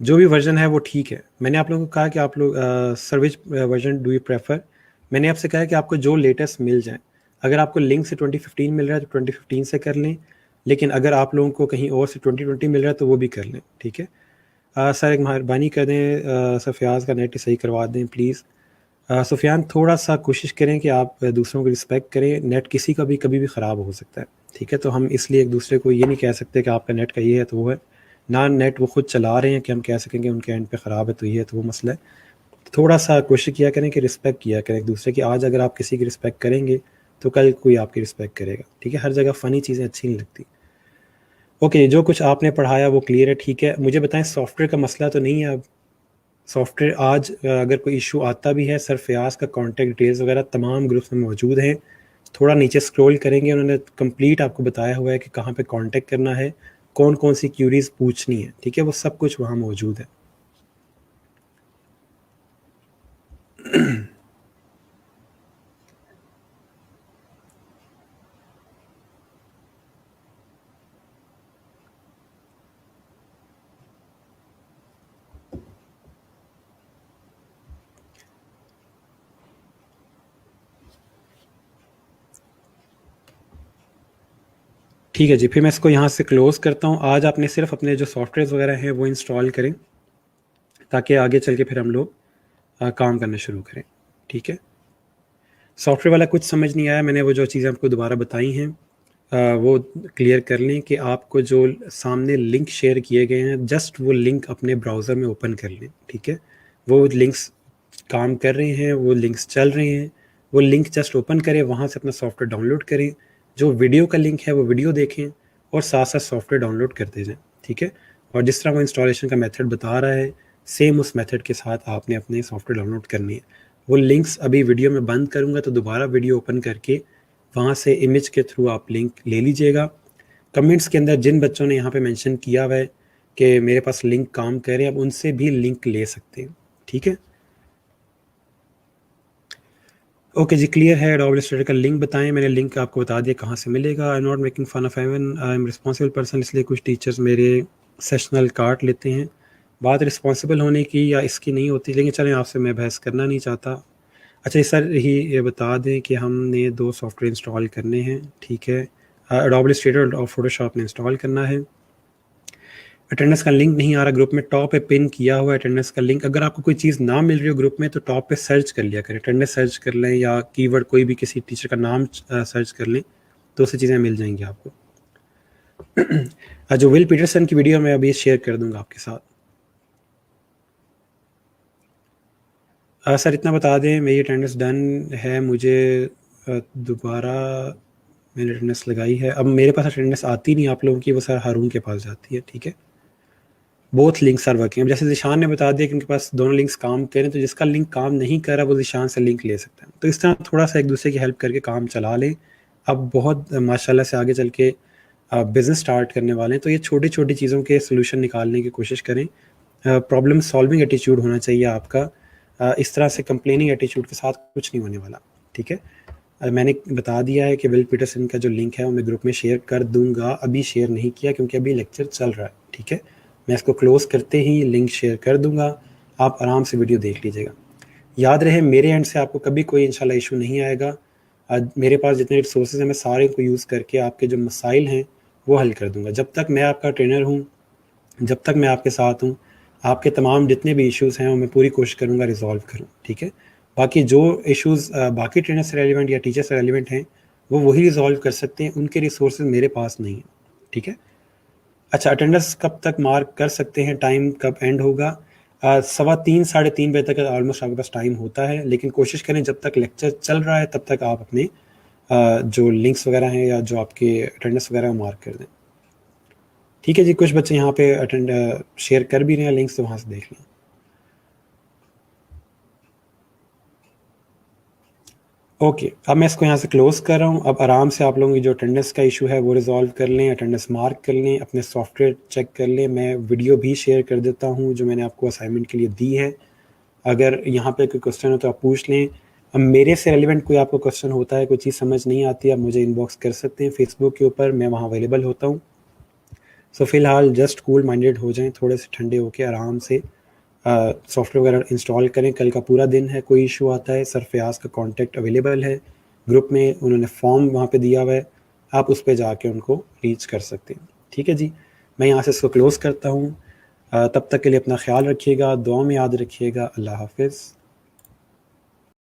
जो भी वर्जन है वो ठीक है। मैंने आप लोगों को कहा कि आप लोग sir which version do you prefer, मैंने आपसे कहा कि आपको जो लेटेस्ट मिल जाए। अगर आपको लिंक से 2015 मिल रहा है तो 2015 से कर लें, लेकिन अगर आप लोगों को कहीं और से 2020 मिल रहा है तो वो भी कर लें, ठीक है। सर एक मेहरबानी कर दें, सर फयाज़ का नेट सही करवा दें प्लीज़। सुफियान थोड़ा सा कोशिश करें कि आप दूसरों को रिस्पेक्ट करें, नेट किसी का भी कभी भी ख़राब हो सकता है, ठीक है। तो हम इसलिए एक दूसरे को ये नहीं कह सकते कि आपका नेट का ये है तो वो है, ना नेट वो खुद चला रहे हैं कि हम कह सकेंगे उनके एंड पे ख़राब है तो ये है तो वो मसला है। थोड़ा सा कोशिश किया करें कि रिस्पेक्ट किया करें एक दूसरे की। आज अगर आप किसी की रिस्पेक्ट करेंगे तो कल कोई आपकी रिस्पेक्ट करेगा, ठीक है। हर जगह फ़नी चीज़ें अच्छी नहीं लगती। ओके, जो कुछ आपने पढ़ाया वो क्लियर है, ठीक है। मुझे बताएं सॉफ्टवेयर का मसला तो नहीं है अब? सॉफ्टवेयर आज अगर कोई इशू आता भी है, सर फयाज का कॉन्टैक्ट डिटेल्स वगैरह तमाम ग्रुप्स में मौजूद हैं। थोड़ा नीचे स्क्रॉल करेंगे, उन्होंने कंप्लीट आपको बताया हुआ है कि कहाँ पे कांटेक्ट करना है, कौन कौन सी क्यूरीज पूछनी है, ठीक है। वो सब कुछ वहाँ मौजूद है। ठीक है जी, फिर मैं इसको यहाँ से क्लोज़ करता हूँ। आज आपने सिर्फ अपने जो सॉफ्टवेयर वगैरह हैं वो इंस्टॉल करें ताकि आगे चल के फिर हम लोग काम करना शुरू करें, ठीक है। सॉफ्टवेयर वाला कुछ समझ नहीं आया, मैंने वो जो चीज़ें आपको दोबारा बताई हैं वो क्लियर कर लें कि आपको जो सामने लिंक शेयर किए गए हैं जस्ट वो लिंक अपने ब्राउज़र में ओपन कर लें, ठीक है। वो लिंक्स काम कर रहे हैं, वो लिंक्स चल रहे हैं, वो लिंक जस्ट ओपन करें, वहाँ से अपना सॉफ्टवेयर डाउनलोड करें। जो वीडियो का लिंक है वो वीडियो देखें और साथ साथ सॉफ्टवेयर डाउनलोड करते जाएँ, ठीक है। और जिस तरह वो इंस्टॉलेशन का मेथड बता रहा है सेम उस मेथड के साथ आपने अपने सॉफ्टवेयर डाउनलोड करनी है। वो लिंक्स अभी वीडियो में बंद करूँगा तो दोबारा वीडियो ओपन करके वहाँ से इमेज के थ्रू आप लिंक ले लीजिएगा। कमेंट्स के अंदर जिन बच्चों ने यहाँ पे मेंशन किया हुआ है कि मेरे पास लिंक काम करे, अब उनसे भी लिंक ले सकते हैं, ठीक है। ओके जी, क्लियर है। एडोब इलस्ट्रेटर का लिंक बताएं, मैंने लिंक आपको बता दिया कहाँ से मिलेगा। I am not making fun of even, I am responsible person, इसलिए कुछ टीचर्स मेरे सेशनल काट लेते हैं। बात रिस्पॉन्सिबल होने की या इसकी नहीं होती, लेकिन चलें आपसे मैं बहस करना नहीं चाहता। अच्छा सर ही ये बता दें कि हमने 2 सॉफ्टवेयर इंस्टॉल करने हैं, ठीक है। एडोब इलस्ट्रेटर और फोटोशॉप में इंस्टॉल करना है। अटेंडेंस का लिंक नहीं आ रहा ग्रुप में, टॉप पे पिन किया हुआ है अटेंडेंस का लिंक। अगर आपको कोई चीज़ ना मिल रही हो ग्रुप में तो टॉप पे सर्च कर लिया करें, अटेंडेंस सर्च कर लें या कीवर्ड कोई भी किसी टीचर का नाम सर्च कर लें तो उससे चीज़ें मिल जाएंगी आपको। जो विल पीटरसन की वीडियो मैं अभी शेयर कर दूंगा आपके साथ। सर इतना बता दें मेरी अटेंडेंस डन है, मुझे दोबारा मैंने अटेंडेंस लगाई है। अब मेरे पास अटेंडेंस आती नहीं आप लोगों की, वो सर हारून के पास जाती है, ठीक है। Both links are working. अब जैसे ज़िशान ने बता दिया कि उनके पास दोनों लिंक्स काम करें, तो जिसका लिंक काम नहीं कर रहा वो ज़िशान से लिंक ले सकता है। तो इस तरह थोड़ा सा एक दूसरे की हेल्प करके काम चला लें। अब बहुत माशाल्लाह से आगे चल के बिज़नेस स्टार्ट करने वाले हैं, तो ये छोटी छोटी चीज़ों के सोल्यूशन निकालने की कोशिश करें। प्रॉब्लम सॉल्विंग एटीट्यूड होना चाहिए आपका। इस तरह से कंप्लेनिंग एटीट्यूड के साथ कुछ नहीं होने वाला, ठीक है। मैंने बता दिया है कि विल पीटरसन का जो लिंक है वो मैं ग्रुप में शेयर कर दूंगा। अभी शेयर नहीं किया क्योंकि अभी लेक्चर चल रहा है, ठीक है। मैं इसको क्लोज़ करते ही लिंक शेयर कर दूंगा, आप आराम से वीडियो देख लीजिएगा। याद रहे मेरे एंड से आपको कभी कोई इंशाल्लाह इशू नहीं आएगा। मेरे पास जितने रिसोर्सेज हैं मैं सारे को यूज़ करके आपके जो मसाइल हैं वो हल कर दूंगा। जब तक मैं आपका ट्रेनर हूँ, जब तक मैं आपके साथ हूँ, आपके तमाम जितने भी इश्यूज़ हैं वो मैं पूरी कोशिश करूँगा रिजॉल्व करूँ, ठीक है। बाकी जो इश्यूज़ बाकी ट्रेनर से रेलिवेंट या टीचर से रेलिवेंट हैं वो वही रिजॉल्व कर सकते हैं, उनके रिसोर्सेज मेरे पास नहीं है, ठीक है। अच्छा, अटेंडेंस कब तक मार्क कर सकते हैं, टाइम कब एंड होगा? 3:15 साढ़े 3 बजे तक ऑलमोस्ट आपके पास टाइम होता है, लेकिन कोशिश करें जब तक लेक्चर चल रहा है तब तक आप अपने जो लिंक्स वगैरह हैं या जो आपके अटेंडेंस वगैरह वो मार्क कर दें, ठीक है जी। कुछ बच्चे यहाँ पे शेयर कर भी रहे हैं लिंक्स, तो वहाँ से देख लें। ओके, अब मैं इसको यहाँ से क्लोज कर रहा हूँ। अब आराम से आप लोगों की जो अटेंडेंस का इशू है वो रिजॉल्व कर लें, अटेंडेंस मार्क कर लें, अपने सॉफ्टवेयर चेक कर लें। मैं वीडियो भी शेयर कर देता हूँ जो मैंने आपको असाइनमेंट के लिए दी है। अगर यहाँ पे कोई क्वेश्चन हो तो आप पूछ लें। अब मेरे से रेलिवेंट कोई आपको क्वेश्चन होता है, कोई चीज़ समझ नहीं आती, आप मुझे इनबॉक्स कर सकते हैं फेसबुक के ऊपर, मैं वहाँ अवेलेबल होता हूँ। सो फ़िलहाल जस्ट कूल माइंडेड हो जाएँ, थोड़े से ठंडे होके आराम से सॉफ्टवेयर वगैरह इंस्टॉल करें। कल का पूरा दिन है, कोई इशू आता है सर फयाज़ का कॉन्टैक्ट अवेलेबल है ग्रुप में, उन्होंने फॉर्म वहाँ पे दिया हुआ है, आप उस पे जाके उनको रीच कर सकते हैं। ठीक है जी, मैं यहाँ से इसको क्लोज़ करता हूँ। तब तक के लिए अपना ख्याल रखिएगा, दुआ में याद रखिएगा। अल्लाह हाफ़िज़।